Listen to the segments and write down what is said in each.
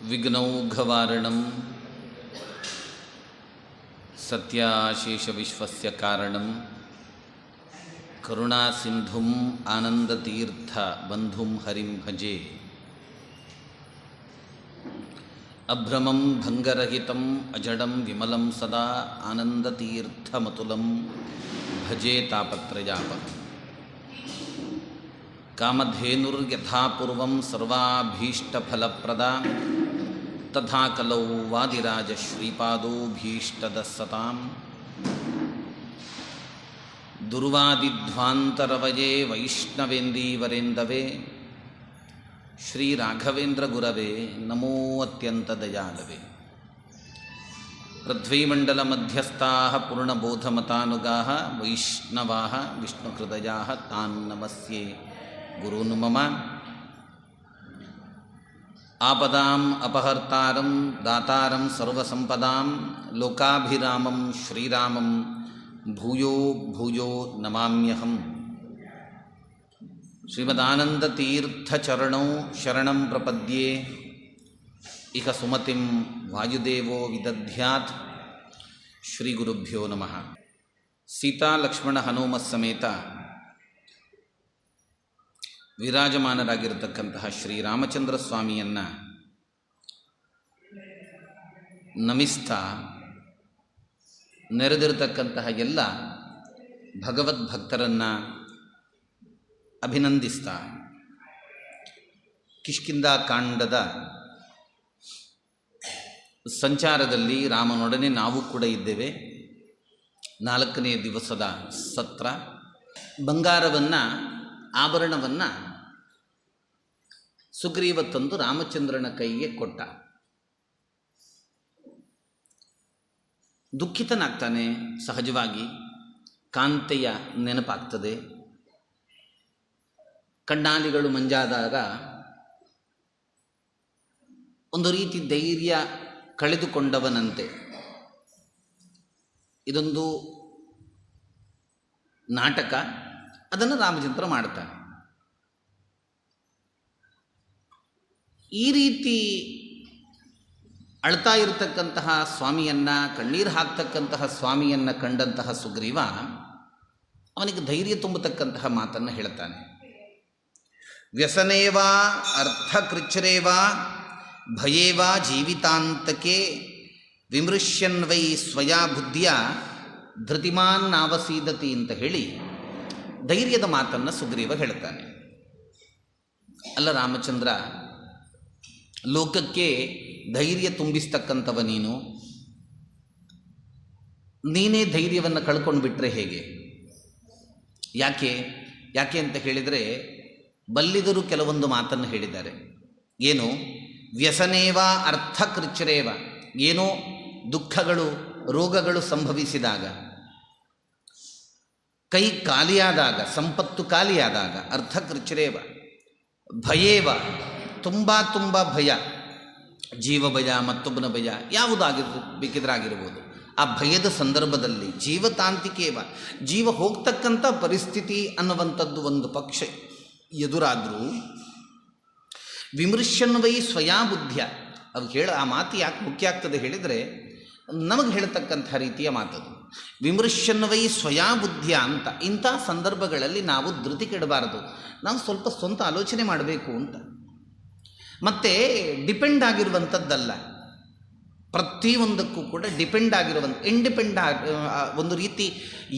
ವಿಘ್ನೌಘವಾರಣಂ ಸತ್ಯಾಶೇಷವಿಶ್ವಸ್ಯ ಕಾರಣಂ ಕರುಣಾಸಿಂಧುಂ ಆನಂದತೀರ್ಥ ಬಂಧುಂ ಹರಿಂ ಭಜೆ. ಅಭ್ರಮಂ ಭಂಗರಹಿತಂ ಅಜಡಂ ವಿಮಲಂ ಸದಾ ಆನಂದತೀರ್ಥಮತುಲಂ ಭಜೆ ತಾಪತ್ರಯಾಪಹಂ. ಕಾಮಧೇನುರ್ಯಥಾಪೂರ್ವಂ ಸರ್ವಾಭೀಷ್ಟಫಲಪ್ರದಾ ತಥಾ ಕಲೌ ವಾದಿರಾಜ ಶ್ರೀಪಾದೋ ಭೀಷ್ಟದಸ್ಸತಾಂ. ದುರ್ವಾದಿಧ್ವಾಂತರವಯೇ ವೈಷ್ಣವೇಂದೀವರೇಂದವೇ ಶ್ರೀರಾಘವೇಂದ್ರ ಗುರವೇ ನಮೋ ಅತ್ಯಂತ ದಯಾಳವೇ. ಪೃಥ್ವೀಮಂಡಲ ಮಧ್ಯಸ್ಥಾಃ ಪೂರ್ಣಬೋಧಮತಾನುಗಾಃ ವೈಷ್ಣವಾಃ ವಿಷ್ಣುಹೃದಯಾಃ ತಾನ್ ನಮಸ್ಯೆ ಗುರೂನ್ ಮಮ. ಆಪದಾಂ ಅಪಹರ್ತಾರಂ ದಾತಾರಂ ಸರ್ವಸಂಪದಾಂ ಲೋಕಾಭಿರಾಮಂ ಶ್ರೀರಾಮಂ ಭೂಯೋ ಭೂಯೋ ನಮಾಮ್ಯಹಂ. ಶ್ರೀಮದಾನಂದತೀರ್ಥಚರಣೌ ಶರಣಂ ಪ್ರಪದ್ಯೆ ಇಹ ಸುಮತಿಂ ವಾಯುದೇವೋ ವಿದಧ್ಯಾತ್. ಶ್ರೀ ಗುರುಭ್ಯೋ ನಮಃ. ಸೀತಾ ಲಕ್ಷ್ಮಣ ಹನುಮ ಸಮೇತ ವಿರಾಜಮಾನರಾಗಿರತಕ್ಕಂತಹ ಶ್ರೀರಾಮಚಂದ್ರ ಸ್ವಾಮಿಯನ್ನು ನಮಿಸ್ತಾ ನೆರೆದಿರತಕ್ಕಂತಹ ಎಲ್ಲ ಭಗವದ್ಭಕ್ತರನ್ನು ಅಭಿನಂದಿಸ್ತಾ ಕಿಷ್ಕಿಂಧಾ ಕಾಂಡದ ಸಂಚಾರದಲ್ಲಿ ರಾಮನೊಡನೆ ನಾವು ಕೂಡ ಇದ್ದೇವೆ. 4ನೇ ದಿವಸದ ಸತ್ರ. ಬಂಗಾರವನ್ನು ಆಭರಣವನ್ನು ಸುಗ್ರೀವ ತಂದು ರಾಮಚಂದ್ರನ ಕೈಗೆ ಕೊಟ್ಟ. ದುಃಖಿತನಾಗ್ತಾನೆ. ಸಹಜವಾಗಿ ಕಾಂತೆಯ ನೆನಪಾಗ್ತದೆ. ಕಣ್ಣಾಲಿಗಳು ಮಂಜಾದಾಗ ಒಂದು ರೀತಿ ಧೈರ್ಯ ಕಳೆದುಕೊಂಡವನಂತೆ. ಇದೊಂದು ನಾಟಕ, ಅದನ್ನು ರಾಮಚಂದ್ರ ಮಾಡ್ತಾನೆ. ಈ ರೀತಿ ಅಳ್ತಾ ಇರತಕ್ಕಂತಹ ಸ್ವಾಮಿಯನ್ನು, ಕಣ್ಣೀರು ಹಾಕ್ತಕ್ಕಂತಹ ಸ್ವಾಮಿಯನ್ನು ಕಂಡಂತಹ ಸುಗ್ರೀವ ಅವನಿಗೆ ಧೈರ್ಯ ತುಂಬತಕ್ಕಂತಹ ಮಾತನ್ನು ಹೇಳ್ತಾನೆ. ವ್ಯಸನೇವಾ ಅರ್ಥಕೃಚ್ಛ್ರೇವಾ ಭಯೇವಾ ಜೀವಿತಾಂತಕೆ ವಿಮೃಶ್ಯನ್ವೈ ಸ್ವಯಾ ಬುದ್ಧಿಯ ಧೃತಿಮಾನ್ ನಾವಸೀದತಿ ಅಂತ ಹೇಳಿ ಧೈರ್ಯದ ಮಾತನ್ನು ಸುಗ್ರೀವ ಹೇಳ್ತಾನೆ. ಅಲ್ಲ ರಾಮಚಂದ್ರ, ಲೋಕಕ್ಕೆ ಧೈರ್ಯ ತುಂಬಿಸ್ತಕ್ಕಂಥವ ನೀನೇ ಧೈರ್ಯವನ್ನು ಕಳ್ಕೊಂಡು ಬಿಟ್ಟರೆ ಹೇಗೆ? ಯಾಕೆ ಅಂತ ಹೇಳಿದರೆ, ಬಲ್ಲಿದರು ಕೆಲವೊಂದು ಮಾತನ್ನು ಹೇಳಿದ್ದಾರೆ. ಏನು? ವ್ಯಸನೇವ ಅರ್ಥಕೃಚ್ಛ್ರೇವ. ಏನೋ ದುಃಖಗಳು ರೋಗಗಳು ಸಂಭವಿಸಿದಾಗ, ಕೈ ಖಾಲಿಯಾದಾಗ, ಸಂಪತ್ತು ಖಾಲಿಯಾದಾಗ ಅರ್ಥಕೃಚ್ಛ್ರೇವ. ಭಯೇವ, ತುಂಬ ಭಯ, ಜೀವ ಭಯ, ಮತ್ತೊಬ್ಬನ ಭಯ, ಬೇಕಿದ್ರಾಗಿರ್ಬೋದು. ಆ ಭಯದ ಸಂದರ್ಭದಲ್ಲಿ ಜೀವತಾಂತಿಕೇವ, ಜೀವ ಹೋಗ್ತಕ್ಕಂಥ ಪರಿಸ್ಥಿತಿ ಅನ್ನುವಂಥದ್ದು ಒಂದು ಪಕ್ಷ ಎದುರಾದರೂ ವಿಮೃಶ್ಯನ್ವೈ ಸ್ವಯಾ ಬುದ್ಧಿಯ. ಅದು ಆ ಮಾತು ಯಾಕೆ ಮುಖ್ಯ ಆಗ್ತದೆ ಹೇಳಿದರೆ, ನಮಗೆ ಹೇಳ್ತಕ್ಕಂಥ ರೀತಿಯ ಮಾತದು. ವಿಮೃಶ್ಯನ್ವೈ ಸ್ವಯಾ ಬುದ್ಧಿಯ ಅಂತ. ಇಂಥ ಸಂದರ್ಭಗಳಲ್ಲಿ ನಾವು ಧೃತಿ ಕೆಡಬಾರದು. ನಾವು ಸ್ವಲ್ಪ ಸ್ವಂತ ಆಲೋಚನೆ ಮಾಡಬೇಕು ಅಂತ. ಮತ್ತು ಡಿಪೆಂಡ್ ಆಗಿರುವಂಥದ್ದಲ್ಲ, ಪ್ರತಿಯೊಂದಕ್ಕೂ ಕೂಡ ಡಿಪೆಂಡ್ ಒಂದು ರೀತಿ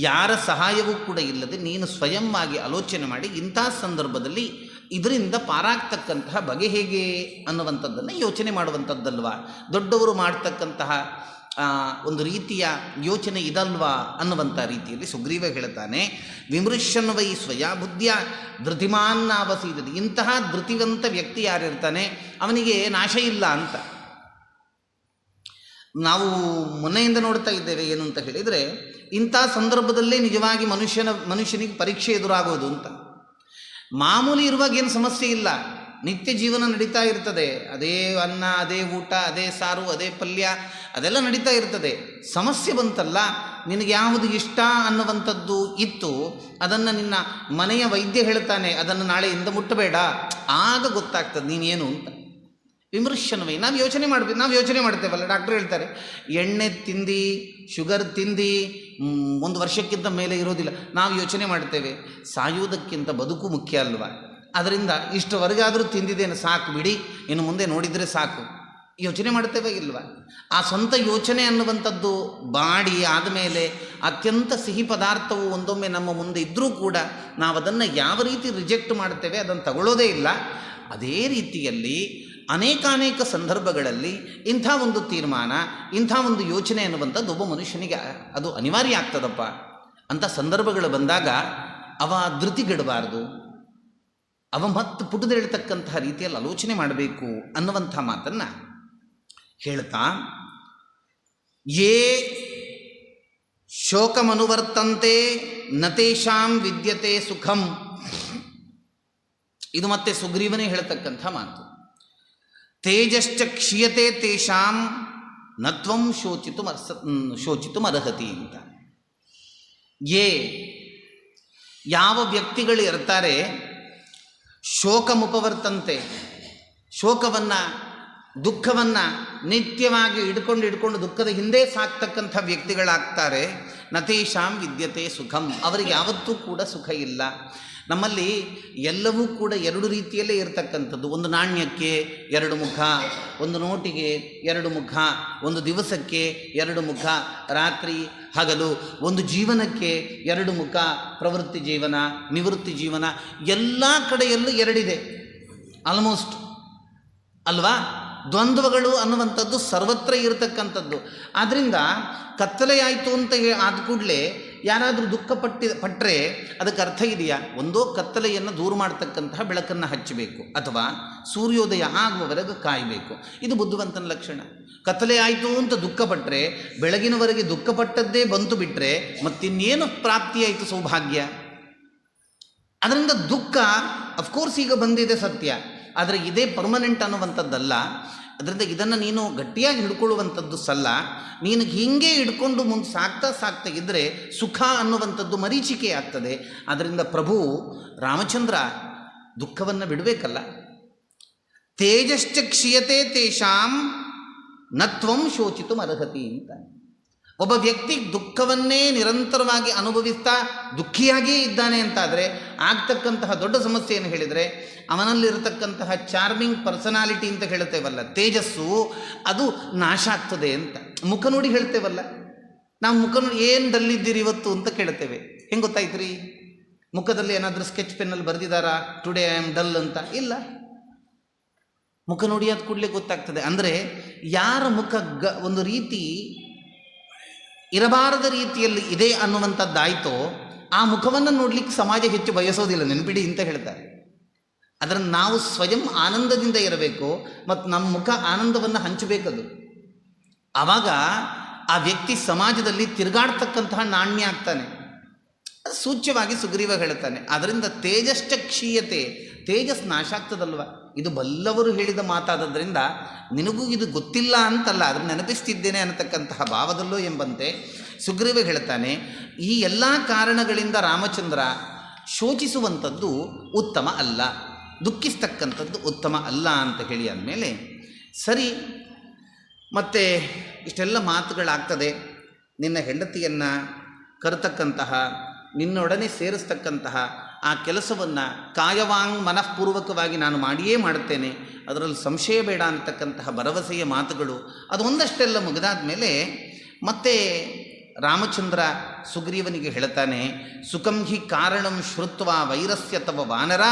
ಯಾರ ಸಹಾಯವೂ ಕೂಡ ಇಲ್ಲದೆ ನೀನು ಸ್ವಯಂವಾಗಿ ಆಲೋಚನೆ ಮಾಡಿ ಇಂಥ ಸಂದರ್ಭದಲ್ಲಿ ಇದರಿಂದ ಪಾರಾಗ್ತಕ್ಕಂತಹ ಬಗೆ ಹೇಗೆ ಅನ್ನುವಂಥದ್ದನ್ನು ಯೋಚನೆ ಮಾಡುವಂಥದ್ದಲ್ವಾ. ದೊಡ್ಡವರು ಮಾಡ್ತಕ್ಕಂತಹ ಒಂದು ರೀತಿಯ ಯೋಚನೆ ಇದಲ್ವಾ ಅನ್ನುವಂಥ ರೀತಿಯಲ್ಲಿ ಸುಗ್ರೀವ ಹೇಳ್ತಾನೆ. ವಿಮೃಶ್ಯನ್ವೈ ಸ್ವಯಾ ಬುದ್ಧಿಯ ಧೃತಿಮಾನ್ನಾವಸೀದತಿ. ಇಂತಹ ಧೃತಿವಂತ ವ್ಯಕ್ತಿ ಯಾರಿರ್ತಾನೆ ಅವನಿಗೆ ನಾಶ ಇಲ್ಲ ಅಂತ ನಾವು ಮೊನ್ನೆಯಿಂದ ನೋಡ್ತಾ ಇದ್ದೇವೆ. ಏನು ಅಂತ ಹೇಳಿದರೆ, ಇಂಥ ಸಂದರ್ಭದಲ್ಲೇ ನಿಜವಾಗಿ ಮನುಷ್ಯನಿಗೆ ಪರೀಕ್ಷೆ ಎದುರಾಗೋದು ಅಂತ. ಮಾಮೂಲಿ ಇರುವಾಗ ಏನು ಸಮಸ್ಯೆ ಇಲ್ಲ, ನಿತ್ಯ ಜೀವನ ನಡೀತಾ ಇರ್ತದೆ. ಅದೇ ಅನ್ನ, ಅದೇ ಊಟ, ಅದೇ ಸಾರು, ಅದೇ ಪಲ್ಯ, ಅದೆಲ್ಲ ನಡೀತಾ ಇರ್ತದೆ. ಸಮಸ್ಯೆ ಬಂತಲ್ಲ, ನಿನಗೆ ಯಾವುದು ಇಷ್ಟ ಅನ್ನುವಂಥದ್ದು ಇತ್ತು, ಅದನ್ನು ನಿನ್ನ ಮನೆಯ ವೈದ್ಯ ಹೇಳ್ತಾನೆ, ಅದನ್ನು ನಾಳೆಯಿಂದ ಮುಟ್ಟಬೇಡ. ಆಗ ಗೊತ್ತಾಗ್ತದೆ ನೀನೇನು ಅಂತ. ವಿಮೃಶ್ಯನ್ವಯಿ ನಾವು ಯೋಚನೆ ಮಾಡ್ತೇವಲ್ಲ. ಡಾಕ್ಟ್ರು ಹೇಳ್ತಾರೆ ಎಣ್ಣೆ ತಿಂದು ಶುಗರ್ ತಿಂದು 1 ವರ್ಷಕ್ಕಿಂತ ಮೇಲೆ ಇರೋದಿಲ್ಲ. ನಾವು ಯೋಚನೆ ಮಾಡ್ತೇವೆ ಸಾಯುವುದಕ್ಕಿಂತ ಬದುಕು ಮುಖ್ಯ ಅಲ್ವಾ, ಅದರಿಂದ ಇಷ್ಟವರೆಗಾದರೂ ತಿಂದಿದ್ದೇನೆ ಸಾಕು ಬಿಡಿ, ಇನ್ನು ಮುಂದೆ ನೋಡಿದರೆ ಸಾಕು, ಯೋಚನೆ ಮಾಡ್ತೇವೆ ಇಲ್ವಾ? ಆ ಸ್ವಂತ ಯೋಚನೆ ಅನ್ನುವಂಥದ್ದು ಬಾಡಿ ಆದಮೇಲೆ ಅತ್ಯಂತ ಸಿಹಿ ಪದಾರ್ಥವು ಒಂದೊಮ್ಮೆ ನಮ್ಮ ಮುಂದೆ ಇದ್ದರೂ ಕೂಡ ನಾವು ಅದನ್ನು ಯಾವ ರೀತಿ ರಿಜೆಕ್ಟ್ ಮಾಡ್ತೇವೆ, ಅದನ್ನು ತಗೊಳ್ಳೋದೇ ಇಲ್ಲ. ಅದೇ ರೀತಿಯಲ್ಲಿ ಅನೇಕಾನೇಕ ಸಂದರ್ಭಗಳಲ್ಲಿ ಇಂಥ ಒಂದು ತೀರ್ಮಾನ, ಇಂಥ ಒಂದು ಯೋಚನೆ ಅನ್ನುವಂಥದ್ದು ಒಬ್ಬ ಮನುಷ್ಯನಿಗೆ ಅದು ಅನಿವಾರ್ಯ ಆಗ್ತದಪ್ಪ. ಅಂಥ ಸಂದರ್ಭಗಳು ಬಂದಾಗ ಅವ ಧೃತಿಗೆಡಬಾರ್ದು, ಅವ ಮತ್ತು ಪುಟದೇಳ್ತಕ್ಕಂತಹ ರೀತಿಯಲ್ಲಿ ಆಲೋಚನೆ ಮಾಡಬೇಕು ಅನ್ನುವಂಥ ಮಾತನ್ನು ಹೇಳ್ತಾ, ಯೇ ಶೋಕಮನುವರ್ತಂತೆ ನತೇಷಾಂ ವಿದ್ಯತೆ ಸುಖಂ. ಇದು ಮತ್ತೆ ಸುಗ್ರೀವನೇ ಹೇಳ್ತಕ್ಕಂಥ ಮಾತು. ತೇಜಶ್ಚ ಕ್ಷೀಯತೆ ತೇಷಾಂ ನತ್ವಂ ಶೋಚಿತುಮರ್ಹತಿ ಅಂತ. ಯಾವ ವ್ಯಕ್ತಿಗಳು ಇರ್ತಾರೆ ಶೋಕಮುಪವರ್ತಂತೆ, ಶೋಕವನ್ನು ದುಃಖವನ್ನು ನಿತ್ಯವಾಗಿ ಹಿಡ್ಕೊಂಡು ದುಃಖದ ಹಿಂದೆ ಸಾಕ್ತಕ್ಕಂಥ ವ್ಯಕ್ತಿಗಳಾಗ್ತಾರೆ. ನತೇಷಾಂ ವಿದ್ಯತೆ ಸುಖಂ, ಅವರಿಗೆ ಯಾವತ್ತೂ ಕೂಡ ಸುಖ ಇಲ್ಲ. ನಮ್ಮಲ್ಲಿ ಎಲ್ಲವೂ ಕೂಡ 2 ರೀತಿಯಲ್ಲೇ ಇರತಕ್ಕಂಥದ್ದು. ಒಂದು ನಾಣ್ಯಕ್ಕೆ 2 ಮುಖ, ಒಂದು ನೋಟಿಗೆ 2 ಮುಖ, ಒಂದು ದಿವಸಕ್ಕೆ 2 ಮುಖ, ರಾತ್ರಿ ಹಗಲು, ಒಂದು ಜೀವನಕ್ಕೆ 2 ಮುಖ, ಪ್ರವೃತ್ತಿ ಜೀವನ, ನಿವೃತ್ತಿ ಜೀವನ, ಎಲ್ಲ ಕಡೆಯಲ್ಲೂ 2 ಇದೆ ಆಲ್ಮೋಸ್ಟ್ ಅಲ್ವಾ. ದ್ವಂದ್ವಗಳು ಅನ್ನುವಂಥದ್ದು ಸರ್ವತ್ರ ಇರತಕ್ಕಂಥದ್ದು. ಆದ್ದರಿಂದ ಕತ್ತಲೆಯಾಯಿತು ಅಂತ ಆದ ಕೂಡಲೇ ಯಾರಾದರೂ ದುಃಖ ಪಟ್ಟರೆ ಅದಕ್ಕೆ ಅರ್ಥ ಇದೆಯಾ? ಒಂದೋ ಕತ್ತಲೆಯನ್ನು ದೂರ ಮಾಡ್ತಕ್ಕಂತಹ ಬೆಳಕನ್ನು ಹಚ್ಚಬೇಕು, ಅಥವಾ ಸೂರ್ಯೋದಯ ಆಗುವವರೆಗೆ ಕಾಯಬೇಕು. ಇದು ಬುದ್ಧಿವಂತನ ಲಕ್ಷಣ. ಕತ್ತಲೆ ಆಯಿತು ಅಂತ ದುಃಖಪಟ್ಟರೆ, ಬೆಳಗಿನವರೆಗೆ ದುಃಖಪಟ್ಟದ್ದೇ ಬಂತು ಬಿಟ್ಟರೆ ಮತ್ತಿನ್ನೇನು ಪ್ರಾಪ್ತಿಯಾಯಿತು ಸೌಭಾಗ್ಯ? ಅದರಿಂದ ದುಃಖ ಅಫ್ಕೋರ್ಸ್ ಈಗ ಬಂದಿದೆ ಸತ್ಯ, ಆದರೆ ಇದೇ ಪರ್ಮನೆಂಟ್ ಅನ್ನುವಂಥದ್ದಲ್ಲ. ಅದರಿಂದ ಇದನ್ನು ನೀನು ಗಟ್ಟಿಯಾಗಿ ಹಿಡ್ಕೊಳ್ಳುವಂಥದ್ದು ಸಲ್ಲ. ನೀನು ಹೀಗೆ ಹಿಡ್ಕೊಂಡು ಮುಂದೆ ಸಾಕ್ತಾ ಇದ್ದರೆ ಸುಖ ಅನ್ನುವಂಥದ್ದು ಮರೀಚಿಕೆ ಆಗ್ತದೆ. ಆದ್ದರಿಂದ ಪ್ರಭು ರಾಮಚಂದ್ರ ದುಃಖವನ್ನು ಬಿಡಬೇಕಲ್ಲ. ತೇಜಶ್ಚ ಕ್ಷೀಯತೆ ತೇಷಾಂ ನತ್ವಂ ಶೋಚಿತು ಅರ್ಹತಿ ಅಂತ. ಒಬ್ಬ ವ್ಯಕ್ತಿ ದುಃಖವನ್ನೇ ನಿರಂತರವಾಗಿ ಅನುಭವಿಸ್ತಾ ದುಃಖಿಯಾಗಿಯೇ ಇದ್ದಾನೆ ಅಂತಾದರೆ ಆಗ್ತಕ್ಕಂತಹ ದೊಡ್ಡ ಸಮಸ್ಯೆ ಏನು ಹೇಳಿದರೆ, ಅವನಲ್ಲಿರತಕ್ಕಂತಹ ಚಾರ್ಮಿಂಗ್ ಪರ್ಸನಾಲಿಟಿ ಅಂತ ಹೇಳ್ತೇವಲ್ಲ, ತೇಜಸ್ಸು, ಅದು ನಾಶ ಆಗ್ತದೆ ಅಂತ. ಮುಖ ನೋಡಿ ಹೇಳ್ತೇವಲ್ಲ ನಾವು, ಮುಖ ನೋಡಿ ಏನು ಡಲ್ಲಿದ್ದೀರಿ ಇವತ್ತು ಅಂತ ಕೇಳ್ತೇವೆ. ಹೆಂಗೆ ಗೊತ್ತಾಯ್ತು ರೀ? ಮುಖದಲ್ಲಿ ಏನಾದರೂ ಸ್ಕೆಚ್ ಪೆನ್ನಲ್ಲಿ ಬರೆದಿದ್ದಾರಾ ಟುಡೇ ಐ ಆಮ್ ಡಲ್ ಅಂತ? ಇಲ್ಲ, ಮುಖ ನೋಡಿ ಅದು ಕೂಡಲೇ ಗೊತ್ತಾಗ್ತದೆ. ಅಂದರೆ ಯಾರ ಮುಖ ಒಂದು ರೀತಿ ಇರಬಾರದ ರೀತಿಯಲ್ಲಿ ಇದೆ ಅನ್ನುವಂಥದ್ದಾಯಿತೋ ಆ ಮುಖವನ್ನು ನೋಡಲಿಕ್ಕೆ ಸಮಾಜ ಹೆಚ್ಚು ಬಯಸೋದಿಲ್ಲ, ನೆನಪಿಡಿ ಅಂತ ಹೇಳ್ತಾರೆ. ಅದನ್ನು ನಾವು ಸ್ವಯಂ ಆನಂದದಿಂದ ಇರಬೇಕು ಮತ್ತು ನಮ್ಮ ಮುಖ ಆನಂದವನ್ನು ಹಂಚಬೇಕದು. ಆವಾಗ ಆ ವ್ಯಕ್ತಿ ಸಮಾಜದಲ್ಲಿ ತಿರುಗಾಡ್ತಕ್ಕಂತಹ ನಾಣ್ಯ ಆಗ್ತಾನೆ. ಸೂಚ್ಯವಾಗಿ ಸುಗ್ರೀವ ಹೇಳ್ತಾನೆ. ಅದರಿಂದ ತೇಜಶ್ಚ ಕ್ಷೀಯತೆ, ತೇಜಸ್ ನಾಶ ಆಗ್ತದಲ್ವ. ಇದು ಬಲ್ಲವರು ಹೇಳಿದ ಮಾತಾದದ್ರಿಂದ ನಿನಗೂ ಇದು ಗೊತ್ತಿಲ್ಲ ಅಂತಲ್ಲ, ಅದನ್ನು ನೆನಪಿಸ್ತಿದ್ದೇನೆ ಅನ್ನತಕ್ಕಂತಹ ಭಾವದಲ್ಲೋ ಎಂಬಂತೆ ಸುಗ್ರೀವ ಹೇಳ್ತಾನೆ. ಈ ಎಲ್ಲ ಕಾರಣಗಳಿಂದ ರಾಮಚಂದ್ರ ಶೋಚಿಸುವಂಥದ್ದು ಉತ್ತಮ ಅಲ್ಲ, ದುಃಖಿಸ್ತಕ್ಕಂಥದ್ದು ಉತ್ತಮ ಅಲ್ಲ ಅಂತ ಹೇಳಿ ಅಂದಮೇಲೆ ಸರಿ, ಮತ್ತು ಇಷ್ಟೆಲ್ಲ ಮಾತುಗಳಾಗ್ತದೆ. ನಿನ್ನ ಹೆಂಡತಿಯನ್ನು ಕರೆತಕ್ಕಂತಹ, ನಿನ್ನೊಡನೆ ಸೇರಿಸ್ತಕ್ಕಂತಹ ಆ ಕೆಲಸವನ್ನು ಕಾಯವಾಂಗ್ ಮನಃಪೂರ್ವಕವಾಗಿ ನಾನು ಮಾಡಿಯೇ ಮಾಡುತ್ತೇನೆ, ಅದರಲ್ಲಿ ಸಂಶಯ ಬೇಡ ಅಂತಕ್ಕಂತಹ ಭರವಸೆಯ ಮಾತುಗಳು ಅದು ಒಂದಷ್ಟೆಲ್ಲ ಮುಗಿದಾದ ಮೇಲೆ ಮತ್ತೆ ರಾಮಚಂದ್ರ ಸುಗ್ರೀವನಿಗೆ ಹೇಳ್ತಾನೆ, ಸುಖಂ ಹಿ ಕಾರಣಂ ಶ್ರುತ್ವ ವೈರಸ್ಯ ತವ ವಾನರ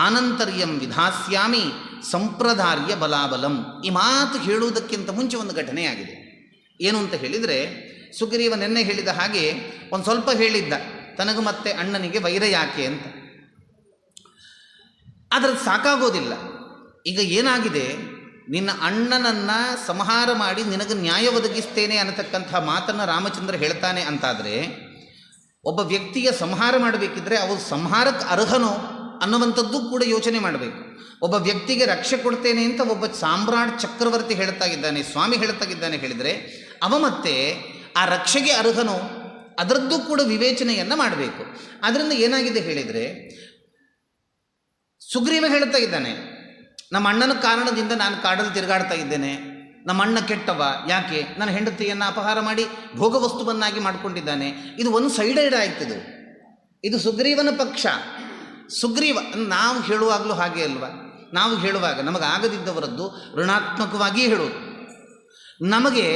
ಆನಂತರ್ಯಂ ವಿಧಾಸ್ಯಾಮಿ ಸಂಪ್ರದಾರ್ಯ ಬಲಾಬಲಂ. ಈ ಮಾತು ಹೇಳುವುದಕ್ಕಿಂತ ಮುಂಚೆ ಒಂದು ಘಟನೆ ಆಗಿದೆ. ಏನು ಅಂತ ಹೇಳಿದರೆ, ಸುಗ್ರೀವ ನೆನ್ನೆ ಹೇಳಿದ ಹಾಗೆ ಒಂದು ಸ್ವಲ್ಪ ಹೇಳಿದ್ದ, ತನಗೂ ಮತ್ತೆ ಅಣ್ಣನಿಗೆ ವೈರ ಯಾಕೆ ಅಂತ. ಆದರೆ ಸಾಕಾಗೋದಿಲ್ಲ. ಈಗ ಏನಾಗಿದೆ, ನಿನ್ನ ಅಣ್ಣನನ್ನು ಸಂಹಾರ ಮಾಡಿ ನಿನಗೆ ನ್ಯಾಯ ಒದಗಿಸ್ತೇನೆ ಅನ್ನತಕ್ಕಂಥ ಮಾತನ್ನು ರಾಮಚಂದ್ರ ಹೇಳ್ತಾನೆ ಅಂತಾದರೆ, ಒಬ್ಬ ವ್ಯಕ್ತಿಯ ಸಂಹಾರ ಮಾಡಬೇಕಿದ್ರೆ ಅವರು ಸಂಹಾರಕ್ಕೆ ಅರ್ಹನೋ ಅನ್ನುವಂಥದ್ದು ಕೂಡ ಯೋಚನೆ ಮಾಡಬೇಕು. ಒಬ್ಬ ವ್ಯಕ್ತಿಗೆ ರಕ್ಷೆ ಕೊಡ್ತೇನೆ ಅಂತ ಒಬ್ಬ ಸಾಮ್ರಾಟ್ ಚಕ್ರವರ್ತಿ ಹೇಳ್ತಾ ಇದ್ದಾನೆ, ಸ್ವಾಮಿ ಹೇಳ್ತಾ ಇದ್ದಾನೆ ಹೇಳಿದರೆ ಅವ ಮತ್ತೆ ಆ ರಕ್ಷೆಗೆ ಅರ್ಹನೋ ಅದರದ್ದು ಕೂಡ ವಿವೇಚನೆಯನ್ನು ಮಾಡಬೇಕು. ಅದರಿಂದ ಏನಾಗಿದೆ ಹೇಳಿದರೆ, ಸುಗ್ರೀವ ಹೇಳ್ತಾ ಇದ್ದಾನೆ ನಮ್ಮ ಅಣ್ಣನ ಕಾರಣದಿಂದ ನಾನು ಕಾಡಲ್ಲಿ ತಿರುಗಾಡ್ತಾ ಇದ್ದೇನೆ. ನಮ್ಮ ಅಣ್ಣ ಕೆಟ್ಟವ, ಯಾಕೆ ನನ್ನ ಹೆಂಡತಿಯನ್ನು ಅಪಹಾರ ಮಾಡಿ ಭೋಗವಸ್ತುವನ್ನಾಗಿ ಮಾಡಿಕೊಂಡಿದ್ದಾನೆ. ಇದು ಒಂದು ಸೈಡೆಡ್ ಆಯ್ತದು. ಇದು ಸುಗ್ರೀವನ ಪಕ್ಷ. ಸುಗ್ರೀವ ನಾವು ಹೇಳುವಾಗಲೂ ಹಾಗೆ ಅಲ್ವಾ? ನಾವು ಹೇಳುವಾಗ ನಮಗಾಗದಿದ್ದವರದ್ದು ಋಣಾತ್ಮಕವಾಗಿ ಹೇಳೋದು, ನಮಗೆ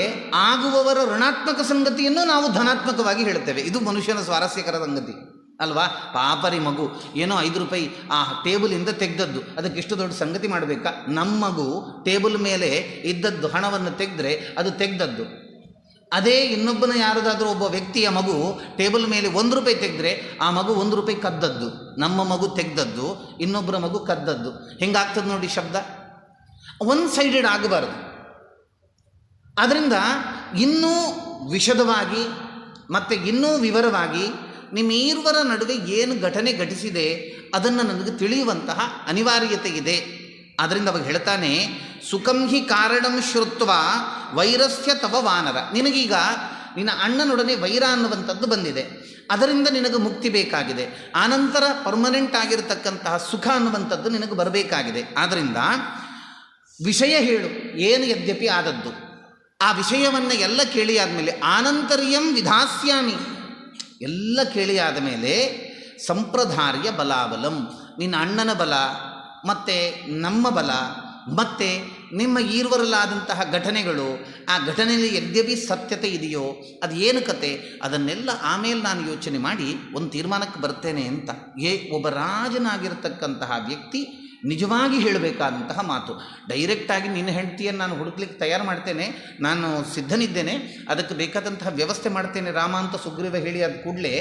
ಆಗುವವರ ಋಣಾತ್ಮಕ ಸಂಗತಿಯನ್ನು ನಾವು ಧನಾತ್ಮಕವಾಗಿ ಹೇಳುತ್ತೇವೆ. ಇದು ಮನುಷ್ಯನ ಸ್ವಾರಸ್ಯಕರ ಸಂಗತಿ ಅಲ್ವಾ? ಪಾಪರಿ ಮಗು ಏನೋ 5 ರೂಪಾಯಿ ಆ ಟೇಬಲಿಂದ ತೆಗೆದದ್ದು, ಅದಕ್ಕೆ ಎಷ್ಟು ದೊಡ್ಡ ಸಂಗತಿ ಮಾಡಬೇಕಾ? ನಮ್ಮ ಮಗು ಟೇಬಲ್ ಮೇಲೆ ಇದ್ದದ್ದು ಹಣವನ್ನು ತೆಗೆದ್ರೆ ಅದು ತೆಗೆದದ್ದು. ಅದೇ ಇನ್ನೊಬ್ಬನ ಯಾರದಾದರೂ ಒಬ್ಬ ವ್ಯಕ್ತಿಯ ಮಗು ಟೇಬಲ್ ಮೇಲೆ 1 ರೂಪಾಯಿ ತೆಗೆದ್ರೆ ಆ ಮಗು 1 ರೂಪಾಯಿ ಕದ್ದದ್ದು. ನಮ್ಮ ಮಗು ತೆಗೆದದ್ದು, ಇನ್ನೊಬ್ಬರ ಮಗು ಕದ್ದದ್ದು. ಹೆಂಗಾಗ್ತದೆ ನೋಡಿ ಶಬ್ದ. ಒನ್ ಸೈಡೆಡ್ ಆಗಬಾರದು. ಆದ್ದರಿಂದ ಇನ್ನೂ ವಿಶದವಾಗಿ ಮತ್ತು ಇನ್ನೂ ವಿವರವಾಗಿ ನಿಮ್ಮೀರ್ವರ ನಡುವೆ ಏನು ಘಟನೆ ಘಟಿಸಿದೆ ಅದನ್ನು ನನಗೆ ತಿಳಿಯುವಂತಹ ಅನಿವಾರ್ಯತೆ ಇದೆ. ಆದ್ದರಿಂದ ಅವಾಗ ಹೇಳ್ತಾನೆ, ಸುಖಂ ಹಿ ಕಾರಣಂ ಶ್ರುತ್ವ ವೈರಸ್ಯ ತವ ವಾನರ. ನಿನಗೀಗ ನಿನ್ನ ಅಣ್ಣನೊಡನೆ ವೈರ ಅನ್ನುವಂಥದ್ದು ಬಂದಿದೆ, ಅದರಿಂದ ನಿನಗೆ ಮುಕ್ತಿ ಬೇಕಾಗಿದೆ. ಆನಂತರ ಪರ್ಮನೆಂಟ್ ಆಗಿರತಕ್ಕಂತಹ ಸುಖ ಅನ್ನುವಂಥದ್ದು ನಿನಗೆ ಬರಬೇಕಾಗಿದೆ. ಆದ್ದರಿಂದ ವಿಷಯ ಹೇಳು, ಏನು ಯದ್ಯಪಿ ಆದದ್ದು ಆ ವಿಷಯವನ್ನು ಎಲ್ಲ ಕೇಳಿ ಆದಮೇಲೆ ಆನಂತರ್ಯಂ ವಿಧಾಸ್ಯಾಮಿ, ಎಲ್ಲ ಕೇಳಿ ಆದ ಮೇಲೆ ಸಂಪ್ರದಾರ್ಯ ಬಲಾಬಲಂ, ನಿನ್ನ ಅಣ್ಣನ ಬಲ ಮತ್ತು ನಮ್ಮ ಬಲ ಮತ್ತು ನಿಮ್ಮ ಈರ್ವರಲ್ಲಾದಂತಹ ಘಟನೆಗಳು, ಆ ಘಟನೆಯಲ್ಲಿ ಯದ್ಯಪಿ ಸತ್ಯತೆ ಇದೆಯೋ ಅದು ಏನು ಕತೆ, ಅದನ್ನೆಲ್ಲ ಆಮೇಲೆ ನಾನು ಯೋಚನೆ ಮಾಡಿ ಒಂದು ತೀರ್ಮಾನಕ್ಕೆ ಬರ್ತೇನೆ ಅಂತ. ಒಬ್ಬ ರಾಜನಾಗಿರ್ತಕ್ಕಂತಹ ವ್ಯಕ್ತಿ ನಿಜವಾಗಿ ಹೇಳಬೇಕಾದಂತಹ ಮಾತು. ಡೈರೆಕ್ಟಾಗಿ ನಿನ್ನ ಹೆಂಡತಿಯನ್ನು ನಾನು ಹುಡುಕ್ಲಿಕ್ಕೆ ತಯಾರು ಮಾಡ್ತೇನೆ, ನಾನು ಸಿದ್ಧನಿದ್ದೇನೆ, ಅದಕ್ಕೆ ಬೇಕಾದಂತಹ ವ್ಯವಸ್ಥೆ ಮಾಡ್ತೇನೆ ರಾಮ ಅಂತ ಸುಗ್ರೀವ ಹೇಳಿ ಆದ ಕೂಡಲೇ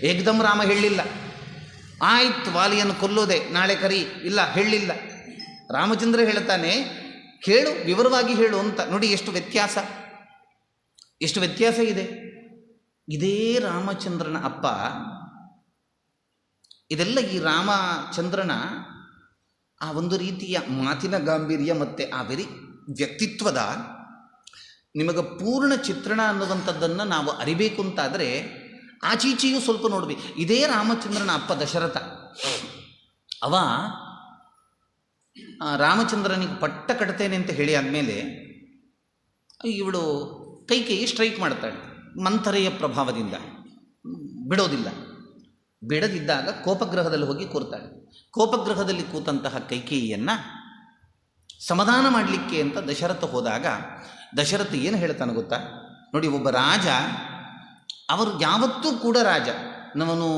ಏಕದಮ್ ರಾಮ ಹೇಳಲಿಲ್ಲ, ಆಯ್ತು ವಾಲಿಯನ್ನು ಕೊಲ್ಲೋದೆ ನಾಳೆ ಕರಿ, ಇಲ್ಲ ಹೇಳಲಿಲ್ಲ. ರಾಮಚಂದ್ರ ಹೇಳ್ತಾನೆ, ಕೇಳು, ವಿವರವಾಗಿ ಹೇಳು ಅಂತ. ನೋಡಿ ಎಷ್ಟು ವ್ಯತ್ಯಾಸ, ಎಷ್ಟು ವ್ಯತ್ಯಾಸ ಇದೆ. ಇದೇ ರಾಮಚಂದ್ರನ ಅಪ್ಪ, ಇದೆಲ್ಲ ಈ ರಾಮಚಂದ್ರನ ಆ ಒಂದು ರೀತಿಯ ಮಾತಿನ ಗಾಂಭೀರ್ಯ ಮತ್ತು ಆ ವ್ಯಕ್ತಿತ್ವದ ನಿಮಗೆ ಪೂರ್ಣ ಚಿತ್ರಣ ಅನ್ನುವಂಥದ್ದನ್ನು ನಾವು ಅರಿಬೇಕು ಅಂತಾದರೆ ಆಚೀಚೆಯೂ ಸ್ವಲ್ಪ ನೋಡಬೇಕು. ಇದೇ ರಾಮಚಂದ್ರನ ಅಪ್ಪ ದಶರಥ, ಅವ ರಾಮಚಂದ್ರನಿಗೆ ಪಟ್ಟ ಕಟ್ತೇನೆ ಅಂತ ಹೇಳಿ ಆದಮೇಲೆ ಇವಳು ಕೈಕೇಯಿ ಸ್ಟ್ರೈಕ್ ಮಾಡ್ತಾಳೆ ಮಂಥರೆಯ ಪ್ರಭಾವದಿಂದ, ಬಿಡೋದಿಲ್ಲ. ಬಿಡದಿದ್ದಾಗ ಕೋಪಗ್ರಹದಲ್ಲಿ ಹೋಗಿ ಕೂರ್ತಾಳೆ. ಕೋಪಗ್ರಹದಲ್ಲಿ ಕೂತಂತಹ ಕೈಕೇಯಿಯನ್ನು ಸಮಾಧಾನ ಮಾಡಲಿಕ್ಕೆ ಅಂತ ದಶರಥ ಹೋದಾಗ ದಶರಥ ಏನು ಹೇಳ್ತಾನೆ ಗೊತ್ತಾ? ನೋಡಿ, ಒಬ್ಬ ರಾಜ, ಅವರು ಯಾವತ್ತೂ ಕೂಡ ರಾಜ, ನವನು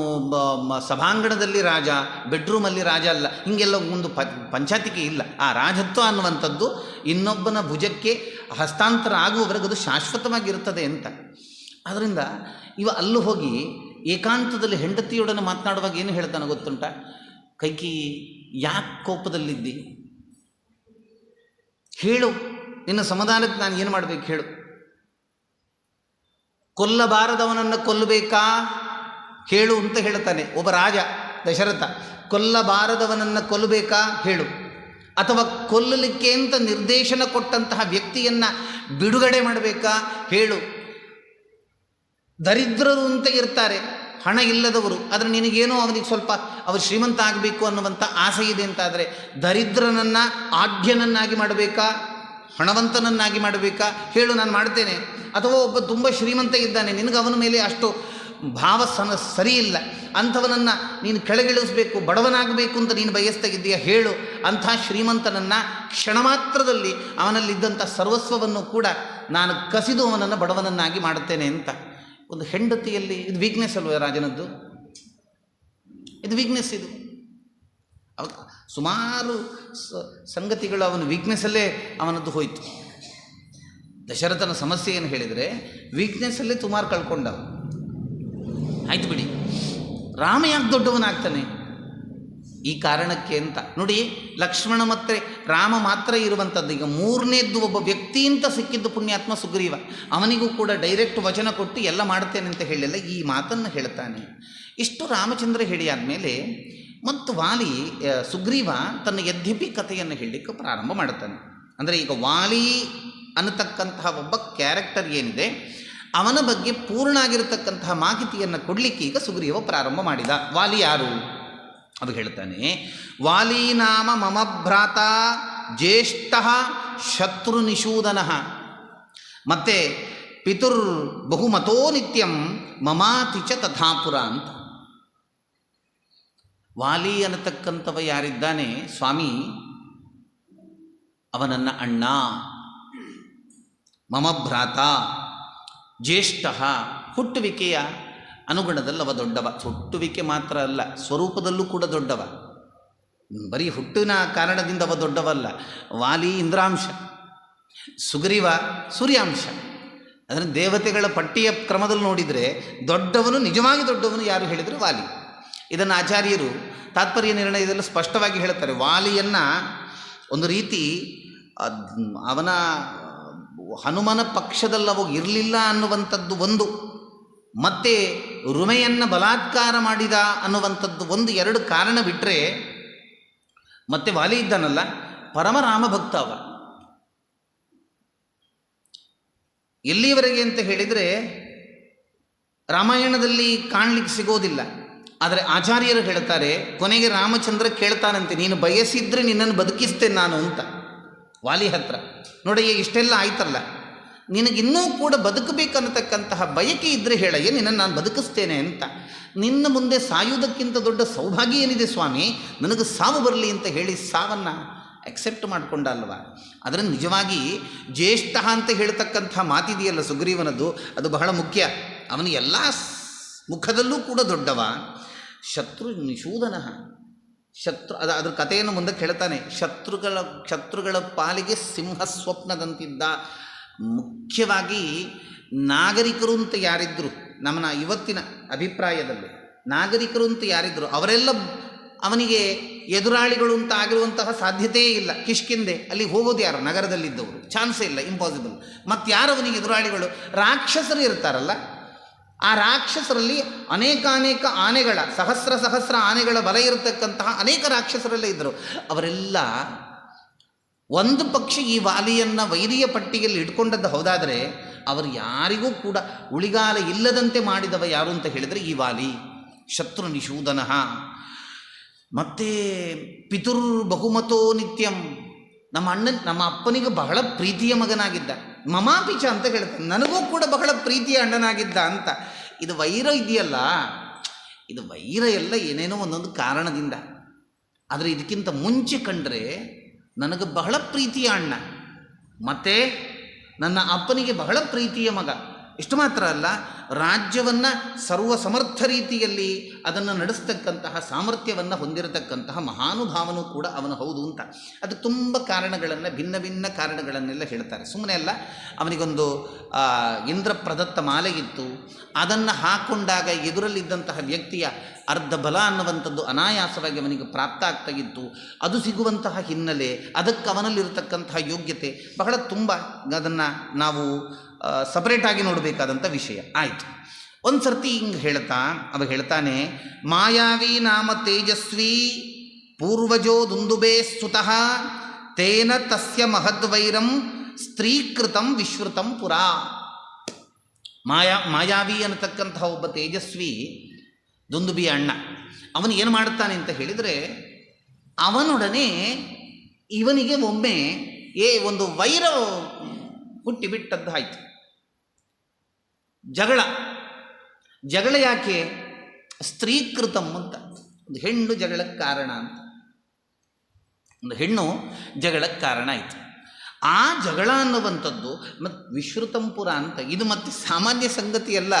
ಸಭಾಂಗಣದಲ್ಲಿ ರಾಜ, ಬೆಡ್ರೂಮಲ್ಲಿ ರಾಜ ಅಲ್ಲ, ಹೀಗೆಲ್ಲ ಒಂದು ಪಂಚಾತಿಕೆ ಇಲ್ಲ. ಆ ರಾಜತ್ವ ಅನ್ನುವಂಥದ್ದು ಇನ್ನೊಬ್ಬನ ಭುಜಕ್ಕೆ ಹಸ್ತಾಂತರ ಆಗುವವರೆಗೆ ಅದು ಶಾಶ್ವತವಾಗಿರುತ್ತದೆ ಅಂತ. ಆದ್ದರಿಂದ ಅಲ್ಲೂ ಹೋಗಿ ಏಕಾಂತದಲ್ಲಿ ಹೆಂಡತಿಯೊಡನೆ ಮಾತನಾಡುವಾಗ ಏನು ಹೇಳ್ತಾನೆ ಗೊತ್ತುಂಟ? ಕೈಕೇಯಿ, ಯಾಕೆ ಕೋಪದಲ್ಲಿದ್ದಿ? ಹೇಳು, ನಿನ್ನ ಸಮಾಧಾನಕ್ಕೆ ನಾನು ಏನು ಮಾಡಬೇಕು ಹೇಳು. ಕೊಲ್ಲಬಾರದವನನ್ನು ಕೊಲ್ಲಬೇಕಾ ಹೇಳು ಅಂತ ಹೇಳ್ತಾನೆ ಒಬ್ಬ ರಾಜ ದಶರಥ. ಕೊಲ್ಲಬಾರದವನನ್ನು ಕೊಲ್ಲಬೇಕಾ ಹೇಳು, ಅಥವಾ ಕೊಲ್ಲಲಿಕ್ಕೆ ಅಂತ ನಿರ್ದೇಶನ ಕೊಟ್ಟಂತಹ ವ್ಯಕ್ತಿಯನ್ನು ಬಿಡುಗಡೆ ಮಾಡಬೇಕಾ ಹೇಳು. ದರಿದ್ರರು ಅಂತ ಇರ್ತಾರೆ, ಹಣ ಇಲ್ಲದವರು, ಆದರೆ ನಿನಗೇನೋ ಅವನಿಗೆ ಸ್ವಲ್ಪ ಅವರು ಶ್ರೀಮಂತ ಆಗಬೇಕು ಅನ್ನುವಂಥ ಆಸೆ ಇದೆ ಅಂತಾದರೆ ದರಿದ್ರನನ್ನು ಆಢ್ಯನನ್ನಾಗಿ ಮಾಡಬೇಕಾ, ಹಣವಂತನನ್ನಾಗಿ ಮಾಡಬೇಕಾ ಹೇಳು, ನಾನು ಮಾಡ್ತೇನೆ. ಅಥವಾ ಒಬ್ಬ ತುಂಬ ಶ್ರೀಮಂತ ಇದ್ದಾನೆ, ನಿನಗೆ ಅವನ ಮೇಲೆ ಅಷ್ಟು ಭಾವ ಸರಿ ಇಲ್ಲ, ಅಂಥವನನ್ನು ನೀನು ಕೆಳಗಿಳಿಸಬೇಕು, ಬಡವನಾಗಬೇಕು ಅಂತ ನೀನು ಬಯಸ್ತಾ ಇದ್ದೀಯ, ಹೇಳು. ಅಂಥ ಶ್ರೀಮಂತನನ್ನು ಕ್ಷಣ ಮಾತ್ರದಲ್ಲಿ ಅವನಲ್ಲಿದ್ದಂಥ ಸರ್ವಸ್ವವನ್ನು ಕೂಡ ನಾನು ಕಸಿದು ಅವನನ್ನು ಬಡವನನ್ನಾಗಿ ಮಾಡುತ್ತೇನೆ ಅಂತ. ಒಂದು ಹೆಂಡತಿಯಲ್ಲಿ ಇದು ವೀಕ್ನೆಸ್ ಅಲ್ವ ರಾಜನದ್ದು? ಇದು ವೀಕ್ನೆಸ್. ಇದು ಸುಮಾರು ಸಂಗತಿಗಳು ಅವನ ವೀಕ್ನೆಸ್ಸಲ್ಲೇ ಅವನದ್ದು ಹೋಯಿತು. ದಶರಥನ ಸಮಸ್ಯೆ ಏನು ಹೇಳಿದರೆ ವೀಕ್ನೆಸ್ಸಲ್ಲೇ ಸುಮಾರು ಕಳ್ಕೊಂಡವ. ಆಯ್ತು ಬಿಡಿ, ರಾಮ ಯಾಕೆ ದೊಡ್ಡವನಾಗ್ತಾನೆ? ಈ ಕಾರಣಕ್ಕೆ ಅಂತ. ನೋಡಿ, ಲಕ್ಷ್ಮಣ ಮತ್ತು ರಾಮ ಮಾತ್ರ ಇರುವಂಥದ್ದು. ಈಗ ಮೂರನೇದ್ದು ಒಬ್ಬ ವ್ಯಕ್ತಿ ಅಂತ ಸಿಕ್ಕಿದ್ದು ಪುಣ್ಯಾತ್ಮ ಸುಗ್ರೀವ. ಅವನಿಗೂ ಕೂಡ ಡೈರೆಕ್ಟ್ ವಚನ ಕೊಟ್ಟು ಎಲ್ಲ ಮಾಡ್ತೇನೆ ಅಂತ ಹೇಳಿಲ್ಲ, ಈ ಮಾತನ್ನು ಹೇಳ್ತಾನೆ. ಇಷ್ಟು ರಾಮಚಂದ್ರ ಹೇಳಿ ಆದಮೇಲೆ ಮತ್ತು ವಾಲಿ ಸುಗ್ರೀವ ತನ್ನ ಯದ್ಯಪಿ ಕಥೆಯನ್ನು ಹೇಳಲಿಕ್ಕೆ ಪ್ರಾರಂಭ ಮಾಡ್ತಾನೆ. ಅಂದರೆ ಈಗ ವಾಲಿ ಅನ್ನತಕ್ಕಂತಹ ಒಬ್ಬ ಕ್ಯಾರೆಕ್ಟರ್ ಏನಿದೆ ಅವನ ಬಗ್ಗೆ ಪೂರ್ಣ ಆಗಿರತಕ್ಕಂತಹ ಮಾಹಿತಿಯನ್ನು ಕೊಡಲಿಕ್ಕೆ ಈಗ ಸುಗ್ರೀವ ಪ್ರಾರಂಭ ಮಾಡಿದ. ವಾಲಿ ಯಾರು ಅದು ಹೇಳ್ತಾನೆ. ವಾಲಿ ನಾಮ ಮಮ ಭ್ರಾತ ಜ್ಯೇಷ್ಠ ಶತ್ರುನಿಷೂದನ ಮತ್ತು ಪಿತುರ್ ಬಹುಮತೋ ನಿತ್ಯಂ ಮಮಾತಿ ಚ ತಥಾಪುರ ಅಂತ. ವಾಲಿ ಅನ್ನತಕ್ಕಂಥವ ಯಾರಿದ್ದಾನೆ ಸ್ವಾಮಿ, ಅವನನ್ನ ಅಣ್ಣ, ಮಮ ಭ್ರಾತ, ಜ್ಯೇಷ್ಠ, ಹುಟ್ಟುವಿಕೆಯ ಅನುಗುಣದಲ್ಲಿ ಅವ ದೊಡ್ಡವ. ಹುಟ್ಟುವಿಕೆ ಮಾತ್ರ ಅಲ್ಲ, ಸ್ವರೂಪದಲ್ಲೂ ಕೂಡ ದೊಡ್ಡವ. ಬರೀ ಹುಟ್ಟಿನ ಕಾರಣದಿಂದ ಅವ ದೊಡ್ಡವಲ್ಲ. ವಾಲಿ ಇಂದ್ರಾಂಶ, ಸುಗ್ರೀವ ಸೂರ್ಯಾಂಶ. ಅದನ್ನು ದೇವತೆಗಳ ಪಟ್ಟಿಯ ಕ್ರಮದಲ್ಲಿ ನೋಡಿದರೆ ದೊಡ್ಡವನು, ನಿಜವಾಗಿ ದೊಡ್ಡವನು ಯಾರು ಹೇಳಿದರೆ ವಾಲಿ. ಇದನ್ನು ಆಚಾರ್ಯರು ತಾತ್ಪರ್ಯ ನಿರ್ಣಯದಲ್ಲಿ ಸ್ಪಷ್ಟವಾಗಿ ಹೇಳ್ತಾರೆ. ವಾಲಿಯನ್ನು ಒಂದು ರೀತಿ ಅವನ ಹನುಮನ ಪಕ್ಷದಲ್ಲವು ಇರಲಿಲ್ಲ ಅನ್ನುವಂಥದ್ದು ಒಂದು, ಮತ್ತು ರುಮೆಯನ್ನು ಬಲಾತ್ಕಾರ ಮಾಡಿದ ಅನ್ನುವಂಥದ್ದು ಒಂದು, ಎರಡು ಕಾರಣ ಬಿಟ್ಟರೆ ಮತ್ತೆ ವಾಲಿ ಇದ್ದಾನಲ್ಲ ಪರಮರಾಮ ಭಕ್ತ ಅವ. ಎಲ್ಲಿಯವರೆಗೆ ಅಂತ ಹೇಳಿದರೆ ರಾಮಾಯಣದಲ್ಲಿ ಕಾಣಲಿಕ್ಕೆ ಸಿಗೋದಿಲ್ಲ. ಆದರೆ ಆಚಾರ್ಯರು ಹೇಳ್ತಾರೆ, ಕೊನೆಗೆ ರಾಮಚಂದ್ರ ಕೇಳ್ತಾನಂತೆ, ನೀನು ಬಯಸಿದ್ರೆ ನಿನ್ನನ್ನು ಬದುಕಿಸ್ತೇನೆ ನಾನು ಅಂತ ವಾಲಿ ಹತ್ರ. ನೋಡಯ್ಯ ಇಷ್ಟೆಲ್ಲ ಆಯ್ತಲ್ಲ, ನಿನಗಿನ್ನೂ ಕೂಡ ಬದುಕಬೇಕನ್ನತಕ್ಕಂತಹ ಬಯಕೆ ಇದ್ದರೆ ಹೇಳಯ್ಯ, ನಿನ್ನನ್ನು ನಾನು ಬದುಕಿಸ್ತೇನೆ ಅಂತ. ನಿನ್ನ ಮುಂದೆ ಸಾಯುವುದಕ್ಕಿಂತ ದೊಡ್ಡ ಸೌಭಾಗ್ಯ ಏನಿದೆ ಸ್ವಾಮಿ, ನನಗೆ ಸಾವು ಬರಲಿ ಅಂತ ಹೇಳಿ ಸಾವನ್ನು ಅಕ್ಸೆಪ್ಟ್ ಮಾಡಿಕೊಂಡ ಅಲ್ವ. ಅದನ್ನು ನಿಜವಾಗಿ ಜ್ಯೇಷ್ಠ ಅಂತ ಹೇಳ್ತಕ್ಕಂಥ ಮಾತಿದೆಯಲ್ಲ ಸುಗ್ರೀವನದು, ಅದು ಬಹಳ ಮುಖ್ಯ. ಅವನು ಎಲ್ಲ ಮುಖದಲ್ಲೂ ಕೂಡ ದೊಡ್ಡವ. ಶತ್ರು ನಿಷೂದನ, ಅದ್ರ ಕಥೆಯನ್ನು ಮುಂದಕ್ಕೆ ಹೇಳ್ತಾನೆ. ಶತ್ರುಗಳ ಪಾಲಿಗೆ ಸಿಂಹ ಸ್ವಪ್ನದಂತಿದ್ದ. ಮುಖ್ಯವಾಗಿ ನಾಗರಿಕರು ಅಂತ ಯಾರಿದ್ರು, ನಮ್ಮನ್ನ ಇವತ್ತಿನ ಅಭಿಪ್ರಾಯದಲ್ಲಿ ನಾಗರಿಕರು ಅಂತ ಯಾರಿದ್ರು ಅವರೆಲ್ಲ ಅವನಿಗೆ ಎದುರಾಳಿಗಳು ಅಂತ ಆಗಿರುವಂತಹ ಸಾಧ್ಯತೆಯೇ ಇಲ್ಲ. ಕಿಷ್ಕಿಂದೆ ಅಲ್ಲಿ ಹೋಗೋದು ಯಾರು, ನಗರದಲ್ಲಿದ್ದವರು, ಚಾನ್ಸೇ ಇಲ್ಲ, ಇಂಪಾಸಿಬಲ್. ಮತ್ತು ಯಾರು ಅವನಿಗೆ ಎದುರಾಳಿಗಳು? ರಾಕ್ಷಸರು ಇರ್ತಾರಲ್ಲ, ಆ ರಾಕ್ಷಸರಲ್ಲಿ ಅನೇಕ ಆನೆಗಳ, ಸಹಸ್ರ ಆನೆಗಳ ಬಲ ಇರತಕ್ಕಂತಹ ಅನೇಕ ರಾಕ್ಷಸರೆಲ್ಲ ಇದ್ದರು. ಅವರೆಲ್ಲ ಒಂದು ಪಕ್ಷ ಈ ವಾಲಿಯನ್ನು ವೈರಿಯ ಪಟ್ಟಿಗೆಯಲ್ಲಿ ಇಟ್ಕೊಂಡದ್ದು ಹೌದಾದರೆ, ಅವರು ಯಾರಿಗೂ ಕೂಡ ಉಳಿಗಾಲ ಇಲ್ಲದಂತೆ ಮಾಡಿದವ ಯಾರು ಅಂತ ಹೇಳಿದರೆ ಈ ವಾಲಿ. ಶತ್ರು ನಿಷೂದನ. ಮತ್ತು ಪಿತುರ್ ಬಹುಮತೋ ನಿತ್ಯಂ, ನಮ್ಮ ಅಪ್ಪನಿಗೆ ಬಹಳ ಪ್ರೀತಿಯ ಮಗನಾಗಿದ್ದ. ಮಮಾಪಿಚ ಅಂತ ಹೇಳ್ತಾನೆ, ನನಗೂ ಕೂಡ ಬಹಳ ಪ್ರೀತಿಯ ಅಣ್ಣನಾಗಿದ್ದ ಅಂತ. ಇದು ವೈರ ಇದೆಯಲ್ಲ, ಇದು ವೈರ ಎಲ್ಲ ಏನೇನೋ ಒಂದೊಂದು ಕಾರಣದಿಂದ. ಆದರೆ ಇದಕ್ಕಿಂತ ಮುಂಚೆ ಕಂಡ್ರೆ ನನಗೆ ಬಹಳ ಪ್ರೀತಿಯ ಅಣ್ಣ, ಮತ್ತು ನನ್ನ ಅಪ್ಪನಿಗೆ ಬಹಳ ಪ್ರೀತಿಯ ಮಗ. ಇಷ್ಟು ಮಾತ್ರ ಅಲ್ಲ, ರಾಜ್ಯವನ್ನು ಸರ್ವ ಸಮರ್ಥ ರೀತಿಯಲ್ಲಿ ಅದನ್ನು ನಡೆಸ್ತಕ್ಕಂತಹ ಸಾಮರ್ಥ್ಯವನ್ನು ಹೊಂದಿರತಕ್ಕಂತಹ ಮಹಾನುಭಾವನೂ ಕೂಡ ಅವನು ಹೌದು ಅಂತ. ಅದು ತುಂಬ ಕಾರಣಗಳನ್ನು, ಭಿನ್ನ ಭಿನ್ನ ಕಾರಣಗಳನ್ನೆಲ್ಲ ಹೇಳ್ತಾರೆ. ಸುಮ್ಮನೆ ಅಲ್ಲ, ಅವನಿಗೊಂದು ಇಂದ್ರ ಪ್ರದತ್ತ ಮಾಲೆಗಿತ್ತು. ಅದನ್ನು ಹಾಕ್ಕೊಂಡಾಗ ಎದುರಲ್ಲಿದ್ದಂತಹ ವ್ಯಕ್ತಿಯ ಅರ್ಧ ಬಲ ಅನ್ನುವಂಥದ್ದು ಅನಾಯಾಸವಾಗಿ ಅವನಿಗೆ ಪ್ರಾಪ್ತ ಆಗ್ತಾಗಿತ್ತು. ಅದು ಸಿಗುವಂತಹ ಹಿನ್ನೆಲೆ, ಅದಕ್ಕೆ ಅವನಲ್ಲಿರತಕ್ಕಂತಹ ಯೋಗ್ಯತೆ ಬಹಳ ತುಂಬ, ಅದನ್ನು ನಾವು ಸಪ್ರೇಟಾಗಿ ನೋಡಬೇಕಾದಂಥ ವಿಷಯ. ಆಯಿತು. ಒಂದು ಸರ್ತಿ ಹಿಂಗೆ ಹೇಳ್ತಾನೆ, ಮಾಯಾವಿ ನಾಮ ತೇಜಸ್ವಿ ಪೂರ್ವಜೋ ದುಂದುಬೇ ಸ್ತುತಃ ತೇನ ತಸ್ಯ ಮಹದ್ವೈರಂ ಸ್ತ್ರೀಕೃತಂ ವಿಶ್ರುತಂ ಪುರ. ಮಾಯಾವಿ ಅನ್ನತಕ್ಕಂತಹ ಒಬ್ಬ ತೇಜಸ್ವಿ ದುಂದುಬಿಯ ಅಣ್ಣ, ಅವನು ಏನು ಮಾಡ್ತಾನೆ ಅಂತ ಹೇಳಿದರೆ, ಅವನೊಡನೆ ಇವನಿಗೆ ಒಮ್ಮೆ ಒಂದು ವೈರ ಹುಟ್ಟಿಬಿಟ್ಟದ್ದು ಆಯಿತು. ಜಗಳ ಯಾಕೆ? ಸ್ತ್ರೀಕೃತಂ ಅಂತ, ಒಂದು ಹೆಣ್ಣು ಜಗಳಕ್ಕೆ ಕಾರಣ ಅಂತ. ಒಂದು ಹೆಣ್ಣು ಜಗಳಕ್ಕೆ ಕಾರಣ ಆಯಿತು. ಆ ಜಗಳ ಅನ್ನುವಂಥದ್ದು ಮತ್ತು ವಿಶ್ರುತಂಪುರ ಅಂತ, ಇದು ಮತ್ತೆ ಸಾಮಾನ್ಯ ಸಂಗತಿಯಲ್ಲ.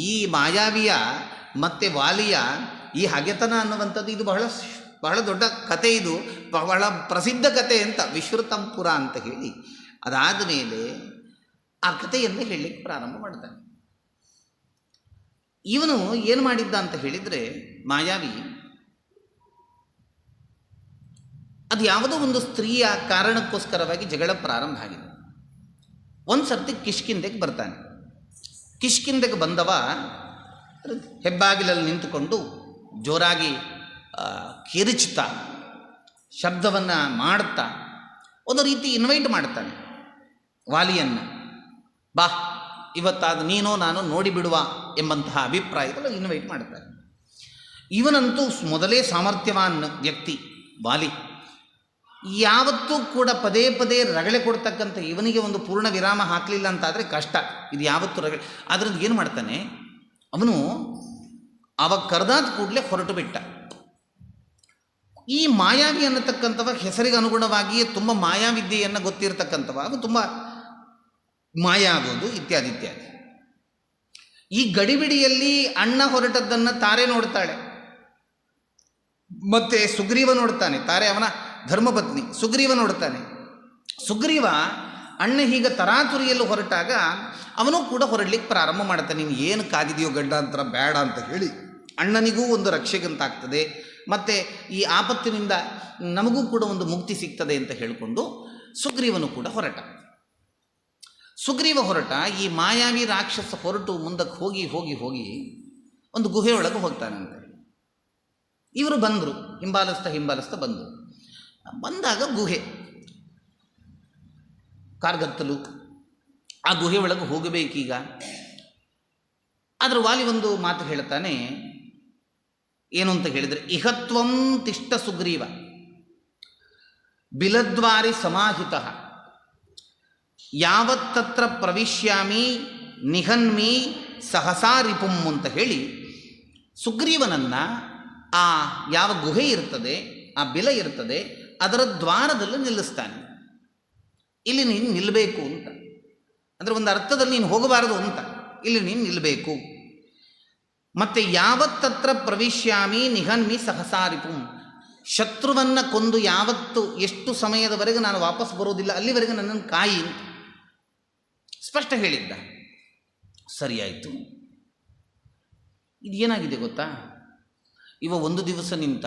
ಈ ಮಾಯಾವಿಯ ಮತ್ತು ವಾಲಿಯ ಈ ಹಗೆತನ ಅನ್ನುವಂಥದ್ದು ಇದು ಬಹಳ ದೊಡ್ಡ ಕತೆ, ಇದು ಬಹಳ ಪ್ರಸಿದ್ಧ ಕತೆ ಅಂತ, ವಿಶ್ರುತಂಪುರ ಅಂತ ಹೇಳಿ. ಅದಾದ ಮೇಲೆ ಆ ಕಥೆಯನ್ನು ಹೇಳಲಿಕ್ಕೆ ಪ್ರಾರಂಭ ಮಾಡ್ತಾನೆ. ಇವನು ಏನು ಮಾಡಿದ್ದ ಅಂತ ಹೇಳಿದರೆ, ಮಾಯಾವಿ ಅದು ಯಾವುದೋ ಒಂದು ಸ್ತ್ರೀಯ ಕಾರಣಕ್ಕೋಸ್ಕರವಾಗಿ ಜಗಳ ಪ್ರಾರಂಭ ಆಗಿದೆ. ಒಂದು ಸರ್ತಿ ಕಿಷ್ಕಿಂದೆಗೆ ಬರ್ತಾನೆ. ಕಿಷ್ಕಿಂದೆಗೆ ಬಂದವ ಹೆಬ್ಬಾಗಿಲಲ್ಲಿ ನಿಂತುಕೊಂಡು ಜೋರಾಗಿ ಕಿರಿಚ್ತಾ, ಶಬ್ದವನ್ನು ಮಾಡ್ತಾ ಒಂದು ರೀತಿ ಇನ್ವೈಟ್ ಮಾಡ್ತಾನೆ ವಾಲಿಯನ್ನು. ಬಾ, ಇವತ್ತಾದ ನೀನೋ ನಾನು ನೋಡಿಬಿಡುವ ಎಂಬಂತಹ ಅಭಿಪ್ರಾಯದಲ್ಲಿ ಇನ್ವೈಟ್ ಮಾಡ್ತಾನೆ. ಇವನಂತೂ ಮೊದಲೇ ಸಾಮರ್ಥ್ಯವಾನ್ ವ್ಯಕ್ತಿ ವಾಲಿ. ಯಾವತ್ತೂ ಕೂಡ ಪದೇ ಪದೇ ರಗಳೆ ಕೊಡ್ತಕ್ಕಂಥ ಇವನಿಗೆ ಒಂದು ಪೂರ್ಣ ವಿರಾಮ ಹಾಕಲಿಲ್ಲ ಅಂತಾದರೆ ಕಷ್ಟ. ಇದು ಯಾವತ್ತೂ ರಗಳೆ. ಅದರಿಂದ ಏನು ಮಾಡ್ತಾನೆ ಅವನು, ಅವಾಗ ಕರೆದಾದ ಕೂಡಲೇ ಹೊರಟು ಬಿಟ್ಟ. ಈ ಮಾಯಾವಿ ಅನ್ನತಕ್ಕಂಥವ ಹೆಸರಿಗೆ ಅನುಗುಣವಾಗಿಯೇ ತುಂಬ ಮಾಯಾವಿದ್ಯೆಯನ್ನು ಗೊತ್ತಿರತಕ್ಕಂಥವ, ಅವು ತುಂಬ ಮಾಯ ಆಗೋದು ಇತ್ಯಾದಿ ಇತ್ಯಾದಿ. ಈ ಗಡಿಬಿಡಿಯಲ್ಲಿ ಅಣ್ಣ ಹೊರಟದ್ದನ್ನು ತಾರೆ ನೋಡ್ತಾಳೆ, ಮತ್ತೆ ಸುಗ್ರೀವ ನೋಡ್ತಾನೆ. ತಾರೆ ಅವನ ಧರ್ಮಪತ್ನಿ. ಸುಗ್ರೀವ ನೋಡ್ತಾನೆ. ಸುಗ್ರೀವ ಅಣ್ಣ ಹೀಗೆ ತರಾತುರಿಯಲ್ಲಿ ಹೊರಟಾಗ ಅವನು ಕೂಡ ಹೊರಡ್ಲಿಕ್ಕೆ ಪ್ರಾರಂಭ ಮಾಡ್ತಾನೆ. ನೀನು ಏನು ಕಾದಿದೆಯೋ ಗಡ್ಡಾಂತರ ಬೇಡ ಅಂತ ಹೇಳಿ ಅಣ್ಣನಿಗೂ ಒಂದು ರಕ್ಷೆಗಂತಾಗ್ತದೆ, ಮತ್ತು ಈ ಆಪತ್ತಿನಿಂದ ನಮಗೂ ಕೂಡ ಒಂದು ಮುಕ್ತಿ ಸಿಗ್ತದೆ ಅಂತ ಹೇಳಿಕೊಂಡು ಸುಗ್ರೀವನು ಕೂಡ ಹೊರಟ. ಸುಗ್ರೀವ ಹೊರಟ, ಈ ಮಾಯಾವಿ ರಾಕ್ಷಸ ಹೊರಟು ಮುಂದಕ್ಕೆ ಹೋಗಿ ಹೋಗಿ ಹೋಗಿ ಒಂದು ಗುಹೆಯೊಳಗೆ ಹೋಗ್ತಾನಂತೆ. ಇವರು ಬಂದರು, ಹಿಂಬಾಲಿಸ್ತಾ ಬಂದರು. ಬಂದಾಗ ಗುಹೆ ಕಾರ್ಗತ್ತಲು, ಆ ಗುಹೆ ಒಳಗೆ ಹೋಗಬೇಕೀಗ. ಆದರೆ ವಾಲಿ ಒಂದು ಮಾತು ಹೇಳ್ತಾನೆ, ಏನು ಅಂತ ಹೇಳಿದರೆ, ಇಹತ್ವಂ ತಿಷ್ಟ ಸುಗ್ರೀವ ಬಿಲದ್ವಾರಿ ಸಮಾಹಿತ ಯಾವತ್ತತ್ರ ಪ್ರವಿಶ್ಯಾಮಿ ನಿಹನ್ಮಿ ಸಹಸಾ ರಿಪುಂ ಅಂತ ಹೇಳಿ ಸುಗ್ರೀವನನ್ನು ಆ ಯಾವ ಗುಹೆ ಇರ್ತದೆ, ಆ ಬಿಲ ಇರ್ತದೆ, ಅದರ ದ್ವಾರದಲ್ಲಿ ನಿಲ್ಲಿಸ್ತಾನೆ. ಇಲ್ಲಿ ನೀನು ನಿಲ್ಲಬೇಕು ಅಂತ, ಅಂದರೆ ಒಂದು ಅರ್ಥದಲ್ಲಿ ನೀನು ಹೋಗಬಾರದು ಅಂತ, ಇಲ್ಲಿ ನೀನು ನಿಲ್ಲಬೇಕು. ಮತ್ತು ಯಾವತ್ತತ್ರ ಪ್ರವಿಶ್ಯಾಮಿ ನಿಹನ್ಮಿ ಸಹಸಾರಿಪುಂ, ಶತ್ರುವನ್ನು ಕೊಂದು ಯಾವತ್ತು ಎಷ್ಟು ಸಮಯದವರೆಗೆ ನಾನು ವಾಪಸ್ ಬರೋದಿಲ್ಲ ಅಲ್ಲಿವರೆಗೆ ನನ್ನನ್ನು ಕಾಯಿ ಅಂತ ಸ್ಪಷ್ಟ ಹೇಳಿದ್ದ. ಸರಿಯಾಯಿತು. ಇದೇನಾಗಿದೆ ಗೊತ್ತಾ, ಇವ 1 ದಿವಸ ನಿಂತ,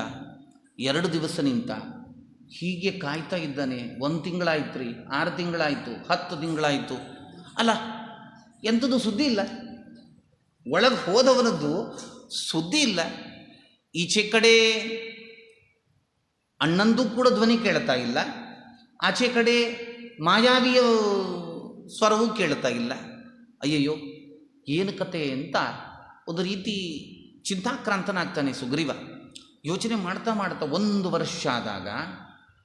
2 ದಿವಸ ನಿಂತ, ಹೀಗೆ ಕಾಯ್ತಾ ಇದ್ದಾನೆ. 1 ತಿಂಗಳಾಯ್ತು ರೀ, 6 ತಿಂಗಳಾಯಿತು, 10 ತಿಂಗಳಾಯಿತು. ಅಲ್ಲ, ಎಂಥದ್ದು ಸುದ್ದಿ ಇಲ್ಲ. ಒಳಗೆ ಹೋದವನದ್ದು ಸುದ್ದಿ ಇಲ್ಲ. ಈಚೆ ಕಡೆ ಅಣ್ಣಂದು ಕೂಡ ಧ್ವನಿ ಕೇಳ್ತಾ ಇಲ್ಲ, ಆಚೆ ಕಡೆ ಮಾಯಾವಿಯ ಸ್ವರವೂ ಕೇಳ್ತಾ ಇಲ್ಲ. ಅಯ್ಯಯ್ಯೋ ಏನು ಕತೆ ಅಂತ ಒಂದು ರೀತಿ ಚಿಂತಾಕ್ರಾಂತನಾಗ್ತಾನೆ ಸುಗ್ರೀವ. ಯೋಚನೆ ಮಾಡ್ತಾ 1 ವರ್ಷ ಆದಾಗ,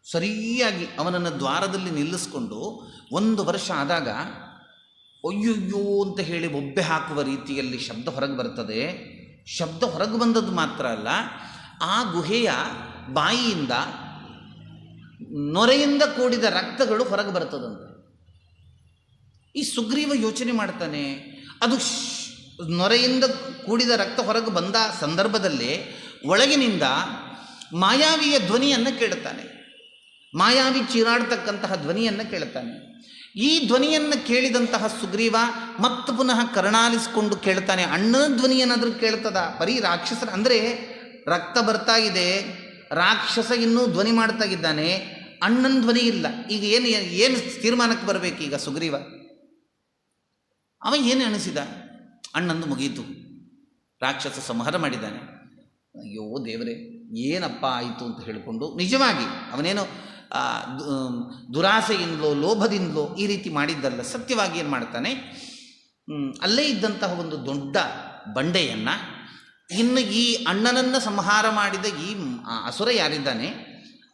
ಸರಿಯಾಗಿ ಅವನನ್ನು ದ್ವಾರದಲ್ಲಿ ನಿಲ್ಲಿಸ್ಕೊಂಡು 1 ವರ್ಷ ಆದಾಗ ಅಯ್ಯಯ್ಯೋ ಅಂತ ಹೇಳಿ ಬೊಬ್ಬೆ ಹಾಕುವ ರೀತಿಯಲ್ಲಿ ಶಬ್ದ ಹೊರಗೆ ಬರ್ತದೆ. ಶಬ್ದ ಹೊರಗೆ ಬಂದದ್ದು ಮಾತ್ರ ಅಲ್ಲ, ಆ ಗುಹೆಯ ಬಾಯಿಯಿಂದ ನೊರೆಯಿಂದ ಕೂಡಿದ ರಕ್ತಗಳು ಹೊರಗೆ ಬರ್ತದಂತೆ. ಈ ಸುಗ್ರೀವ ಯೋಚನೆ ಮಾಡ್ತಾನೆ, ಅದು ನೊರೆಯಿಂದ ಕೂಡಿದ ರಕ್ತ ಹೊರಗೆ ಬಂದ ಸಂದರ್ಭದಲ್ಲಿ ಒಳಗಿನಿಂದ ಮಾಯಾವಿಯ ಧ್ವನಿಯನ್ನು ಕೇಳುತ್ತಾನೆ. ಮಾಯಾವಿ ಚೀರಾಡ್ತಕ್ಕಂತಹ ಧ್ವನಿಯನ್ನು ಕೇಳುತ್ತಾನೆ. ಈ ಧ್ವನಿಯನ್ನು ಕೇಳಿದಂತಹ ಸುಗ್ರೀವ ಮತ್ತೆ ಪುನಃ ಕರ್ಣಾಲಿಸಿಕೊಂಡು ಕೇಳ್ತಾನೆ. ಅಣ್ಣನ ಧ್ವನಿಯನ್ನಾದರೂ ಕೇಳ್ತದ? ಬರೀ ರಾಕ್ಷಸರ, ಅಂದರೆ ರಕ್ತ ಬರ್ತಾ ಇದೆ, ರಾಕ್ಷಸ ಇನ್ನೂ ಧ್ವನಿ ಮಾಡ್ತಾ ಇದ್ದಾನೆ, ಅಣ್ಣನ ಧ್ವನಿ ಇಲ್ಲ. ಈಗ ಏನು ತೀರ್ಮಾನಕ್ಕೆ ಬರಬೇಕೀಗ ಸುಗ್ರೀವ? ಅವ ಏನು ಅನಿಸಿದ, ಅಣ್ಣಂದು ಮುಗೀತು, ರಾಕ್ಷಸ ಸಂಹಾರ ಮಾಡಿದ್ದಾನೆ. ಅಯ್ಯೋ ದೇವರೇ, ಏನಪ್ಪ ಆಯಿತು ಅಂತ ಹೇಳಿಕೊಂಡು ನಿಜವಾಗಿ ಅವನೇನೋ ದುರಾಸೆಯಿಂದಲೋ ಲೋಭದಿಂದಲೋ ಈ ರೀತಿ ಮಾಡಿದ್ದಲ್ಲ. ಸತ್ಯವಾಗಿ ಏನು ಮಾಡ್ತಾನೆ, ಅಲ್ಲೇ ಇದ್ದಂತಹ ಒಂದು ದೊಡ್ಡ ಬಂಡೆಯನ್ನು, ಇನ್ನು ಈ ಅಣ್ಣನನ್ನು ಸಂಹಾರ ಮಾಡಿದ ಈ ಅಸುರ ಯಾರಿದ್ದಾನೆ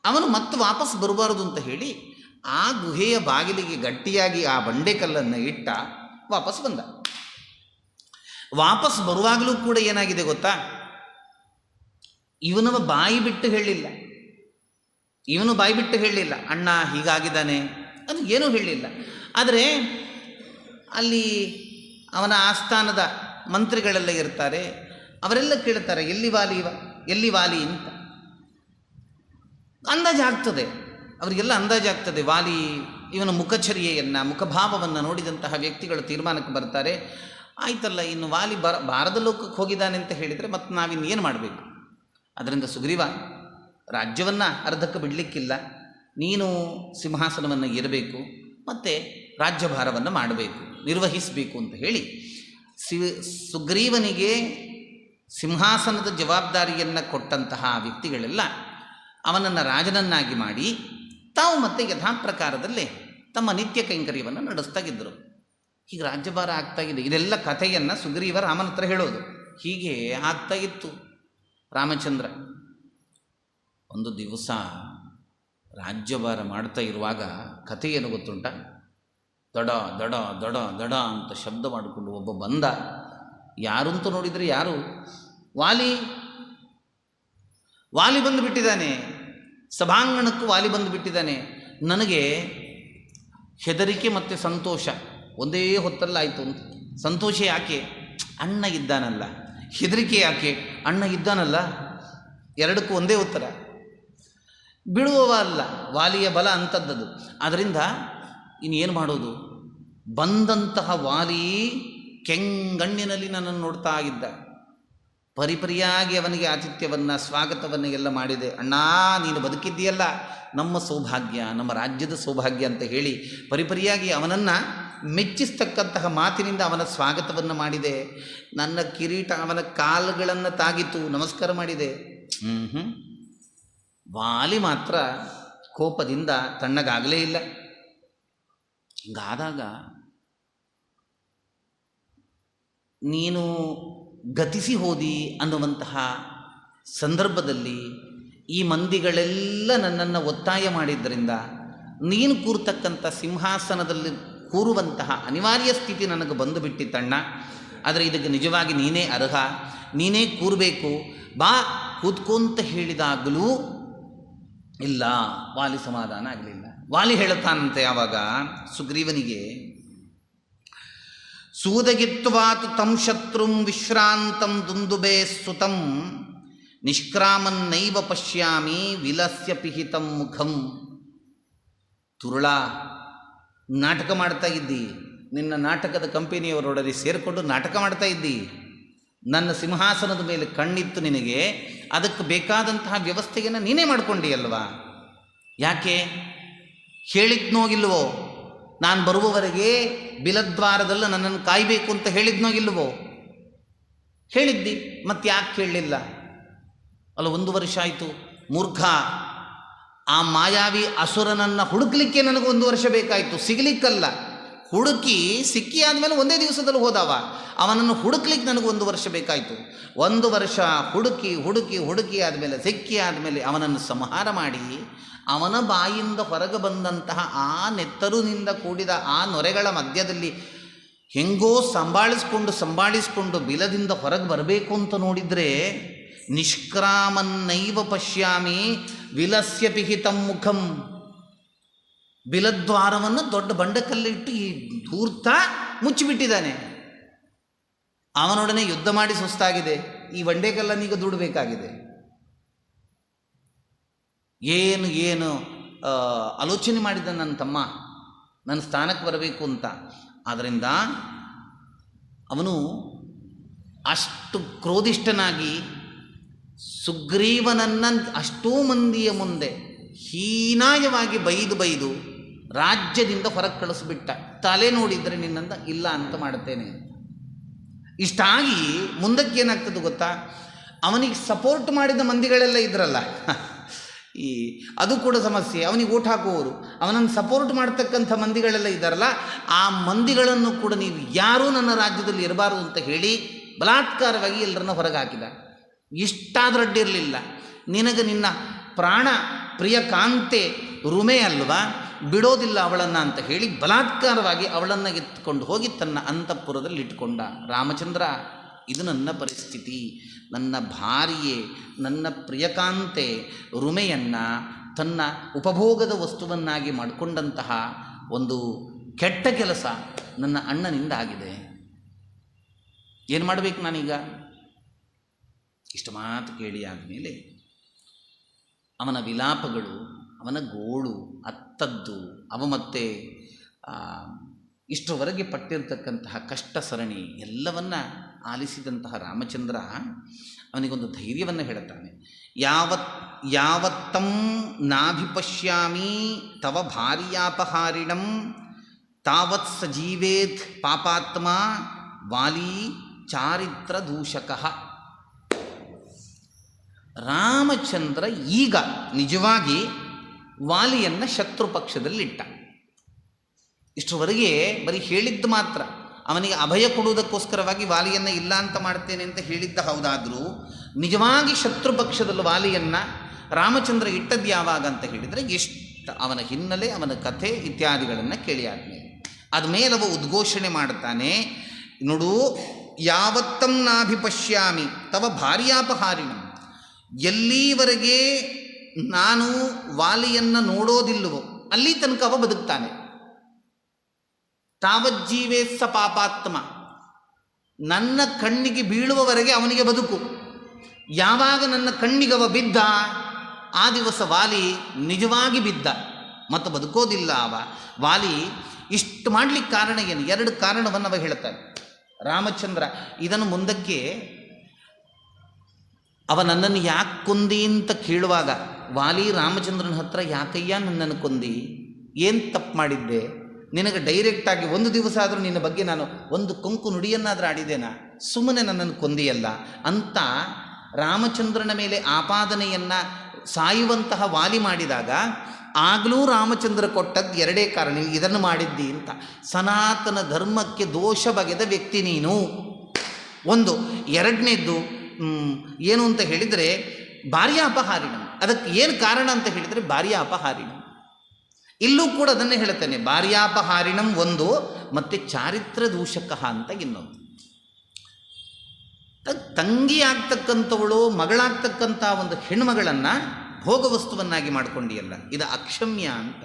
ಅವನು ಮತ್ತೆ ವಾಪಸ್ ಬರಬಾರದು ಅಂತ ಹೇಳಿ ಆ ಗುಹೆಯ ಬಾಗಿಲಿಗೆ ಗಟ್ಟಿಯಾಗಿ ಆ ಬಂಡೆಕಲ್ಲನ್ನು ಇಟ್ಟ, ವಾಪಸ್ ಬಂದ. ವಾಪಸ್ ಬರುವಾಗಲೂ ಕೂಡ ಏನಾಗಿದೆ ಗೊತ್ತಾ, ಇವನವ ಬಾಯಿ ಬಿಟ್ಟು ಹೇಳಿಲ್ಲ. ಇವನು ಬಾಯಿ ಬಿಟ್ಟು ಹೇಳಲಿಲ್ಲ, ಅಣ್ಣ ಹೀಗಾಗಿದ್ದಾನೆ ಅದು ಏನೂ ಹೇಳಲಿಲ್ಲ. ಆದರೆ ಅಲ್ಲಿ ಅವನ ಆಸ್ಥಾನದ ಮಂತ್ರಿಗಳೆಲ್ಲ ಇರ್ತಾರೆ, ಅವರೆಲ್ಲ ಕೇಳ್ತಾರೆ, ಎಲ್ಲಿ ವಾಲಿ ಅಂತ. ಅಂದಾಜಾಗ್ತದೆ, ಅವರಿಗೆಲ್ಲ ಅಂದಾಜಾಗ್ತದೆ. ವಾಲಿ ಇವನ ಮುಖಚರ್ಯೆಯನ್ನು, ಮುಖಭಾವವನ್ನು ನೋಡಿದಂತಹ ವ್ಯಕ್ತಿಗಳು ತೀರ್ಮಾನಕ್ಕೆ ಬರ್ತಾರೆ, ಆಯ್ತಲ್ಲ, ಇನ್ನು ವಾಲಿ ಭಾರತ ಲೋಕಕ್ಕೆ ಹೋಗಿದ್ದಾನೆ ಅಂತ ಹೇಳಿದರೆ ಮತ್ತು ನಾವಿನ್ನೇನು ಮಾಡಬೇಕು? ಅದರಿಂದ ಸುಗ್ರೀವ, ರಾಜ್ಯವನ್ನು ಅರ್ಧಕ್ಕೆ ಬಿಡಲಿಕ್ಕಿಲ್ಲ, ನೀನು ಸಿಂಹಾಸನವನ್ನು ಏರಬೇಕು ಮತ್ತು ರಾಜ್ಯಭಾರವನ್ನು ಮಾಡಬೇಕು, ನಿರ್ವಹಿಸಬೇಕು ಅಂತ ಹೇಳಿ ಸುಗ್ರೀವನಿಗೆ ಸಿಂಹಾಸನದ ಜವಾಬ್ದಾರಿಯನ್ನು ಕೊಟ್ಟಂತಹ ವ್ಯಕ್ತಿಗಳೆಲ್ಲ ಅವನನ್ನು ರಾಜನನ್ನಾಗಿ ಮಾಡಿ ತಾವು ಮತ್ತೆ ಯಥಾಪ್ರಕಾರದಲ್ಲೇ ತಮ್ಮ ನಿತ್ಯ ಕೈಂಕರ್ಯವನ್ನು ನಡೆಸ್ತಾಗಿದ್ದರು. ಹೀಗೆ ರಾಜ್ಯಭಾರ ಆಗ್ತಾಗಿದೆ. ಇದೆಲ್ಲ ಕಥೆಯನ್ನು ಸುಗ್ರೀವ ರಾಮನ ಹತ್ರ ಹೇಳೋದು. ಹೀಗೆ ಆಗ್ತಾ ಇತ್ತು. ರಾಮಚಂದ್ರ ಒಂದು ದಿವಸ ರಾಜ್ಯಭಾರ ಮಾಡ್ತಾ ಇರುವಾಗ ಕಥೆ ಏನು ಗೊತ್ತುಂಟ? ದಡ ದಡ ದಡ ದಡ ಅಂತ ಶಬ್ದ ಮಾಡಿಕೊಂಡು ಒಬ್ಬ ಬಂದ. ಯಾರಂತೂ ನೋಡಿದರೆ ಯಾರು? ವಾಲಿ. ವಾಲಿ ಬಂದು ಬಿಟ್ಟಿದ್ದಾನೆ, ಸಭಾಂಗಣಕ್ಕೂ ವಾಲಿ ಬಂದು ಬಿಟ್ಟಿದ್ದಾನೆ. ನನಗೆ ಹೆದರಿಕೆ ಮತ್ತು ಸಂತೋಷ ಒಂದೇ ಹೊತ್ತಲ್ಲಾಯಿತು. ಸಂತೋಷ ಯಾಕೆ? ಅಣ್ಣ ಇದ್ದಾನಲ್ಲ. ಹೆದರಿಕೆ ಯಾಕೆ? ಅಣ್ಣ ಇದ್ದಾನಲ್ಲ. ಎರಡಕ್ಕೂ ಒಂದೇ ಉತ್ತರ. ಬಿಡುವವ ಅಲ್ಲ, ವಾಲಿಯ ಬಲ ಅಂಥದ್ದದು. ಆದ್ದರಿಂದ ಇನ್ನೇನು ಮಾಡೋದು? ಬಂದಂತಹ ವಾಲಿ ಕೆಂಗಣ್ಣಿನಲ್ಲಿ ನನ್ನನ್ನು ನೋಡ್ತಾ ಇದ್ದ. ಪರಿಪರಿಯಾಗಿ ಅವನಿಗೆ ಆತಿಥ್ಯವನ್ನು, ಸ್ವಾಗತವನ್ನು ಎಲ್ಲ ಮಾಡಿದೆ. ಅಣ್ಣ, ನೀನು ಬದುಕಿದ್ದೀಯಲ್ಲ, ನಮ್ಮ ಸೌಭಾಗ್ಯ, ನಮ್ಮ ರಾಜ್ಯದ ಸೌಭಾಗ್ಯ ಅಂತ ಹೇಳಿ ಪರಿಪರಿಯಾಗಿ ಅವನನ್ನು ಮೆಚ್ಚಿಸ್ತಕ್ಕಂತಹ ಮಾತಿನಿಂದ ಅವನ ಸ್ವಾಗತವನ್ನು ಮಾಡಿದೆ. ನನ್ನ ಕಿರೀಟ ಅವನ ಕಾಲುಗಳನ್ನು ತಾಗಿತು, ನಮಸ್ಕಾರ ಮಾಡಿದೆ. ವಾಲಿ ಮಾತ್ರ ಕೋಪದಿಂದ ತಣ್ಣಗಾಗಲೇ ಇಲ್ಲ. ಹಿಂಗಾದಾಗ ನೀನು ಗತಿಸಿ ಹೋದಿ ಅನ್ನುವಂತಹ ಸಂದರ್ಭದಲ್ಲಿ ಈ ಮಂದಿಗಳೆಲ್ಲ ನನ್ನನ್ನು ಒತ್ತಾಯ ಮಾಡಿದ್ದರಿಂದ ನೀನು ಕೂರ್ತಕ್ಕಂಥ ಸಿಂಹಾಸನದಲ್ಲಿ ಕೂರುವಂತಹ ಅನಿವಾರ್ಯ ಸ್ಥಿತಿ ನನಗೆ ಬಂದು ಬಿಟ್ಟಿತ್ತಣ್ಣ. ಆದರೆ ಇದಕ್ಕೆ ನಿಜವಾಗಿ ನೀನೇ ಅರ್ಹ, ನೀನೇ ಕೂರಬೇಕು, ಬಾ ಕೂತ್ಕೊಂತ ಹೇಳಿದಾಗಲೂ ಇಲ್ಲ, ವಾಲಿ ಸಮಾಧಾನ ಆಗಲಿಲ್ಲ. ವಾಲಿ ಹೇಳುತ್ತಾನಂತೆ ಯಾವಾಗ ಸುಗ್ರೀವನಿಗೆ, ಸೂದಗಿತ್ವಾತು ತಂ ಶತ್ರುಂ ವಿಶ್ರಾಂತಂ ದುಂದುಬೆ ಸುತಂ ನಿಷ್ಕ್ರಾಮನ್ನೈವ ಪಶ್ಯಾಮಿ ವಿಲಸ್ಯ ಪಿಹಿತಂ ಮುಖಂ. ತುರುಳ, ನಾಟಕ ಮಾಡ್ತಾ ಇದ್ದಿ, ನಿನ್ನ ನಾಟಕದ ಕಂಪನಿಯವರೊಡನೆ ಸೇರಿಕೊಂಡು ನಾಟಕ ಮಾಡ್ತಾ ಇದ್ದಿ. ನನ್ನ ಸಿಂಹಾಸನದ ಮೇಲೆ ಕಣ್ಣಿತ್ತು ನಿನಗೆ, ಅದಕ್ಕೆ ಬೇಕಾದಂತಹ ವ್ಯವಸ್ಥೆಯನ್ನು ನೀನೇ ಮಾಡಿಕೊಂಡಿಯಲ್ವಾ? ಯಾಕೆ ಹೇಳಿದ್ನೋಗಿಲ್ವೋ? ನಾನು ಬರುವವರೆಗೆ ಬಿಲದ್ವಾರದಲ್ಲಿ ನನ್ನನ್ನು ಕಾಯಬೇಕು ಅಂತ ಹೇಳಿದ್ನೋಗಿಲ್ವೋ? ಹೇಳಿದ್ದಿ, ಮತ್ತೆ ಯಾಕೆ ಕೇಳಲಿಲ್ಲ? ಅಲ್ಲ, 1 ವರ್ಷ ಆಯಿತು. ಮೂರ್ಖ, ಆ ಮಾಯಾವಿ ಅಸುರನನ್ನು ಹುಡುಕ್ಲಿಕ್ಕೆ ನನಗೆ 1 ವರ್ಷ ಬೇಕಾಯಿತು, ಸಿಗಲಿಕ್ಕಲ್ಲ. ಹುಡುಕಿ ಸಿಕ್ಕಿ ಆದಮೇಲೆ ಒಂದೇ ದಿವಸದಲ್ಲಿ ಹೋದವ. ಅವನನ್ನು ಹುಡುಕ್ಲಿಕ್ಕೆ ನನಗೆ 1 ವರ್ಷ ಬೇಕಾಯಿತು. 1 ವರ್ಷ ಹುಡುಕಿ ಹುಡುಕಿ ಹುಡುಕಿ ಆದಮೇಲೆ, ಸಿಕ್ಕಿ ಆದಮೇಲೆ ಅವನನ್ನು ಸಂಹಾರ ಮಾಡಿ ಅವನ ಬಾಯಿಂದ ಹೊರಗೆ ಬಂದಂತಹ ಆ ನೆತ್ತರುನಿಂದ ಕೂಡಿದ ಆ ನೊರೆಗಳ ಮಧ್ಯದಲ್ಲಿ ಹೆಂಗೋ ಸಂಭಾಳಿಸ್ಕೊಂಡು ಬಿಲದಿಂದ ಹೊರಗೆ ಬರಬೇಕು ಅಂತ ನೋಡಿದರೆ, ನಿಷ್ಕ್ರಾಮನ್ನೈವ ಪಶ್ಯಾಮಿ ವಿಲಸ್ಯ ಪಿಹಿತಂ ಮುಖಂ. ಬಿಲದ್ವಾರವನ್ನು ದೊಡ್ಡ ಬಂಡಕಲ್ಲಿಟ್ಟು ಈ ಧೂರ್ತ ಮುಚ್ಚಿಬಿಟ್ಟಿದ್ದಾನೆ. ಅವನೊಡನೆ ಯುದ್ಧ ಮಾಡಿ ಸುಸ್ತಾಗಿದೆ, ಈ ಬಂಡೆಕಲ್ಲನೀಗ ದುಡಬೇಕಾಗಿದೆ. ಏನು ಆಲೋಚನೆ ಮಾಡಿದ ನನ್ನ ತಮ್ಮ, ನನ್ನ ಸ್ಥಾನಕ್ಕೆ ಬರಬೇಕು ಅಂತ. ಆದ್ದರಿಂದ ಅವನು ಅಷ್ಟು ಕ್ರೋಧಿಷ್ಠನಾಗಿ ಸುಗ್ರೀವನನ್ನು ಅಷ್ಟೂ ಮಂದಿಯ ಮುಂದೆ ಹೀನಾಯವಾಗಿ ಬೈದು ರಾಜ್ಯದಿಂದ ಹೊರಗೆ ಕಳಿಸ್ಬಿಟ್ಟ. ತಲೆ ನೋಡಿದರೆ ನಿನ್ನಂದ ಇಲ್ಲ ಅಂತ ಮಾಡುತ್ತೇನೆ. ಇಷ್ಟಾಗಿ ಮುಂದಕ್ಕೇನಾಗ್ತದೆ ಗೊತ್ತಾ? ಅವನಿಗೆ ಸಪೋರ್ಟ್ ಮಾಡಿದ ಮಂದಿಗಳೆಲ್ಲ ಇದ್ರಲ್ಲ, ಅದು ಕೂಡ ಸಮಸ್ಯೆ. ಅವನಿಗೆ ಓಟ್ ಹಾಕುವವರು, ಅವನನ್ನು ಸಪೋರ್ಟ್ ಮಾಡ್ತಕ್ಕಂಥ ಮಂದಿಗಳೆಲ್ಲ ಇದ್ದಾರಲ್ಲ, ಆ ಮಂದಿಗಳನ್ನು ಕೂಡ ನೀವು ಯಾರೂ ನನ್ನ ರಾಜ್ಯದಲ್ಲಿ ಇರಬಾರದು ಅಂತ ಹೇಳಿ ಬಲಾತ್ಕಾರವಾಗಿ ಎಲ್ಲರನ್ನ ಹೊರಗೆ ಹಾಕಿದ. ಇಷ್ಟಾದರೂ ಅಡ್ಡಿರಲಿಲ್ಲ. ನಿನಗೆ ನಿನ್ನ ಪ್ರಾಣ ಪ್ರಿಯ ಕಾಂತೆ ರುಮೆ ಅಲ್ವಾ, ಬಿಡೋದಿಲ್ಲ ಅವಳನ್ನು ಅಂತ ಹೇಳಿ ಬಲಾತ್ಕಾರವಾಗಿ ಅವಳನ್ನು ಎತ್ಕೊಂಡು ಹೋಗಿ ತನ್ನ ಅಂತಃಪುರದಲ್ಲಿ ಇಟ್ಕೊಂಡ. ರಾಮಚಂದ್ರ, ಇದು ನನ್ನ ಪರಿಸ್ಥಿತಿ. ನನ್ನ ಭಾರ್ಯೆ, ನನ್ನ ಪ್ರಿಯಕಾಂತೆ ರುಮೆಯನ್ನು ತನ್ನ ಉಪಭೋಗದ ವಸ್ತುವನ್ನಾಗಿ ಮಾಡಿಕೊಂಡಂತಹ ಒಂದು ಕೆಟ್ಟ ಕೆಲಸ ನನ್ನ ಅಣ್ಣನಿಂದ ಆಗಿದೆ. ಏನು ಮಾಡಬೇಕು ನಾನೀಗ? ಇಷ್ಟು ಮಾತು ಕೇಳಿ ಆದಮೇಲೆ ಅವನ ವಿಲಾಪಗಳು, ಅವನ ಗೋಳು, ಅತ್ತದ್ದು, ಅವ ಮತ್ತೆ ಇಷ್ಟರವರೆಗೆ ಪಟ್ಟಿರ್ತಕ್ಕಂತಹ ಕಷ್ಟ ಸರಣಿ ಎಲ್ಲವನ್ನ ಆಲಿಸಿದಂತಹ ರಾಮಚಂದ್ರ ಅವನಿಗೊಂದು ಧೈರ್ಯವನ್ನು ಹೇಳುತ್ತಾನೆ. ಯಾವತ್ತಂ ನಾಭಿಪಶ್ಯಾಮಿ ತವ ಭಾರ್ಯಾಪಹಾರಿಣಂ ತಾವತ್ ಸಜೀವೇತ್ ಪಾಪಾತ್ಮ ವಾಲಿ ಚಾರಿತ್ರ ದೂಷಕಃ. ರಾಮಚಂದ್ರ ಈಗ ನಿಜವಾಗಿ ವಾಲಿಯನ್ನು ಶತ್ರು ಪಕ್ಷದಲ್ಲಿಟ್ಟ. ಇಷ್ಟರವರೆಗೆ ಬರೀ ಹೇಳಿದ್ದು ಮಾತ್ರ, ಅವನಿಗೆ ಅಭಯ ಕೊಡುವುದಕ್ಕೋಸ್ಕರವಾಗಿ ವಾಲಿಯನ್ನು ಇಲ್ಲ ಅಂತ ಮಾಡ್ತೇನೆ ಅಂತ ಹೇಳಿದ್ದ ಹೌದಾದರೂ, ನಿಜವಾಗಿ ಶತ್ರು ಪಕ್ಷದಲ್ಲಿ ವಾಲಿಯನ್ನು ರಾಮಚಂದ್ರ ಇಟ್ಟದ್ದು ಯಾವಾಗ ಅಂತ ಹೇಳಿದರೆ, ಎಷ್ಟು ಅವನ ಹಿನ್ನೆಲೆ, ಅವನ ಕಥೆ ಇತ್ಯಾದಿಗಳನ್ನು ಕೇಳಿ ಆದಮೇಲೆ ಆದಮೇಲೆ ಅವ ಉದ್ಘೋಷಣೆ ಮಾಡ್ತಾನೆ, ನೋಡು, ಯಾವತ್ತಂ ನಾಭಿಪಶ್ಯಾಮಿ ತವ ಭಾರ್ಯಾಪಹಾರಿಣಂ, ಎಲ್ಲಿವರೆಗೆ ನಾನು ವಾಲಿಯನ್ನು ನೋಡೋದಿಲ್ಲವೋ ಅಲ್ಲಿ ತನಕ ಅವ ಬದುಕ್ತಾನೆ. ತಾವಜ್ಜೀವೇ ಸ ಪಾಪಾತ್ಮ, ನನ್ನ ಕಣ್ಣಿಗೆ ಬೀಳುವವರೆಗೆ ಅವನಿಗೆ ಬದುಕು. ಯಾವಾಗ ನನ್ನ ಕಣ್ಣಿಗವ ಬಿದ್ದ ಆ ದಿವಸ ವಾಲಿ ನಿಜವಾಗಿ ಬಿದ್ದ, ಮತ್ತು ಬದುಕೋದಿಲ್ಲ ಅವ. ವಾಲಿ ಇಷ್ಟು ಮಾಡಲಿಕ್ಕೆ ಕಾರಣ ಏನು? 2 ಕಾರಣವನ್ನು ಅವ ಹೇಳ್ತಾನೆ ರಾಮಚಂದ್ರ. ಇದನ್ನು ಮುಂದಕ್ಕೆ ಅವ ನನ್ನನ್ನು ಯಾಕೆ ಕೊಂದಿ ಅಂತ ಕೇಳುವಾಗ ವಾಲಿ ರಾಮಚಂದ್ರನ ಹತ್ರ, ಯಾಕಯ್ಯ ನನ್ನನ್ನು ಕೊಂದಿ, ಏನು ತಪ್ಪು ಮಾಡಿದ್ದೆ, ನಿನಗೆ ಡೈರೆಕ್ಟಾಗಿ ಒಂದು ದಿವಸ ಆದರೂ ನಿನ್ನ ಬಗ್ಗೆ ನಾನು ಒಂದು ಕೊಂಕು ನುಡಿಯನ್ನಾದರೂ ಆಡಿದ್ದೇನಾ, ಸುಮ್ಮನೆ ನನ್ನನ್ನು ಕೊಂದಿಯಲ್ಲ ಅಂತ ರಾಮಚಂದ್ರನ ಮೇಲೆ ಆಪಾದನೆಯನ್ನು ಸಾಯುವಂತಹ ವಾಲಿ ಮಾಡಿದಾಗ ಆಗಲೂ ರಾಮಚಂದ್ರ ಕೊಟ್ಟದ್ದು 2 ಕಾರಣ, ನೀವು ಇದನ್ನು ಮಾಡಿದ್ದಿ ಅಂತ. ಸನಾತನ ಧರ್ಮಕ್ಕೆ ದೋಷ ಬಗೆದ ವ್ಯಕ್ತಿ ನೀನು, ಒಂದು. 2ನೇದ್ದು ಏನು ಅಂತ ಹೇಳಿದರೆ ಭಾರ್ಯ ಅಪಹಾರಿಣ. ಅದಕ್ಕೆ ಏನು ಕಾರಣ ಅಂತ ಹೇಳಿದರೆ ಭಾರ್ಯ ಅಪಹಾರಿಣ. ಇಲ್ಲೂ ಕೂಡ ಅದನ್ನೇ ಹೇಳ್ತಾನೆ, ಭಾರ್ಯಾಪಹಾರಿಣಂ ಒಂದು, ಮತ್ತು ಚಾರಿತ್ರ ದೂಷಕ ಅಂತ ಇನ್ನೊಂದು. ತಂಗಿ ಆಗ್ತಕ್ಕಂಥವಳು, ಮಗಳಾಗ್ತಕ್ಕಂಥ ಒಂದು ಹೆಣ್ಮಗಳನ್ನು ಭೋಗವಸ್ತುವನ್ನಾಗಿ ಮಾಡಿಕೊಂಡಿಯಲ್ಲ, ಇದು ಅಕ್ಷಮ್ಯ ಅಂತ.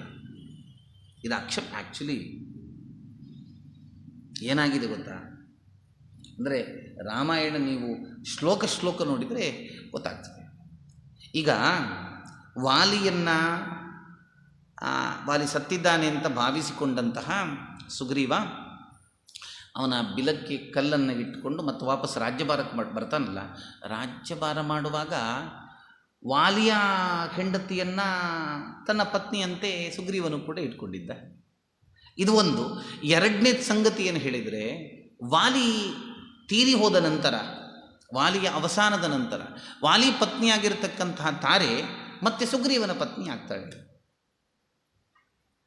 ಇದು ಆ್ಯಕ್ಚುಲಿ ಏನಾಗಿದೆ ಗೊತ್ತಾ ಅಂದರೆ, ರಾಮಾಯಣ ನೀವು ಶ್ಲೋಕ ನೋಡಿದರೆ ಗೊತ್ತಾಗ್ತದೆ. ಈಗ ವಾಲಿ ಸತ್ತಿದ್ದಾನೆ ಅಂತ ಭಾವಿಸಿಕೊಂಡಂತಹ ಸುಗ್ರೀವ ಅವನ ಬಿಲಕ್ಕೆ ಕಲ್ಲನ್ನು ಇಟ್ಟುಕೊಂಡು ಮತ್ತು ವಾಪಸ್ ರಾಜ್ಯಭಾರಕ್ಕೆ ಬರ್ತಾನಲ್ಲ. ರಾಜ್ಯಭಾರ ಮಾಡುವಾಗ ವಾಲಿಯ ಹೆಂಡತಿಯನ್ನು ತನ್ನ ಪತ್ನಿಯಂತೆ ಸುಗ್ರೀವನು ಕೂಡ ಇಟ್ಕೊಂಡಿದ್ದ. ಇದು ಒಂದು. 2ನೇ ಸಂಗತಿ ಏನು ಹೇಳಿದರೆ, ವಾಲಿ ತೀರಿ ಹೋದ ನಂತರ, ವಾಲಿಯ ಅವಸಾನದ ನಂತರ ವಾಲಿ ಪತ್ನಿಯಾಗಿರ್ತಕ್ಕಂತಹ ತಾರೆ ಮತ್ತೆ ಸುಗ್ರೀವನ ಪತ್ನಿ ಆಗ್ತಾಳೆ.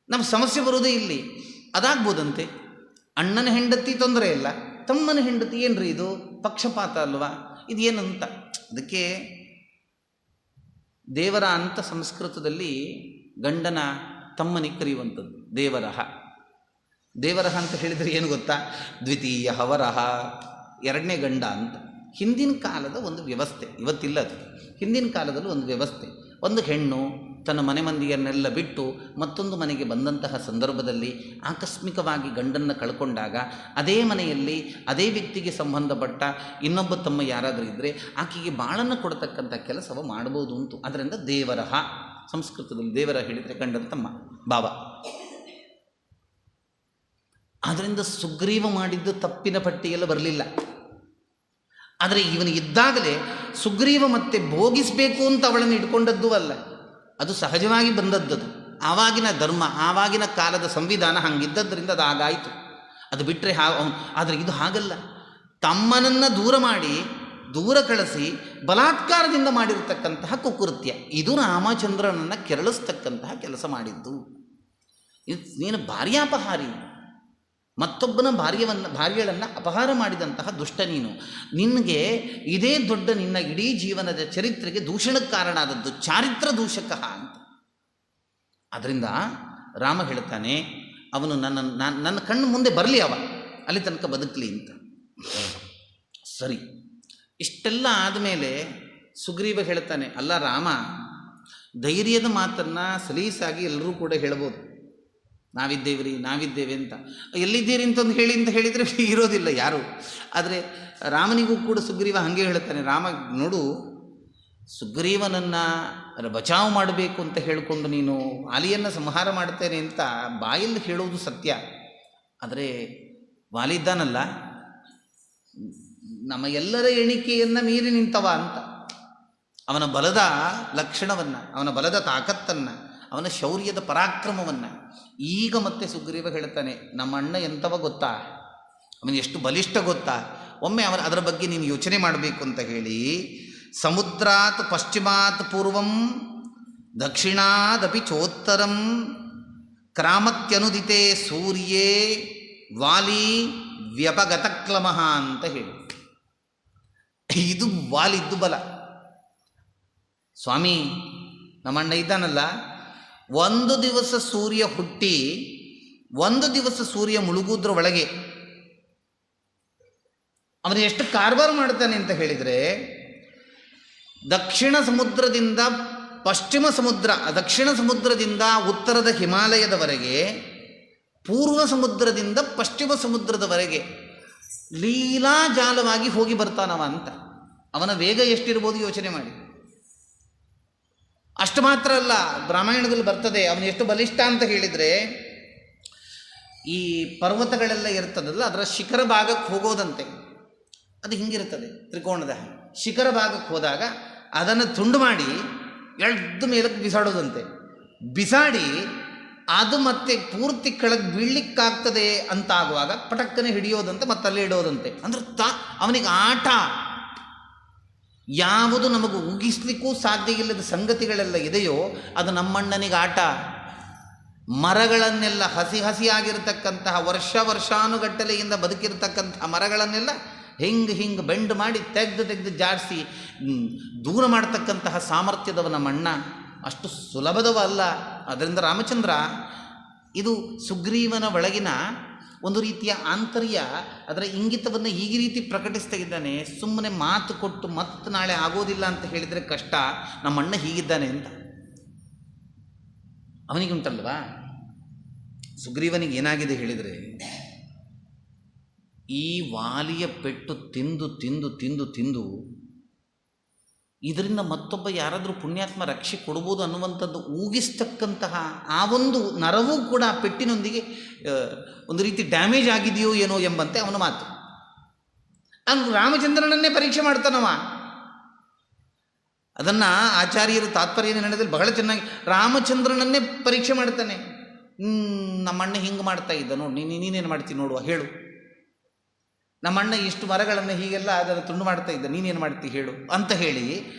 ನಮ್ಮ ಸಮಸ್ಯೆ ಬರೋದೇ ಇಲ್ಲಿ. ಅದಾಗ್ಬೋದಂತೆ. ಅಣ್ಣನ ಹೆಂಡತಿ ತೊಂದರೆ ಇಲ್ಲ, ತಮ್ಮನ ಹೆಂಡತಿ ಏನ್ರಿ ಇದು ಪಕ್ಷಪಾತ ಅಲ್ವಾ, ಇದೇನಂತ. ಅದಕ್ಕೆ ದೇವರ ಅಂತ ಸಂಸ್ಕೃತದಲ್ಲಿ ಗಂಡನ ತಮ್ಮನಿಗೆ ಕರೆಯುವಂಥದ್ದು ದೇವರಹ. ದೇವರಹ ಅಂತ ಹೇಳಿದರೆ ಏನು ಗೊತ್ತಾ, ದ್ವಿತೀಯ ಹವರಹ, 2ನೇ ಗಂಡ ಅಂತ. ಹಿಂದಿನ ಕಾಲದ ಒಂದು ವ್ಯವಸ್ಥೆ, ಇವತ್ತಿಲ್ಲ ಅದು. ಹಿಂದಿನ ಕಾಲದಲ್ಲಿ ಒಂದು ವ್ಯವಸ್ಥೆ. ಒಂದು ಹೆಣ್ಣು ತನ್ನ ಮನೆ ಮಂದಿಯನ್ನೆಲ್ಲ ಬಿಟ್ಟು ಮತ್ತೊಂದು ಮನೆಗೆ ಬಂದಂತಹ ಸಂದರ್ಭದಲ್ಲಿ ಆಕಸ್ಮಿಕವಾಗಿ ಗಂಡನ್ನು ಕಳ್ಕೊಂಡಾಗ ಅದೇ ಮನೆಯಲ್ಲಿ ಅದೇ ವ್ಯಕ್ತಿಗೆ ಸಂಬಂಧಪಟ್ಟ ಇನ್ನೊಬ್ಬ ತಮ್ಮ ಯಾರಾದರೂ ಇದ್ದರೆ ಆಕೆಗೆ ಬಾಳನ್ನು ಕೊಡ್ತಕ್ಕಂಥ ಕೆಲಸವ ಮಾಡ್ಬೋದು ಉಂಟು. ಅದರಿಂದ ದೇವರಹ, ಸಂಸ್ಕೃತದಲ್ಲಿ ದೇವರ ಹೇಳಿದರೆ ಗಂಡನ ತಮ್ಮ, ಭಾವ. ಆದ್ದರಿಂದ ಸುಗ್ರೀವ ಮಾಡಿದ್ದು ತಪ್ಪಿನ ಪಟ್ಟಿಯೆಲ್ಲ ಬರಲಿಲ್ಲ. ಆದರೆ ಇವನಿಗಿದ್ದಾಗಲೇ ಸುಗ್ರೀವ ಮತ್ತೆ ಭೋಗಿಸಬೇಕು ಅಂತ ಅವಳನ್ನು ಇಟ್ಕೊಂಡದ್ದೂ ಅಲ್ಲ, ಅದು ಸಹಜವಾಗಿ ಬಂದದ್ದದು. ಆವಾಗಿನ ಧರ್ಮ, ಆವಾಗಿನ ಕಾಲದ ಸಂವಿಧಾನ ಹಂಗಿದ್ದದ್ದರಿಂದ ಅದು ಹಾಗಾಯಿತು. ಅದು ಬಿಟ್ಟರೆ ಆದರೆ ಇದು ಹಾಗಲ್ಲ. ತಮ್ಮನನ್ನು ದೂರ ಮಾಡಿ, ದೂರ ಕಳಿಸಿ ಬಲಾತ್ಕಾರದಿಂದ ಮಾಡಿರತಕ್ಕಂತಹ ಕುಕೃತ್ಯ. ಇದು ರಾಮಚಂದ್ರನನ್ನು ಕೆರಳಿಸ್ತಕ್ಕಂತಹ ಕೆಲಸ ಮಾಡಿದ್ದು. ನೀನು ಭಾರ್ಯಾಪಹಾರಿ, ಮತ್ತೊಬ್ಬನ ಭಾರ್ಯಳನ್ನು ಅಪಹಾರ ಮಾಡಿದಂತಹ ದುಷ್ಟ ನೀನು. ನಿನಗೆ ಇದೇ ದೊಡ್ಡ ನಿನ್ನ ಇಡೀ ಜೀವನದ ಚರಿತ್ರೆಗೆ ದೂಷಣಕ್ಕೆ ಕಾರಣ ಆದದ್ದು, ಚಾರಿತ್ರ ದೂಷಕ ಅಂತ. ಅದರಿಂದ ರಾಮ ಹೇಳ್ತಾನೆ, ಅವನು ನನ್ನ ಕಣ್ಣು ಮುಂದೆ ಬರಲಿ, ಅವ ಅಲ್ಲಿ ತನಕ ಬದುಕಲಿ ಅಂತ. ಸರಿ, ಇಷ್ಟೆಲ್ಲ ಆದಮೇಲೆ ಸುಗ್ರೀವ ಹೇಳ್ತಾನೆ, ಅಲ್ಲ ರಾಮ, ಧೈರ್ಯದ ಮಾತನ್ನು ಸಲೀಸಾಗಿ ಎಲ್ಲರೂ ಕೂಡ ಹೇಳ್ಬೋದು, ನಾವಿದ್ದೇವೆ ಅಂತ. ಎಲ್ಲಿದ್ದೀರಿ ಅಂತಂದು ಹೇಳಿದರೆ ಇರೋದಿಲ್ಲ ಯಾರು. ಆದರೆ ರಾಮನಿಗೂ ಕೂಡ ಸುಗ್ರೀವ ಹಾಗೆ ಹೇಳ್ತಾನೆ, ರಾಮ ನೋಡು, ಸುಗ್ರೀವನನ್ನು ಬಚಾವ್ ಮಾಡಬೇಕು ಅಂತ ಹೇಳಿಕೊಂಡು ನೀನು ವಾಲಿಯನ್ನು ಸಂಹಾರ ಮಾಡ್ತೇನೆ ಅಂತ ಬಾಯಲ್ಲಿ ಹೇಳುವುದು ಸತ್ಯ. ಆದರೆ ವಾಲಿ ಇದ್ದಾನಲ್ಲ, ನಮ್ಮ ಎಲ್ಲರ ಎಣಿಕೆಯನ್ನು ಮೀರಿ ನಿಂತವ ಅಂತ. ಅವನ ಬಲದ ಲಕ್ಷಣವನ್ನು, ಅವನ ಬಲದ ತಾಕತ್ತನ್ನು, ಅವನ ಶೌರ್ಯದ ಪರಾಕ್ರಮವನ್ನು ಈಗ ಮತ್ತೆ ಸುಗ್ರೀವ ಹೇಳ್ತಾನೆ, ನಮ್ಮ ಅಣ್ಣ ಎಂಥವ ಗೊತ್ತಾ, ಅವನು ಎಷ್ಟು ಬಲಿಷ್ಠ ಗೊತ್ತಾ, ಒಮ್ಮೆ ಅದರ ಬಗ್ಗೆ ನೀನು ಯೋಚನೆ ಮಾಡಬೇಕು ಅಂತ ಹೇಳಿ, ಸಮುದ್ರಾತ್ ಪಶ್ಚಿಮಾತ್ ಪೂರ್ವಂ ದಕ್ಷಿಣಾದಪಿ ಚೋತ್ತರಂ ಕ್ರಾಮತ್ಯನುದಿತೆ ಸೂರ್ಯೇ ವಾಲಿ ವ್ಯಪಗತಕ್ಲಮಃ ಅಂತ ಹೇಳಿ. ಇದು ವಾಲಿದ್ದು ಬಲ. ಸ್ವಾಮಿ, ನಮ್ಮಣ್ಣ ಇದ್ದಾನಲ್ಲ, ಒಂದು ದಿವಸ ಸೂರ್ಯ ಹುಟ್ಟಿ ಒಂದು ದಿವಸ ಸೂರ್ಯ ಮುಳುಗುದ್ರ ಒಳಗೆ ಅವನು ಎಷ್ಟು ಕಾರ್ಬಾರ್ ಮಾಡ್ತಾನೆ ಅಂತ ಹೇಳಿದರೆ, ದಕ್ಷಿಣ ಸಮುದ್ರದಿಂದ ಪಶ್ಚಿಮ ಸಮುದ್ರ, ದಕ್ಷಿಣ ಸಮುದ್ರದಿಂದ ಉತ್ತರದ ಹಿಮಾಲಯದವರೆಗೆ, ಪೂರ್ವ ಸಮುದ್ರದಿಂದ ಪಶ್ಚಿಮ ಸಮುದ್ರದವರೆಗೆ ಲೀಲಾಜಾಲವಾಗಿ ಹೋಗಿ ಬರ್ತಾನವ ಅಂತ. ಅವನ ವೇಗ ಎಷ್ಟಿರ್ಬೋದು ಯೋಚನೆ ಮಾಡಿ. ಅಷ್ಟು ಮಾತ್ರ ಅಲ್ಲ, ರಾಮಾಯಣದಲ್ಲಿ ಬರ್ತದೆ ಅವನು ಎಷ್ಟು ಬಲಿಷ್ಠ ಅಂತ ಹೇಳಿದರೆ, ಈ ಪರ್ವತಗಳೆಲ್ಲ ಇರ್ತದಲ್ಲ ಅದರ ಶಿಖರ ಭಾಗಕ್ಕೆ ಹೋಗೋದಂತೆ. ಅದು ಹಿಂಗಿರ್ತದೆ ತ್ರಿಕೋಣದ ಶಿಖರ ಭಾಗಕ್ಕೆ ಹೋದಾಗ ಅದನ್ನು ತುಂಡು ಮಾಡಿ ಎಳ್ದು ಮೇಲಕ್ಕೆ ಬಿಸಾಡೋದಂತೆ. ಬಿಸಾಡಿ ಅದು ಮತ್ತೆ ಪೂರ್ತಿ ಕೆಳಗೆ ಬೀಳಲಿಕ್ಕಾಗ್ತದೆ ಅಂತ ಆಗುವಾಗ ಪಟಕ್ಕನೆ ಹಿಡಿಯೋದಂತೆ, ಮತ್ತಲ್ಲೇ ಇಡೋದಂತೆ. ಅಂದ್ರೆ ಅವನಿಗೆ ಆಟ ಯಾವುದು ನಮಗೆ ಊಗಿಸ್ಲಿಕ್ಕೂ ಸಾಧ್ಯ ಇಲ್ಲದ ಸಂಗತಿಗಳೆಲ್ಲ ಇದೆಯೋ ಅದು ನಮ್ಮಣ್ಣನಿಗೆ ಆಟ. ಮರಗಳನ್ನೆಲ್ಲ ಹಸಿಯಾಗಿರ್ತಕ್ಕಂತಹ ವರ್ಷಾನುಗಟ್ಟಲೆಯಿಂದ ಬದುಕಿರ್ತಕ್ಕಂತಹ ಮರಗಳನ್ನೆಲ್ಲ ಹಿಂಗೆ ಬೆಂಡ್ ಮಾಡಿ ತೆಗೆದು ಜಾಡಿಸಿ ದೂರ ಮಾಡತಕ್ಕಂತಹ ಸಾಮರ್ಥ್ಯದವ ನಮ್ಮಣ್ಣ. ಅಷ್ಟು ಸುಲಭದವ ಅಲ್ಲ. ಅದರಿಂದ ರಾಮಚಂದ್ರ ಇದು ಸುಗ್ರೀವನ ಒಳಗಿನ ಒಂದು ರೀತಿಯ ಆಂತರ್ಯ, ಅದರ ಇಂಗಿತವನ್ನು ಈ ರೀತಿ ಪ್ರಕಟಿಸ್ತಾ ಇದ್ದಾನೆ. ಸುಮ್ಮನೆ ಮಾತು ಕೊಟ್ಟು ಮತ್ತೆ ನಾಳೆ ಆಗೋದಿಲ್ಲ ಅಂತ ಹೇಳಿದರೆ ಕಷ್ಟ, ನಮ್ಮಣ್ಣ ಹೀಗಿದ್ದಾನೆ ಅಂತ. ಅವನಿಗುಂಟಲ್ವಾ, ಸುಗ್ರೀವನಿಗೆ ಏನಾಗಿದೆ ಹೇಳಿದರೆ, ಈ ವಾಲಿಯ ಪೆಟ್ಟು ತಿಂದು ತಿಂದು ತಿಂದು ತಿಂದು ಇದರಿಂದ ಮತ್ತೊಬ್ಬ ಯಾರಾದರೂ ಪುಣ್ಯಾತ್ಮ ರಕ್ಷೆ ಕೊಡ್ಬೋದು ಅನ್ನುವಂಥದ್ದು ಊಗಿಸ್ತಕ್ಕಂತಹ ಆ ಒಂದು ನರವೂ ಕೂಡ ಆ ಪೆಟ್ಟಿನೊಂದಿಗೆ ಒಂದು ರೀತಿ ಡ್ಯಾಮೇಜ್ ಆಗಿದೆಯೋ ಏನೋ ಎಂಬಂತೆ ಅವನ ಮಾತು. ಅವನು ರಾಮಚಂದ್ರನನ್ನೇ ಪರೀಕ್ಷೆ ಮಾಡ್ತಾನವ. ಅದನ್ನು ಆಚಾರ್ಯರು ತಾತ್ಪರ್ಯ ನಿರ್ಣಯದಲ್ಲಿ ಬಹಳ ಚೆನ್ನಾಗಿ ರಾಮಚಂದ್ರನನ್ನೇ ಪರೀಕ್ಷೆ ಮಾಡ್ತಾನೆ. ನಮ್ಮಣ್ಣ ಹಿಂಗೆ ಮಾಡ್ತಾ ಇದ್ದ ನೋಡು, ನೀನೇನು ಮಾಡ್ತೀನಿ ನೋಡುವ ಹೇಳು. ನಮ್ಮಣ್ಣ ಇಷ್ಟು ಮರಗಳನ್ನು ಹೀಗೆಲ್ಲ ಅದನ್ನು ತುಂಡು ಮಾಡ್ತಾ ಇದ್ದ, ನೀನೇನು ಮಾಡ್ತೀವಿ ಹೇಳು ಅಂತ ಹೇಳಿ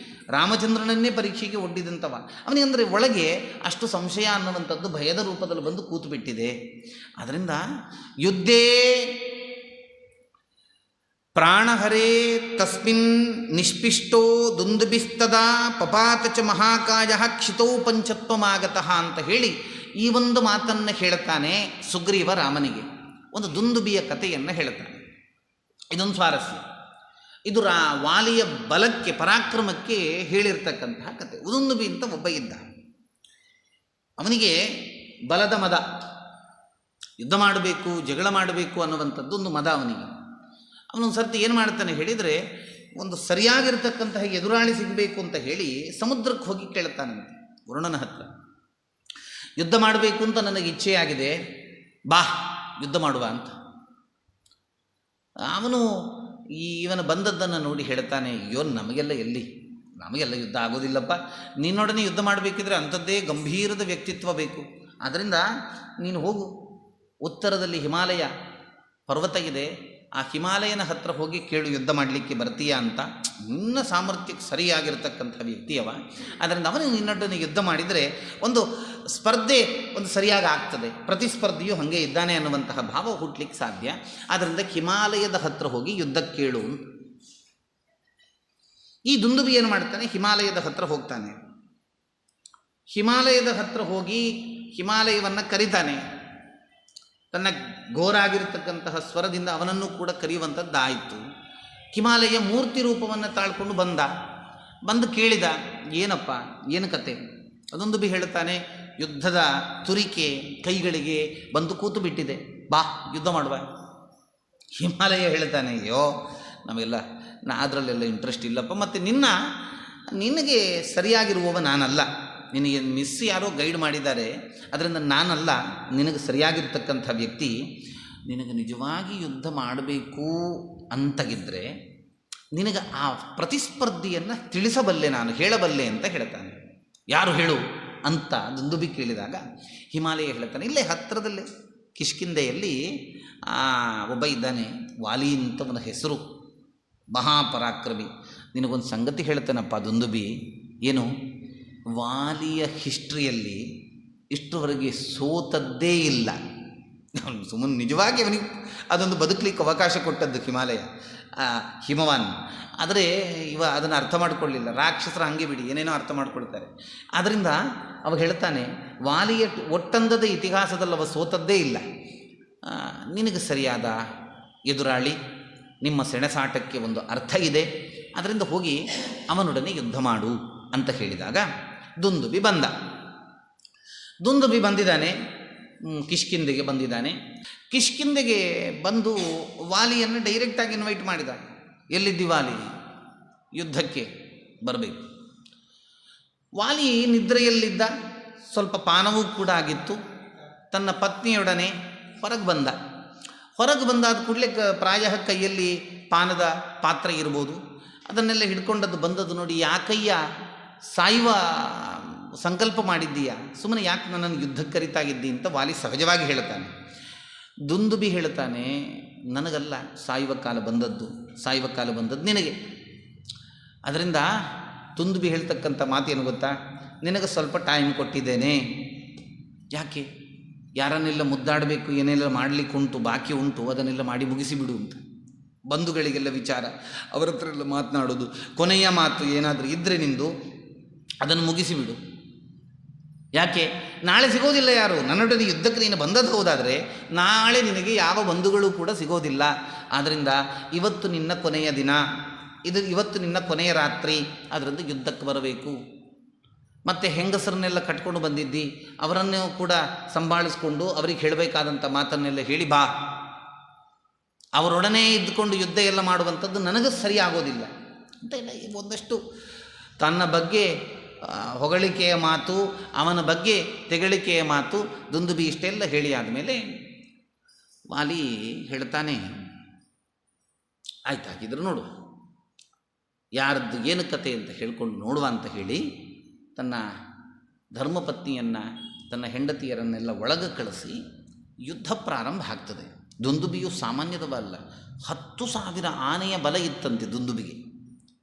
ರಾಮಚಂದ್ರನನ್ನೇ ಪರೀಕ್ಷೆಗೆ ಒಡ್ಡಿದಂಥವ. ಅವನಿಗಂದರೆ ಒಳಗೆ ಅಷ್ಟು ಸಂಶಯ ಅನ್ನುವಂಥದ್ದು ಭಯದ ರೂಪದಲ್ಲಿ ಬಂದು ಕೂತು ಬಿಟ್ಟಿದೆ. ಆದ್ದರಿಂದ ಯುದ್ಧೇ ಪ್ರಾಣಹರೇ ತಸ್ಮಿನ್ ನಿಷ್ಪಿಷ್ಟೋ ದುಂದುಬಿಸ್ತದ ಪಪಾತ ಚ ಮಹಾಕಾಯ ಕ್ಷಿತೌ ಪಂಚತ್ವಮಾಗತಃ ಅಂತ ಹೇಳಿ ಈ ಒಂದು ಮಾತನ್ನು ಹೇಳ್ತಾನೆ ಸುಗ್ರೀವ ರಾಮನಿಗೆ. ಒಂದು ದುಂದುಬಿಯ ಕಥೆಯನ್ನು ಹೇಳ್ತಾನೆ. ಇದೊಂದು ಸ್ವಾರಸ್ಯ. ಇದು ವಾಲಿಯ ಬಲಕ್ಕೆ ಪರಾಕ್ರಮಕ್ಕೆ ಹೇಳಿರ್ತಕ್ಕಂತಹ ಕಥೆ. ಉದುಂದುಬಿ ಅಂತ ಒಬ್ಬ ಇದ್ದ. ಅವನಿಗೆ ಬಲದ ಮದ, ಯುದ್ಧ ಮಾಡಬೇಕು, ಜಗಳ ಮಾಡಬೇಕು ಅನ್ನುವಂಥದ್ದು ಒಂದು ಮದ ಅವನಿಗೆ. ಅವನೊಂದು ಸರ್ತಿ ಏನು ಮಾಡ್ತಾನೆ ಹೇಳಿದರೆ, ಒಂದು ಸರಿಯಾಗಿರ್ತಕ್ಕಂತಹ ಎದುರಾಳಿ ಸಿಗಬೇಕು ಅಂತ ಹೇಳಿ ಸಮುದ್ರಕ್ಕೆ ಹೋಗಿ ಕೇಳ್ತಾನಂತೆ ವರುಣನ ಹತ್ರ. ಯುದ್ಧ ಮಾಡಬೇಕು ಅಂತ ನನಗೆ ಇಚ್ಛೆಯಾಗಿದೆ, ಬಾ ಯುದ್ಧ ಮಾಡುವ ಅಂತ. ಅವನು ಇವನು ಬಂದದ್ದನ್ನು ನೋಡಿ ಹೇಳ್ತಾನೆ, ಅಯ್ಯೋ ನಮಗೆಲ್ಲ ಯುದ್ಧ ಆಗೋದಿಲ್ಲಪ್ಪ. ನಿನ್ನೊಡನೆ ಯುದ್ಧ ಮಾಡಬೇಕಿದ್ರೆ ಅಂಥದ್ದೇ ಗಂಭೀರದ ವ್ಯಕ್ತಿತ್ವ ಬೇಕು. ಆದ್ದರಿಂದ ನೀನು ಹೋಗು, ಉತ್ತರದಲ್ಲಿ ಹಿಮಾಲಯ ಪರ್ವತ ಇದೆ, ಆ ಹಿಮಾಲಯನ ಹತ್ರ ಹೋಗಿ ಕೇಳು ಯುದ್ಧ ಮಾಡಲಿಕ್ಕೆ ಬರ್ತೀಯಾ ಅಂತ. ನಿನ್ನ ಸಾಮರ್ಥ್ಯಕ್ಕೆ ಸರಿಯಾಗಿರ್ತಕ್ಕಂಥ ವ್ಯಕ್ತಿಯವ. ಅದರಿಂದ ಅವನು ನಿನ್ನೊಡನೆ ಯುದ್ಧ ಮಾಡಿದರೆ ಒಂದು ಸ್ಪರ್ಧೆ ಒಂದು ಸರಿಯಾಗಿ ಆಗ್ತದೆ, ಪ್ರತಿಸ್ಪರ್ಧಿಯು ಹಾಗೆ ಇದ್ದಾನೆ ಅನ್ನುವಂತಹ ಭಾವ ಹುಟ್ಟಲಿಕ್ಕೆ ಸಾಧ್ಯ. ಆದ್ದರಿಂದ ಹಿಮಾಲಯದ ಹತ್ರ ಹೋಗಿ ಯುದ್ಧ ಕೇಳು. ಈ ದುಂದುಬಿ ಏನು ಮಾಡ್ತಾನೆ, ಹಿಮಾಲಯದ ಹತ್ರ ಹೋಗ್ತಾನೆ. ಹಿಮಾಲಯದ ಹತ್ರ ಹೋಗಿ ಹಿಮಾಲಯವನ್ನು ಕರೀತಾನೆ. ತನ್ನ ಘೋರಾಗಿರ್ತಕ್ಕಂತಹ ಸ್ವರದಿಂದ ಅವನನ್ನು ಕೂಡ ಕರೆಯುವಂಥದ್ದಾಯಿತು. ಹಿಮಾಲಯ ಮೂರ್ತಿ ರೂಪವನ್ನು ತಾಳ್ಕೊಂಡು ಬಂದು ಕೇಳಿದ, ಏನಪ್ಪ ಏನು ಕತೆ? ಅದೊಂದು ಬಿ ಹೇಳ್ತಾನೆ, ಯುದ್ಧದ ತುರಿಕೆ ಕೈಗಳಿಗೆ ಬಂದು ಕೂತು ಬಿಟ್ಟಿದೆ, ಬಾ ಯುದ್ಧ ಮಾಡುವ. ಹಿಮಾಲಯ ಹೇಳ್ತಾನೆ, ಅಯ್ಯೋ ನಮಗೆಲ್ಲ ಅದರಲ್ಲೆಲ್ಲ ಇಂಟ್ರೆಸ್ಟ್ ಇಲ್ಲಪ್ಪ, ಮತ್ತು ನಿನಗೆ ಸರಿಯಾಗಿರುವವ ನಾನಲ್ಲ, ನಿನಗೆ ಮಿಸ್ ಯಾರೋ ಗೈಡ್ ಮಾಡಿದ್ದಾರೆ, ಅದರಿಂದ ನಾನಲ್ಲ ನಿನಗೆ ಸರಿಯಾಗಿರ್ತಕ್ಕಂಥ ವ್ಯಕ್ತಿ. ನಿನಗೆ ನಿಜವಾಗಿ ಯುದ್ಧ ಮಾಡಬೇಕು ಅಂತಗಿದ್ದರೆ ನಿನಗೆ ಆ ಪ್ರತಿಸ್ಪರ್ಧಿಯನ್ನು ತಿಳಿಸಬಲ್ಲೆ, ನಾನು ಹೇಳಬಲ್ಲೆ ಅಂತ ಹೇಳ್ತಾನೆ. ಯಾರು ಹೇಳು ಅಂತ ದುಂದುಬಿ ಕೇಳಿದಾಗ ಹಿಮಾಲಯ ಹೇಳ್ತಾನೆ, ಇಲ್ಲೇ ಹತ್ತಿರದಲ್ಲೇ ಕಿಷ್ಕಿಂಧೆಯಲ್ಲಿ ಒಬ್ಬ ಇದ್ದಾನೆ, ವಾಲಿ ಅಂತ ಒಂದು ಹೆಸರು, ಮಹಾಪರಾಕ್ರಮಿ. ನಿನಗೊಂದು ಸಂಗತಿ ಹೇಳ್ತಾನಪ್ಪ ದುಂದುಬಿ. ಏನು? ವಾಲಿಯ ಹಿಸ್ಟ್ರಿಯಲ್ಲಿ ಇಷ್ಟರವರೆಗೆ ಸೋತದ್ದೇ ಇಲ್ಲ. ಅವನು ಸುಮ್ಮನೆ ನಿಜವಾಗಿ ಅದೊಂದು ಬದುಕಲಿಕ್ಕೆ ಅವಕಾಶ ಕೊಟ್ಟದ್ದು ಹಿಮಾಲಯ, ಹಿಮವಾನ್. ಆದರೆ ಅದನ್ನು ಅರ್ಥ ಮಾಡಿಕೊಳ್ಳಿಲ್ಲ. ರಾಕ್ಷಸರ ಹಂಗೆ ಬಿಡಿ, ಏನೇನೋ ಅರ್ಥ ಮಾಡ್ಕೊಳ್ತಾರೆ. ಆದ್ದರಿಂದ ಅವ ಹೇಳ್ತಾನೆ, ವಾಲಿಯ ಒಟ್ಟಂದದ ಇತಿಹಾಸದಲ್ಲಿ ಅವ ಸೋತದ್ದೇ ಇಲ್ಲ. ನಿನಗೆ ಸರಿಯಾದ ಎದುರಾಳಿ, ನಿಮ್ಮ ಸೆಣಸಾಟಕ್ಕೆ ಒಂದು ಅರ್ಥ ಇದೆ, ಅದರಿಂದ ಹೋಗಿ ಅವನೊಡನೆ ಯುದ್ಧ ಮಾಡು ಅಂತ ಹೇಳಿದಾಗ ದುಂದುಬಿ ಬಂದ. ದುಂದುಬಿ ಬಂದಿದ್ದಾನೆ, ಕಿಷ್ಕಿಂಧೆಗೆ ಬಂದಿದ್ದಾನೆ. ಕಿಷ್ಕಿಂಧೆಗೆ ಬಂದು ವಾಲಿಯನ್ನು ಡೈರೆಕ್ಟಾಗಿ ಇನ್ವೈಟ್ ಮಾಡಿದ. ಎಲ್ಲಿದ್ದಿ ವಾಲಿ? ಯುದ್ಧಕ್ಕೆ ಬರಬೇಕು. ವಾಲಿ ನಿದ್ರೆಯಲ್ಲಿದ್ದ, ಸ್ವಲ್ಪ ಪಾನವೂ ಕೂಡ ಆಗಿತ್ತು. ತನ್ನ ಪತ್ನಿಯೊಡನೆ ಹೊರಗೆ ಬಂದಾದ ಕೂಡಲೇ ಪ್ರಾಯ ಕೈಯಲ್ಲಿ ಪಾನದ ಪಾತ್ರ ಇರ್ಬೋದು, ಅದನ್ನೆಲ್ಲ ಹಿಡ್ಕೊಂಡದ್ದು ಬಂದದ್ದು ನೋಡಿ, ಯಾಕಯ್ಯ ಸಾಯುವ ಸಂಕಲ್ಪ ಮಾಡಿದ್ದೀಯಾ, ಸುಮ್ಮನೆ ಯಾಕೆ ನನ್ನನ್ನು ಯುದ್ಧಕ್ಕೆ ಕರಿತಾಗಿದ್ದಿ ಅಂತ ವಾಲಿ ಸಹಜವಾಗಿ ಹೇಳ್ತಾನೆ. ದುಂದುಬಿ ಹೇಳ್ತಾನೆ, ನನಗಲ್ಲ ಸಾಯುವ ಕಾಲ ಬಂದದ್ದು ನಿನಗೆ. ಅದರಿಂದ ದುಂದುಬಿ ಹೇಳ್ತಕ್ಕಂಥ ಮಾತೇನು ಗೊತ್ತಾ, ನಿನಗೆ ಸ್ವಲ್ಪ ಟೈಮ್ ಕೊಟ್ಟಿದ್ದೇನೆ. ಯಾಕೆ? ಯಾರನ್ನೆಲ್ಲ ಮುದ್ದಾಡಬೇಕು, ಏನೆಲ್ಲ ಮಾಡಲಿಕ್ಕೆ ಉಂಟು, ಬಾಕಿ ಉಂಟು, ಅದನ್ನೆಲ್ಲ ಮಾಡಿ ಮುಗಿಸಿಬಿಡು ಅಂತ. ಬಂಧುಗಳಿಗೆಲ್ಲ ವಿಚಾರ, ಅವರ ಹತ್ರ ಎಲ್ಲ ಮಾತನಾಡೋದು, ಕೊನೆಯ ಮಾತು ಏನಾದರೂ ಇದ್ದರೆ ನಿಂದು ಅದನ್ನು ಮುಗಿಸಿಬಿಡು. ಯಾಕೆ? ನಾಳೆ ಸಿಗೋದಿಲ್ಲ ಯಾರು. ನನ್ನೊಡನೆ ಯುದ್ಧಕ್ಕೆ ನೀನು ಬಂದದ್ದು ಹೌದಾದರೆ ನಾಳೆ ನಿನಗೆ ಯಾವ ಬಂಧುಗಳು ಕೂಡ ಸಿಗೋದಿಲ್ಲ. ಆದ್ದರಿಂದ ಇವತ್ತು ನಿನ್ನ ಕೊನೆಯ ದಿನ, ಇವತ್ತು ನಿನ್ನ ಕೊನೆಯ ರಾತ್ರಿ, ಅದರಿಂದ ಯುದ್ಧಕ್ಕೆ ಬರಬೇಕು. ಮತ್ತು ಹೆಂಗಸರನ್ನೆಲ್ಲ ಕಟ್ಕೊಂಡು ಬಂದಿದ್ದಿ, ಅವರನ್ನು ಕೂಡ ಸಂಭಾಳಿಸ್ಕೊಂಡು ಅವರಿಗೆ ಹೇಳಬೇಕಾದಂಥ ಮಾತನ್ನೆಲ್ಲ ಹೇಳಿ ಬಾ. ಅವರೊಡನೆ ಇದ್ದುಕೊಂಡು ಯುದ್ಧ ಎಲ್ಲ ಮಾಡುವಂಥದ್ದು ನನಗೆ ಸರಿಯಾಗೋದಿಲ್ಲ ಅಂತ ಇಲ್ಲ. ಒಂದಷ್ಟು ತನ್ನ ಬಗ್ಗೆ ಹೊಗಳಿಕೆಯ ಮಾತು, ಅವನ ಬಗ್ಗೆ ತೆಗಳಿಕೆಯ ಮಾತು, ದುಂದುಬಿ ಇಷ್ಟೆಲ್ಲ ಹೇಳಿ ಆದಮೇಲೆ ವಾಲಿ ಹೇಳ್ತಾನೆ, ಆಯ್ತು ಹಾಗಿದ್ರೆ ನೋಡು, ಯಾರದ್ದು ಏನು ಕತೆ ಅಂತ ಹೇಳ್ಕೊಂಡು ನೋಡುವ ಅಂತ ಹೇಳಿ ತನ್ನ ಧರ್ಮಪತ್ನಿಯನ್ನು, ತನ್ನ ಹೆಂಡತಿಯರನ್ನೆಲ್ಲ ಒಳಗೆ ಕಳಿಸಿ ಯುದ್ಧ ಪ್ರಾರಂಭ ಆಗ್ತದೆ. ದುಂದುಬಿಯು ಸಾಮಾನ್ಯದವಲ್ಲ, 10,000 ಆನೆಯ ಬಲ ಇತ್ತಂತೆ ದುಂದುಬಿಗೆ.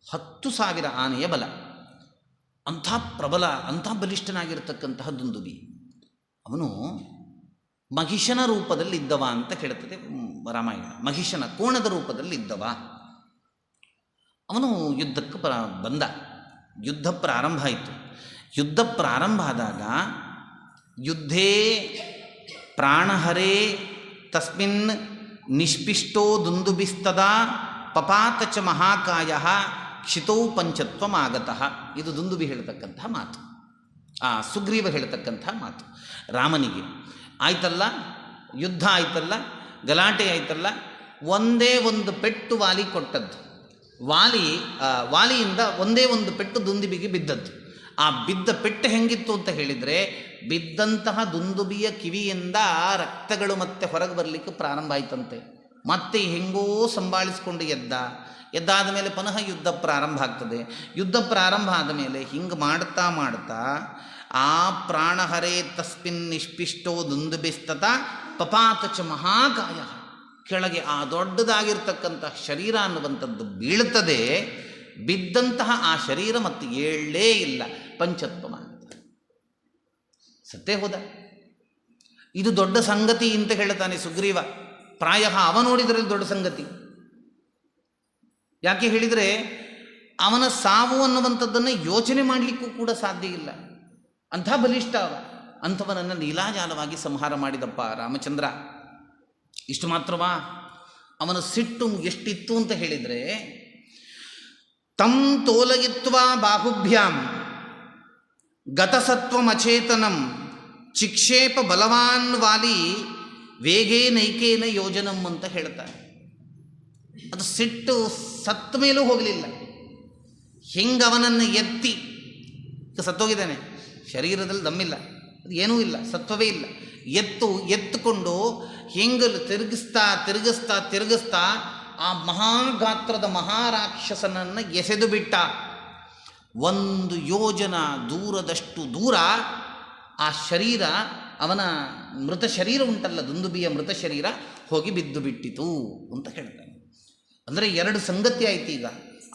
10,000 ಆನೆಯ ಬಲ, ಅಂಥ ಪ್ರಬಲ, ಅಂಥ ಬಲಿಷ್ಠನಾಗಿರ್ತಕ್ಕಂತಹ ದುಂದುಬಿ. ಅವನು ಮಹಿಷನ ರೂಪದಲ್ಲಿದ್ದವ ಅಂತ ಹೇಳ್ತದೆ ರಾಮಾಯಣ. ಮಹಿಷನ ಕೋಣದ ರೂಪದಲ್ಲಿದ್ದವ ಅವನು. ಯುದ್ಧಕ್ಕೆ ಬಂದ. ಯುದ್ಧ ಪ್ರಾರಂಭ ಆಯಿತು. ಯುದ್ಧ ಪ್ರಾರಂಭ ಆದಾಗ ಯುದ್ಧೇ ಪ್ರಾಣಹರೇ ತಸ್ಮಿನ್ ನಿಷ್ಪಿಷ್ಟೋ ದುಂದುಬಿಸ್ತದಾ ಪಪಾತ ಚ ಮಹಾಕಾಯ ಕ್ಷಿತೌ ಪಂಚತ್ವಮಾಗತಃ. ಇದು ದುಂದುಬಿ ಹೇಳ್ತಕ್ಕಂಥ ಮಾತು, ಸುಗ್ರೀವ ಹೇಳ್ತಕ್ಕಂಥ ಮಾತು ರಾಮನಿಗೆ. ಆಯ್ತಲ್ಲ, ಯುದ್ಧ ಆಯ್ತಲ್ಲ, ಗಲಾಟೆ ಆಯ್ತಲ್ಲ, ಒಂದೇ ಒಂದು ಪೆಟ್ಟು ವಾಲಿ ಕೊಟ್ಟದ್ದು. ವಾಲಿಯಿಂದ ಒಂದೇ ಒಂದು ಪೆಟ್ಟು ದುಂದುಬಿಗೆ ಬಿದ್ದದ್ದು. ಆ ಬಿದ್ದ ಪೆಟ್ಟು ಹೆಂಗಿತ್ತು ಅಂತ ಹೇಳಿದರೆ, ಬಿದ್ದಂತಹ ದುಂದುಬಿಯ ಕಿವಿಯಿಂದ ರಕ್ತಗಳು ಮತ್ತೆ ಹೊರಗೆ ಬರಲಿಕ್ಕೆ ಪ್ರಾರಂಭ ಆಯ್ತಂತೆ. ಮತ್ತೆ ಹೆಂಗೋ ಸಂಭಾಳಿಸ್ಕೊಂಡು ಎದ್ದಾದ ಮೇಲೆ ಪುನಃ ಯುದ್ಧ ಪ್ರಾರಂಭ ಆಗ್ತದೆ. ಯುದ್ಧ ಪ್ರಾರಂಭ ಆದ ಮೇಲೆ ಹಿಂಗೆ ಮಾಡ್ತಾ ಮಾಡ್ತಾ ಆ ಪ್ರಾಣಹರೇ ತಸ್ಮಿನ್ ನಿಷ್ಪಿಷ್ಟೋ ದುಂದುಬಿಸ್ತತ ಪಪಾತ ಚ ಮಹಾಕಾಯ, ಕೆಳಗೆ ಆ ದೊಡ್ಡದಾಗಿರ್ತಕ್ಕಂತಹ ಶರೀರ ಅನ್ನುವಂಥದ್ದು ಬೀಳ್ತದೆ. ಬಿದ್ದಂತಹ ಆ ಶರೀರ ಮತ್ತು ಏಳೇ ಇಲ್ಲ, ಪಂಚತ್ವಮಾಗುತ್ತೆ, ಸತ್ತೇ ಹೋದ. ಇದು ದೊಡ್ಡ ಸಂಗತಿ ಅಂತ ಹೇಳ್ತಾನೆ ಸುಗ್ರೀವ. ಪ್ರಾಯ ಅವ ನೋಡಿದ್ರಲ್ಲಿ ದೊಡ್ಡ ಸಂಗತಿ. ಯಾಕೆ ಹೇಳಿದರೆ, ಅವನ ಸಾವು ಅನ್ನುವಂಥದ್ದನ್ನು ಯೋಚನೆ ಮಾಡಲಿಕ್ಕೂ ಕೂಡ ಸಾಧ್ಯ ಇಲ್ಲ, ಅಂಥ ಬಲಿಷ್ಠ ಅವ. ಅಂಥವನನ್ನು ಲೀಲಾಜಾಲವಾಗಿ ಸಂಹಾರ ಮಾಡಿದಪ್ಪ ರಾಮಚಂದ್ರ. ಇಷ್ಟು ಮಾತ್ರವಾ, ಅವನ ಸಿಟ್ಟು ಎಷ್ಟಿತ್ತು ಅಂತ ಹೇಳಿದರೆ, ತಂ ತೋಲಗಿತ್ವಾ ಬಾಹುಭ್ಯಾಂ ಗತಸತ್ವಮಚೇತನಂ ಚಿಕ್ಷೇಪ ಬಲವಾನ್ ವಾಲಿ ವೇಗೇನೈಕೇನ ಯೋಜನಂ ಅಂತ ಹೇಳ್ತಾರೆ. ಅದು ಸಿಟ್ಟು ಸತ್ತ ಮೇಲೂ ಹೋಗಲಿಲ್ಲ. ಹಿಂಗೆ ಅವನನ್ನು ಎತ್ತಿ, ಸತ್ತೋಗಿದ್ದಾನೆ, ಶರೀರದಲ್ಲಿ ದಮ್ಮಿಲ್ಲ, ಅದು ಏನೂ ಇಲ್ಲ, ಸತ್ವವೇ ಇಲ್ಲ, ಎತ್ತುಕೊಂಡು ಹಿಂಗಲು ತಿರುಗಿಸ್ತಾ ಆ ಮಹಾಗಾತ್ರದ ಮಹಾರಾಕ್ಷಸನನ್ನು ಎಸೆದು ಬಿಟ್ಟ. 1 ಯೋಜನ ದೂರದಷ್ಟು ದೂರ ಆ ಶರೀರ, ಅವನ ಮೃತ ಶರೀರ ಉಂಟಲ್ಲ, ದುಂದುಬಿಯ ಮೃತ ಶರೀರ ಹೋಗಿ ಬಿದ್ದು ಬಿಟ್ಟಿತು ಅಂತ ಹೇಳ್ತಾನೆ. ಅಂದರೆ 2 ಸಂಗತಿ ಆಯ್ತು. ಈಗ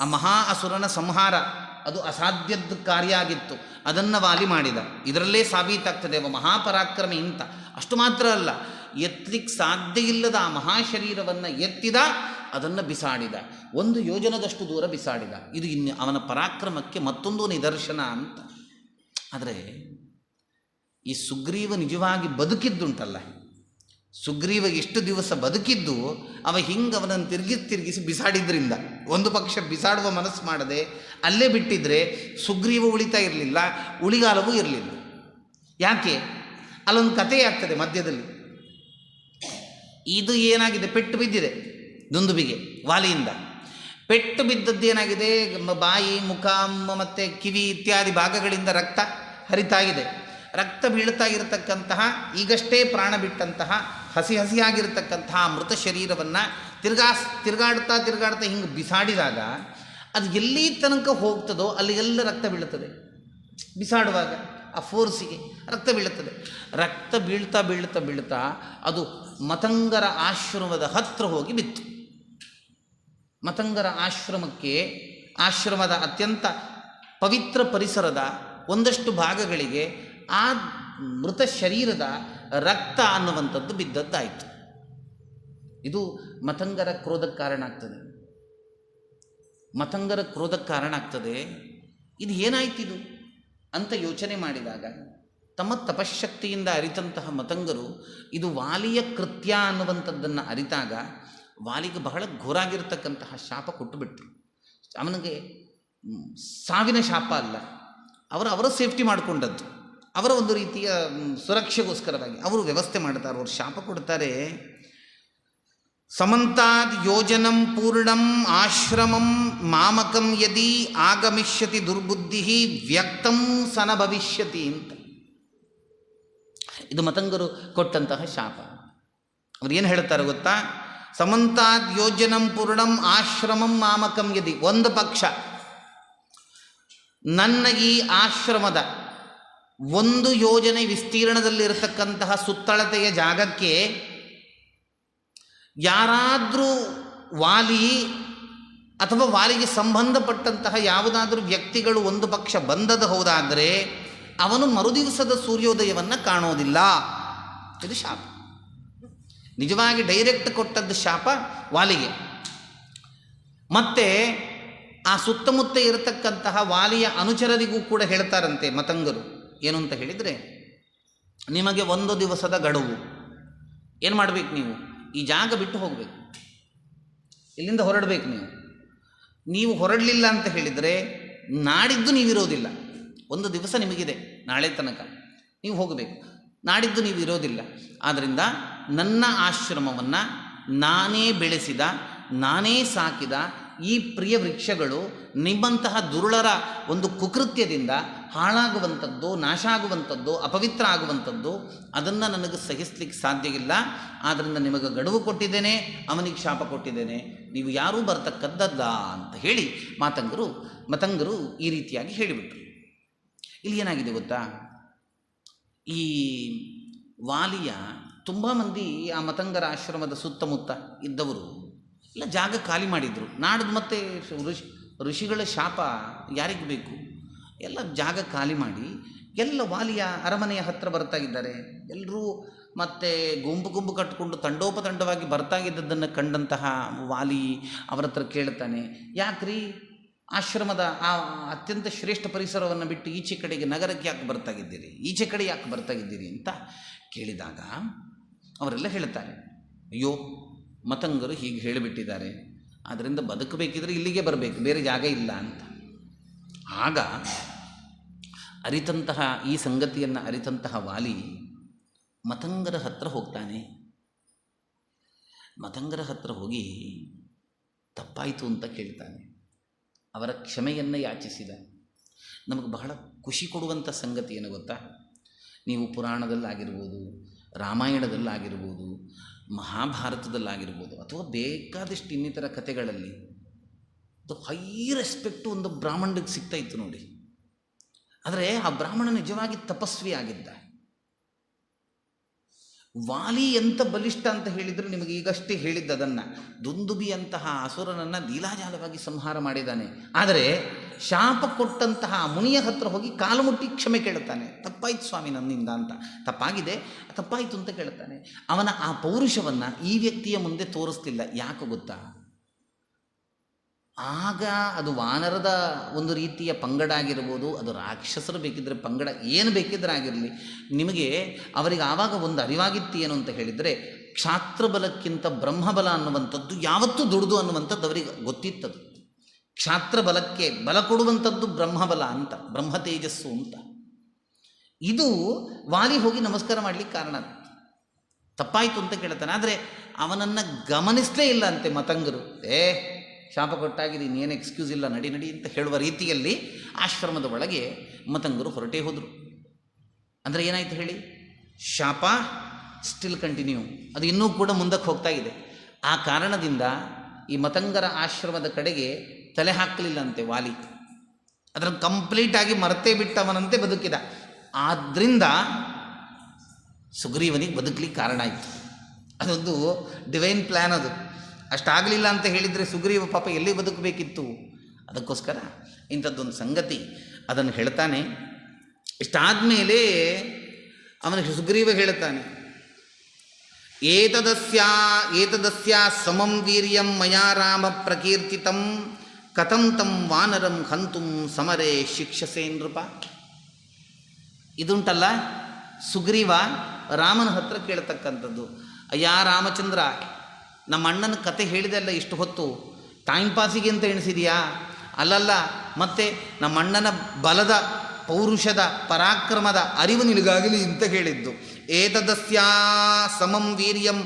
ಆ ಮಹಾ ಅಸುರನ ಸಂಹಾರ ಅದು ಅಸಾಧ್ಯದ ಕಾರ್ಯ ಆಗಿತ್ತು, ಅದನ್ನು ವಾಲಿ ಮಾಡಿದ. ಇದರಲ್ಲೇ ಸಾಬೀತಾಗ್ತದೆ ಅವ ಮಹಾಪರಾಕ್ರಮಿ ಅಂತ. ಅಷ್ಟು ಮಾತ್ರ ಅಲ್ಲ, ಎತ್ತಲಿಕ್ಕೆ ಸಾಧ್ಯ ಇಲ್ಲದ ಆ ಮಹಾಶರೀರವನ್ನು ಎತ್ತಿದ, ಅದನ್ನು ಬಿಸಾಡಿದ, 1 ಯೋಜನದಷ್ಟು ದೂರ ಬಿಸಾಡಿದ. ಇದು ಇನ್ನು ಅವನ ಪರಾಕ್ರಮಕ್ಕೆ ಮತ್ತೊಂದು ನಿದರ್ಶನ ಅಂತ. ಆದರೆ ಈ ಸುಗ್ರೀವ ನಿಜವಾಗಿ ಬದುಕಿದ್ದುಂಟಲ್ಲ, ಸುಗ್ರೀವ ಎಷ್ಟು ದಿವಸ ಬದುಕಿದ್ದು ಅವ ಹಿಂಗೆ ಅವನನ್ನು ತಿರುಗಿಸಿ ಬಿಸಾಡಿದ್ರಿಂದ, ಒಂದು ಪಕ್ಷ ಬಿಸಾಡುವ ಮನಸ್ಸು ಮಾಡದೆ ಅಲ್ಲೇ ಬಿಟ್ಟಿದ್ರೆ ಸುಗ್ರೀವ ಉಳಿತಾ ಇರಲಿಲ್ಲ, ಉಳಿಗಾಲವೂ ಇರಲಿಲ್ಲ. ಯಾಕೆ? ಅಲ್ಲೊಂದು ಕಥೆ ಆಗ್ತದೆ ಮಧ್ಯದಲ್ಲಿ. ಇದು ಏನಾಗಿದೆ, ಪೆಟ್ಟು ಬಿದ್ದಿದೆ ದುಂದುಬಿಗೆ ವಾಲಿಯಿಂದ. ಪೆಟ್ಟು ಬಿದ್ದದ್ದು ಏನಾಗಿದೆ, ಬಾಯಿ, ಮುಖ ಮತ್ತು ಕಿವಿ ಇತ್ಯಾದಿ ಭಾಗಗಳಿಂದ ರಕ್ತ ಹರಿತಾ ಇದೆ. ರಕ್ತ ಬೀಳ್ತಾ ಇರತಕ್ಕಂತಹ, ಈಗಷ್ಟೇ ಪ್ರಾಣ ಬಿಟ್ಟಂತಹ ಹಸಿಯಾಗಿರ್ತಕ್ಕಂತಹ ಮೃತ ಶರೀರವನ್ನು ತಿರುಗಾಡ್ತಾ ಹಿಂಗೆ ಬಿಸಾಡಿದಾಗ ಅದು ಎಲ್ಲಿ ತನಕ ಹೋಗ್ತದೋ ಅಲ್ಲಿಗೆಲ್ಲ ರಕ್ತ ಬೀಳುತ್ತದೆ. ಬಿಸಾಡುವಾಗ ಆ ಫೋರ್ಸಿಗೆ ರಕ್ತ ಬೀಳುತ್ತದೆ. ರಕ್ತ ಬೀಳ್ತಾ ಅದು ಮತಂಗರ ಆಶ್ರಮದ ಹತ್ತಿರ ಹೋಗಿ ಬಿತ್ತು. ಮತಂಗರ ಆಶ್ರಮದ ಅತ್ಯಂತ ಪವಿತ್ರ ಪರಿಸರದ ಒಂದಷ್ಟು ಭಾಗಗಳಿಗೆ ಆ ಮೃತ ಶರೀರದ ರಕ್ತ ಅನ್ನುವಂಥದ್ದು ಬಿದ್ದದ್ದಾಯಿತು. ಇದು ಮತಂಗರ ಕ್ರೋಧಕ್ಕೆ ಕಾರಣ ಆಗ್ತದೆ. ಇದು ಏನಾಯ್ತಿದು ಅಂತ ಯೋಚನೆ ಮಾಡಿದಾಗ ತಮ್ಮ ತಪಶಕ್ತಿಯಿಂದ ಅರಿತಂತಹ ಮತಂಗರು ಇದು ವಾಲಿಯ ಕೃತ್ಯ ಅನ್ನುವಂಥದ್ದನ್ನು ಅರಿತಾಗ ವಾಲಿಗೆ ಬಹಳ ಘೋರಾಗಿರ್ತಕ್ಕಂತಹ ಶಾಪ ಕೊಟ್ಟುಬಿಟ್ರು. ಅವನಿಗೆ ಸಾವಿನ ಶಾಪ ಅಲ್ಲ, ಅವರ ಸೇಫ್ಟಿ ಮಾಡಿಕೊಂಡದ್ದು, ಅವರ ಒಂದು ರೀತಿಯ ಸುರಕ್ಷೆಗೋಸ್ಕರವಾಗಿ ಅವರು ವ್ಯವಸ್ಥೆ ಮಾಡ್ತಾರೆ. ಅವರು ಶಾಪ ಕೊಡ್ತಾರೆ, ಸಮಂತಾದ್ ಯೋಜನಂ ಪೂರ್ಣಂ ಆಶ್ರಮಂ ಮಾಮಕಂ ಯದಿ ಆಗಮಿಷ್ಯತಿ ದುರ್ಬುದ್ಧಿ ವ್ಯಕ್ತಂ ಸನ ಭವಿಷ್ಯತಿ ಅಂತ. ಇದು ಮತಂಗರು ಕೊಟ್ಟಂತಹ ಶಾಪ. ಅವ್ರು ಏನು ಹೇಳ್ತಾರೆ ಗೊತ್ತಾ? ಸಮಂತಾದ್ ಯೋಜನಂ ಪೂರ್ಣಂ ಆಶ್ರಮಂ ಮಾಮಕಂ ಯದಿ, ಒಂದು ಪಕ್ಷ ನನ್ನ ಈ ಆಶ್ರಮದ 1 ಯೋಜನೆ ವಿಸ್ತೀರ್ಣದಲ್ಲಿರತಕ್ಕಂತಹ ಸುತ್ತಳತೆಯ ಜಾಗಕ್ಕೆ ಯಾರಾದರೂ ವಾಲಿ ಅಥವಾ ವಾಲಿಗೆ ಸಂಬಂಧಪಟ್ಟಂತಹ ಯಾವುದಾದ್ರೂ ವ್ಯಕ್ತಿಗಳು ಒಂದು ಪಕ್ಷ ಬಂದದ್ದು ಹೌದಾದರೆ ಅವನು ಮರುದಿವಸದ ಸೂರ್ಯೋದಯವನ್ನು ಕಾಣೋದಿಲ್ಲ. ಇದು ಶಾಪ. ನಿಜವಾಗಿ ಡೈರೆಕ್ಟ್ ಕೊಟ್ಟದ್ದು ಶಾಪ ವಾಲಿಗೆ. ಮತ್ತು ಆ ಸುತ್ತಮುತ್ತ ಇರತಕ್ಕಂತಹ ವಾಲಿಯ ಅನುಚರರಿಗೂ ಕೂಡ ಹೇಳ್ತಾರಂತೆ ಮತಂಗರು. ಏನು ಅಂತ ಹೇಳಿದರೆ, ನಿಮಗೆ 1 ದಿವಸದ ಗಡುವು. ಏನು ಮಾಡಬೇಕು? ಈ ಜಾಗ ಬಿಟ್ಟು ಹೋಗಬೇಕು, ಇಲ್ಲಿಂದ ಹೊರಡಬೇಕು. ನೀವು ಹೊರಡಲಿಲ್ಲ ಅಂತ ಹೇಳಿದರೆ ನಾಡಿದ್ದು ನೀವಿರೋದಿಲ್ಲ. 1 ದಿವಸ ನಿಮಗಿದೆ, ನಾಳೆ ತನಕ ನೀವು ಹೋಗಬೇಕು. ನಾಡಿದ್ದು ನೀವು ಇರೋದಿಲ್ಲ. ಆದ್ದರಿಂದ ನನ್ನ ಆಶ್ರಮವನ್ನು ನಾನೇ ಬೆಳೆಸಿದ, ನಾನೇ ಸಾಕಿದ ಈ ಪ್ರಿಯ ವೃಕ್ಷಗಳು ನಿಮ್ಮಂತಹ ದುರುಳರ ಒಂದು ಕುಕೃತ್ಯದಿಂದ ಹಾಳಾಗುವಂಥದ್ದು, ನಾಶ ಆಗುವಂಥದ್ದು, ಅಪವಿತ್ರ ಆಗುವಂಥದ್ದು, ಅದನ್ನು ನನಗೆ ಸಹಿಸಲಿಕ್ಕೆ ಸಾಧ್ಯ ಇಲ್ಲ. ಆದ್ದರಿಂದ ನಿಮಗೆ ಗಡುವು ಕೊಟ್ಟಿದ್ದೇನೆ, ಅವನಿಗೆ ಶಾಪ ಕೊಟ್ಟಿದ್ದೇನೆ, ನೀವು ಯಾರೂ ಬರ್ತಕ್ಕದ್ದಲ್ಲ ಅಂತ ಹೇಳಿ ಮತಂಗರು ಈ ರೀತಿಯಾಗಿ ಹೇಳಿಬಿಟ್ರು. ಇಲ್ಲಿ ಏನಾಗಿದೆ ಗೊತ್ತಾ? ಈ ವಾಲಿಯ ತುಂಬ ಮಂದಿ ಆ ಮತಂಗರ ಆಶ್ರಮದ ಸುತ್ತಮುತ್ತ ಇದ್ದವರು ಎಲ್ಲ ಜಾಗ ಖಾಲಿ ಮಾಡಿದರು. ನಾಡ್ದು ಮತ್ತೆ ಋಷಿಗಳ ಶಾಪ ಯಾರಿಗೆ ಬೇಕು? ಎಲ್ಲ ಜಾಗ ಖಾಲಿ ಮಾಡಿ ಎಲ್ಲ ವಾಲಿಯ ಅರಮನೆಯ ಹತ್ತಿರ ಬರ್ತಾ ಇದ್ದಾರೆ. ಎಲ್ಲರೂ ಮತ್ತೆ ಗುಂಪು ಕಟ್ಟಿಕೊಂಡು ತಂಡೋಪತಂಡವಾಗಿ ಬರ್ತಾಗಿದ್ದದ್ದನ್ನು ಕಂಡಂತಹ ವಾಲಿ ಅವರ ಹತ್ರ ಕೇಳ್ತಾನೆ, ಯಾಕ್ರಿ ಆಶ್ರಮದ ಆ ಅತ್ಯಂತ ಶ್ರೇಷ್ಠ ಪರಿಸರವನ್ನು ಬಿಟ್ಟು ಈಚೆ ಕಡೆಗೆ ನಗರಕ್ಕೆ ಯಾಕೆ ಬರ್ತಾಗಿದ್ದೀರಿ, ಈಚೆ ಕಡೆ ಯಾಕೆ ಬರ್ತಾಗಿದ್ದೀರಿ ಅಂತ ಕೇಳಿದಾಗ ಅವರೆಲ್ಲ ಹೇಳ್ತಾರೆ, ಅಯ್ಯೋ ಮತಂಗರು ಹೀಗೆ ಹೇಳಿಬಿಟ್ಟಿದ್ದಾರೆ, ಆದ್ದರಿಂದ ಬದುಕಬೇಕಿದ್ರೆ ಇಲ್ಲಿಗೆ ಬರಬೇಕು, ಬೇರೆ ಜಾಗ ಇಲ್ಲ ಅಂತ. ಆಗ ಅರಿತಂತಹ ಈ ಸಂಗತಿಯನ್ನು ಅರಿತಂತಹ ವಾಲಿ ಮತಂಗರ ಹತ್ರ ಹೋಗ್ತಾನೆ. ಮತಂಗರ ಹತ್ರ ಹೋಗಿ ತಪ್ಪಾಯಿತು ಅಂತ ಕೇಳ್ತಾನೆ. ಅವರ ಕ್ಷಮೆಯನ್ನು ಯಾಚಿಸಿದ. ನಮಗೆ ಬಹಳ ಖುಷಿ ಕೊಡುವಂಥ ಸಂಗತಿ ಏನು ಗೊತ್ತಾ? ನೀವು ಪುರಾಣದಲ್ಲಾಗಿರ್ಬೋದು, ರಾಮಾಯಣದಲ್ಲಾಗಿರ್ಬೋದು, ಮಹಾಭಾರತದಲ್ಲಾಗಿರ್ಬೋದು, ಅಥವಾ ಬೇಕಾದಷ್ಟು ಇನ್ನಿತರ ಕಥೆಗಳಲ್ಲಿ ಹೈ ರೆಸ್ಪೆಕ್ಟು ಒಂದು ಬ್ರಾಹ್ಮಣನಿಗೆ ಸಿಗ್ತಾ ಇತ್ತು ನೋಡಿ. ಆದರೆ ಆ ಬ್ರಾಹ್ಮಣ ನಿಜವಾಗಿ ತಪಸ್ವಿ ಆಗಿದ್ದ. ವಾಲಿ ಎಂಥ ಬಲಿಷ್ಠ ಅಂತ ಹೇಳಿದರೆ ನಿಮಗೆ ಈಗಷ್ಟೇ ಹೇಳಿದ್ದದನ್ನು. ದುಂದುಬಿಯಂತಹ ಅಸುರನನ್ನು ಲೀಲಾಜಾಲವಾಗಿ ಸಂಹಾರ ಮಾಡಿದ್ದಾನೆ. ಆದರೆ ಶಾಪ ಕೊಟ್ಟಂತಹ ಮುನಿಯ ಹತ್ರ ಹೋಗಿ ಕಾಲು ಮುಟ್ಟಿ ಕ್ಷಮೆ ಕೇಳುತ್ತಾನೆ. ತಪ್ಪಾಯ್ತು ಸ್ವಾಮಿ ನನ್ನಿಂದ ಅಂತ. ತಪ್ಪಾಗಿದೆ, ತಪ್ಪಾಯಿತು ಅಂತ ಕೇಳ್ತಾನೆ. ಅವನ ಆ ಪೌರುಷವನ್ನು ಈ ವ್ಯಕ್ತಿಯ ಮುಂದೆ ತೋರಿಸ್ತಿಲ್ಲ. ಯಾಕೆ ಗೊತ್ತಾ? ಆಗ ಅದು ವಾನರದ ಒಂದು ರೀತಿಯ ಪಂಗಡ ಆಗಿರ್ಬೋದು, ಅದು ರಾಕ್ಷಸರು ಬೇಕಿದ್ದರೆ ಪಂಗಡ ಏನು ಬೇಕಿದ್ರೆ ಆಗಿರಲಿ, ನಿಮಗೆ ಅವರಿಗೆ ಆವಾಗ ಒಂದು ಅರಿವಾಗಿತ್ತು ಏನು ಅಂತ ಹೇಳಿದರೆ, ಕ್ಷಾತ್ರಬಲಕ್ಕಿಂತ ಬ್ರಹ್ಮಬಲ ಅನ್ನುವಂಥದ್ದು ಯಾವತ್ತೂ ದುಡ್ದು ಅನ್ನುವಂಥದ್ದು ಅವರಿಗೆ ಗೊತ್ತಿತ್ತದು. ಕ್ಷಾತ್ರಬಲಕ್ಕೆ ಬಲ ಕೊಡುವಂಥದ್ದು ಬ್ರಹ್ಮಬಲ ಅಂತ, ಬ್ರಹ್ಮ ತೇಜಸ್ಸು ಅಂತ. ಇದು ವಾಲಿ ಹೋಗಿ ನಮಸ್ಕಾರ ಮಾಡಲಿಕ್ಕೆ ಕಾರಣ. ತಪ್ಪಾಯಿತು ಅಂತ ಕೇಳ್ತಾನೆ. ಆದರೆ ಅವನನ್ನು ಗಮನಿಸಲೇ ಇಲ್ಲ ಅಂತೆ ಮತಂಗರು. ಶಾಪ ಕೊಟ್ಟಾಗಿದೆ, ಇನ್ನೇನು ಎಕ್ಸ್ಕ್ಯೂಸ್ ಇಲ್ಲ, ನಡಿ ನಡಿ ಅಂತ ಹೇಳುವ ರೀತಿಯಲ್ಲಿ ಆಶ್ರಮದ ಒಳಗೆ ಮತಂಗರು ಹೊರಟೇ ಹೋದರು. ಅಂದರೆ ಏನಾಯಿತು ಹೇಳಿ? ಶಾಪ ಸ್ಟಿಲ್ ಕಂಟಿನ್ಯೂ, ಅದು ಇನ್ನೂ ಕೂಡ ಮುಂದಕ್ಕೆ ಹೋಗ್ತಾ ಇದೆ. ಆ ಕಾರಣದಿಂದ ಈ ಮತಂಗರ ಆಶ್ರಮದ ಕಡೆಗೆ ತಲೆ ಹಾಕಲಿಲ್ಲಂತೆ ವಾಲಿ. ಅದನ್ನು ಕಂಪ್ಲೀಟಾಗಿ ಮರೆತೇ ಬಿಟ್ಟವನಂತೆ ಬದುಕಿದ. ಆದ್ದರಿಂದ ಸುಗ್ರೀವನಿಗೆ ಬದುಕಲಿಕ್ಕೆ ಕಾರಣ ಆಯಿತು. ಅದೊಂದು ಡಿವೈನ್ ಪ್ಲ್ಯಾನ್ ಅದು. ಅಷ್ಟಾಗಲಿಲ್ಲ ಅಂತ ಹೇಳಿದರೆ ಸುಗ್ರೀವ ಪಾಪ ಎಲ್ಲಿ ಬದುಕಬೇಕಿತ್ತು? ಅದಕ್ಕೋಸ್ಕರ ಇಂಥದ್ದೊಂದು ಸಂಗತಿ ಅದನ್ನು ಹೇಳ್ತಾನೆ. ಇಷ್ಟಾದಮೇಲೆ ಅವನಿಗೆ ಸುಗ್ರೀವ ಹೇಳ್ತಾನೆ, ಏತದಸ್ಯಾ ಸಮಂ ವೀರ್ಯಂ ಮಯಾ ರಾಮ ಪ್ರಕೀರ್ತಿತಂ ಕಥಂ ತಂ ವಾನರಂ ಹಂತುಂ ಸಮರೇ ಶಿಕ್ಷಸೇ ನೃಪ. ಇದುಂಟಲ್ಲ, ಸುಗ್ರೀವ ರಾಮನ ಹತ್ರ ಕೇಳ್ತಕ್ಕಂಥದ್ದು. ಅಯ್ಯ ರಾಮಚಂದ್ರ, ನಮ್ಮ ಅಣ್ಣನ ಕತೆ ಹೇಳಿದೆಲ್ಲ ಇಷ್ಟು ಹೊತ್ತು ಟೈಮ್ ಪಾಸಿಗೆ ಅಂತ ಎಣಿಸಿದೆಯಾ? ಅಲ್ಲಲ್ಲ, ಮತ್ತೆ ನಮ್ಮ ಅಣ್ಣನ ಬಲದ, ಪೌರುಷದ, ಪರಾಕ್ರಮದ ಅರಿವು ನಿನಗಾಗಲಿ ಅಂತ ಹೇಳಿದ್ದು. ಏತದಸ್ಯಾ ಸಮಂ ವೀರ್ಯಂ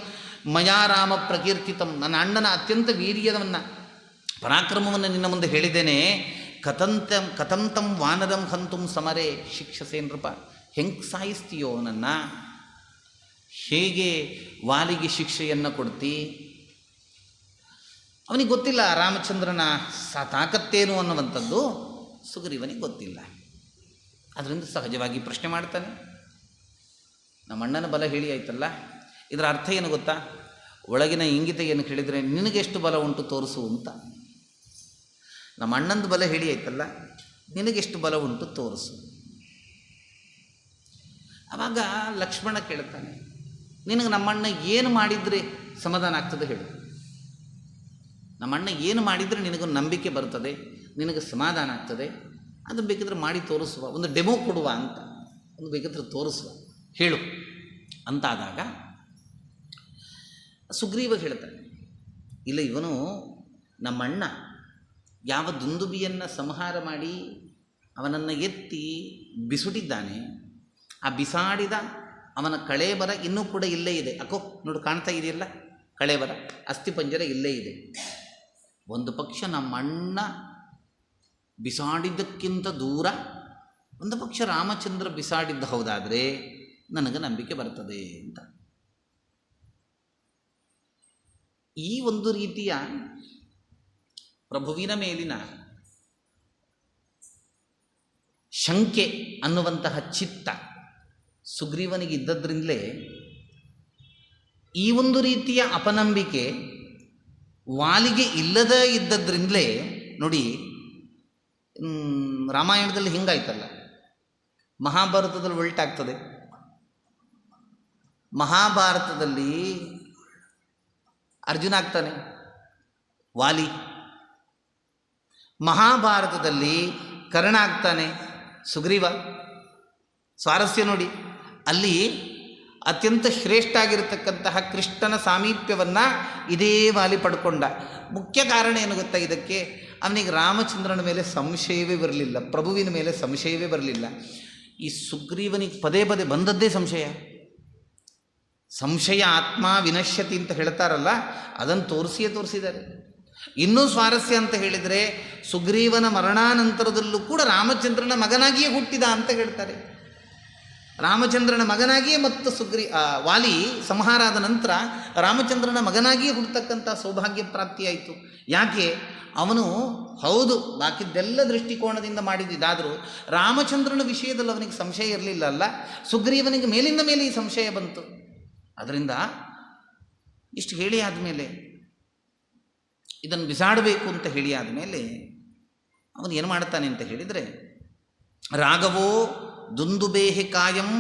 ಮಯಾ ರಾಮ ಪ್ರಕೀರ್ತಿತಂ, ನನ್ನ ಅಣ್ಣನ ಅತ್ಯಂತ ವೀರ್ಯವನ್ನು, ಪರಾಕ್ರಮವನ್ನು ನಿನ್ನ ಮುಂದೆ ಹೇಳಿದ್ದೇನೆ. ಕಥಂತಂ ವಾನರಂ ಹಂತುಂ ಸಮರೇ ಶಿಕ್ಷಸೇ ನೃಪ. ಹೆಂಗೆ ಸಾಯಿಸ್ತೀಯೋ ನನ್ನ? ಹೇಗೆ ವಾಲಿಗೆ ಶಿಕ್ಷೆಯನ್ನು ಕೊಡ್ತಿ? ಅವನಿಗೆ ಗೊತ್ತಿಲ್ಲ ರಾಮಚಂದ್ರನ ತಾಕತ್ತೇನು ಅನ್ನುವಂಥದ್ದು, ಸುಗ್ರೀವನಿಗೆ ಗೊತ್ತಿಲ್ಲ. ಅದರಿಂದ ಸಹಜವಾಗಿ ಪ್ರಶ್ನೆ ಮಾಡ್ತಾನೆ. ನಮ್ಮ ಅಣ್ಣನ ಬಲ ಹೇಳಿ ಆಯ್ತಲ್ಲ, ಇದರ ಅರ್ಥ ಏನು ಗೊತ್ತಾ? ಒಳಗಿನ ಇಂಗಿತ ಏನು ಕೇಳಿದರೆ, ನಿನಗೆಷ್ಟು ಬಲ ಉಂಟು ತೋರಿಸು ಅಂತ. ನಮ್ಮ ಅಣ್ಣಂದು ಬಲ ಹೇಳಿ ಆಯ್ತಲ್ಲ, ನಿನಗೆಷ್ಟು ಬಲ ಉಂಟು ತೋರಿಸು. ಆವಾಗ ಲಕ್ಷ್ಮಣ ಕೇಳ್ತಾನೆ, ನಿನಗೆ ನಮ್ಮಣ್ಣ ಏನು ಮಾಡಿದರೆ ಸಮಾಧಾನ ಆಗ್ತದೆ ಹೇಳು. ನಮ್ಮಣ್ಣ ಏನು ಮಾಡಿದರೆ ನಿನಗೆ ನಂಬಿಕೆ ಬರ್ತದೆ, ನಿನಗೆ ಸಮಾಧಾನ ಆಗ್ತದೆ, ಅದನ್ನು ಬೇಕಿದ್ರೆ ಮಾಡಿ ತೋರಿಸುವ, ಒಂದು ಡೆಮೋ ಕೊಡುವ ಅಂತ, ಒಂದು ಬೇಕಿದ್ರೆ ತೋರಿಸುವ, ಹೇಳು ಅಂತಾದಾಗ ಸುಗ್ರೀವ ಹೇಳ್ತಾನೆ, ಇಲ್ಲ, ಇವನು ನಮ್ಮಣ್ಣ ಯಾವ ದುಂದುಬಿಯನ್ನು ಸಂಹಾರ ಮಾಡಿ ಅವನನ್ನು ಎತ್ತಿ ಬಿಸುಟಿದ್ದಾನೆ, ಆ ಬಿಸಾಡಿದ ಅವನ ಕಳೇಬರ ಇನ್ನೂ ಕೂಡ ಇಲ್ಲೇ ಇದೆ. ಅಕ್ಕೋ ನೋಡು, ಕಾಣ್ತಾ ಇದೆಯಲ್ಲ ಕಳೇಬರ, ಅಸ್ಥಿಪಂಜರ ಇಲ್ಲೇ ಇದೆ. ಒಂದು ಪಕ್ಷ ನಮ್ಮಣ್ಣ ಬಿಸಾಡಿದ್ದಕ್ಕಿಂತ ದೂರ, ಒಂದು ಪಕ್ಷ ರಾಮಚಂದ್ರ ಬಿಸಾಡಿದ್ದು ಹೌದಾದರೆ ನನಗೆ ನಂಬಿಕೆ ಬರ್ತದೆ ಅಂತ. ಈ ಒಂದು ರೀತಿಯ ಪ್ರಭುವಿನ ಮೇಲಿನ ಶಂಕೆ ಅನ್ನುವಂತಹ ಚಿತ್ತ ಸುಗ್ರೀವನಿಗೆ ಇದ್ದದ್ರಿಂದಲೇ ಈ ಒಂದು ರೀತಿಯ ಅಪನಂಬಿಕೆ ವಾಲಿಗೆ ಇಲ್ಲದೇ ಇದ್ದದ್ರಿಂದಲೇ ನೋಡಿ, ರಾಮಾಯಣದಲ್ಲಿ ಹಿಂಗಾಯ್ತಲ್ಲ, ಮಹಾಭಾರತದಲ್ಲಿ ಉಲ್ಟಾಗ್ತದೆ. ಮಹಾಭಾರತದಲ್ಲಿ ಅರ್ಜುನ ಆಗ್ತಾನೆ ವಾಲಿ, ಮಹಾಭಾರತದಲ್ಲಿ ಕರ್ಣ ಆಗ್ತಾನೆ ಸುಗ್ರೀವ. ಸ್ವಾರಸ್ಯ ನೋಡಿ, ಅಲ್ಲಿ ಅತ್ಯಂತ ಶ್ರೇಷ್ಠ ಆಗಿರತಕ್ಕಂತಹ ಕೃಷ್ಣನ ಸಾಮೀಪ್ಯವನ್ನು ಇದೇ ವಾಲಿ ಪಡ್ಕೊಂಡ. ಮುಖ್ಯ ಕಾರಣ ಏನು ಗೊತ್ತಾ ಇದಕ್ಕೆ? ಅವನಿಗೆ ರಾಮಚಂದ್ರನ ಮೇಲೆ ಸಂಶಯವೇ ಬರಲಿಲ್ಲ, ಪ್ರಭುವಿನ ಮೇಲೆ ಸಂಶಯವೇ ಬರಲಿಲ್ಲ. ಈ ಸುಗ್ರೀವನಿಗೆ ಪದೇ ಪದೇ ಬಂದದ್ದೇ ಸಂಶಯ. ಸಂಶಯ ಆತ್ಮ ವಿನಶ್ಯತಿ ಅಂತ ಹೇಳ್ತಾರಲ್ಲ, ಅದನ್ನು ತೋರಿಸಿದ್ದಾರೆ. ಇನ್ನೂ ಸ್ವಾರಸ್ಯ ಅಂತ ಹೇಳಿದರೆ, ಸುಗ್ರೀವನ ಮರಣಾನಂತರದಲ್ಲೂ ಕೂಡ ರಾಮಚಂದ್ರನ ಮಗನಾಗಿಯೇ ಹುಟ್ಟಿದ ಅಂತ ಹೇಳ್ತಾರೆ. ರಾಮಚಂದ್ರನ ಮಗನಾಗಿಯೇ ಮತ್ತು ವಾಲಿ ಸಂಹಾರ ಆದ ನಂತರ ರಾಮಚಂದ್ರನ ಮಗನಾಗಿಯೇ ಹುಟ್ಟತಕ್ಕಂಥ ಸೌಭಾಗ್ಯ ಪ್ರಾಪ್ತಿಯಾಯಿತು. ಯಾಕೆ? ಅವನು ಹೌದು ಬಾಕಿದ್ದೆಲ್ಲ ದೃಷ್ಟಿಕೋನದಿಂದ ಮಾಡಿದ್ದಾದರೂ ರಾಮಚಂದ್ರನ ವಿಷಯದಲ್ಲಿ ಅವನಿಗೆ ಸಂಶಯ ಇರಲಿಲ್ಲ ಅಲ್ಲ, ಸುಗ್ರೀವನಿಗೆ ಮೇಲಿಂದ ಮೇಲೆ ಈ ಸಂಶಯ ಬಂತು. ಅದರಿಂದ ಇಷ್ಟು ಹೇಳಿ ಆದಮೇಲೆ, ಇದನ್ನು ಬಿಸಾಡಬೇಕು ಅಂತ ಹೇಳಿ ಆದಮೇಲೆ ಅವನು ಏನು ಮಾಡ್ತಾನೆ ಅಂತ ಹೇಳಿದರೆ, ರಾಘವೋ ದುಂದುಬೇಹಿ ಕಾಯಂ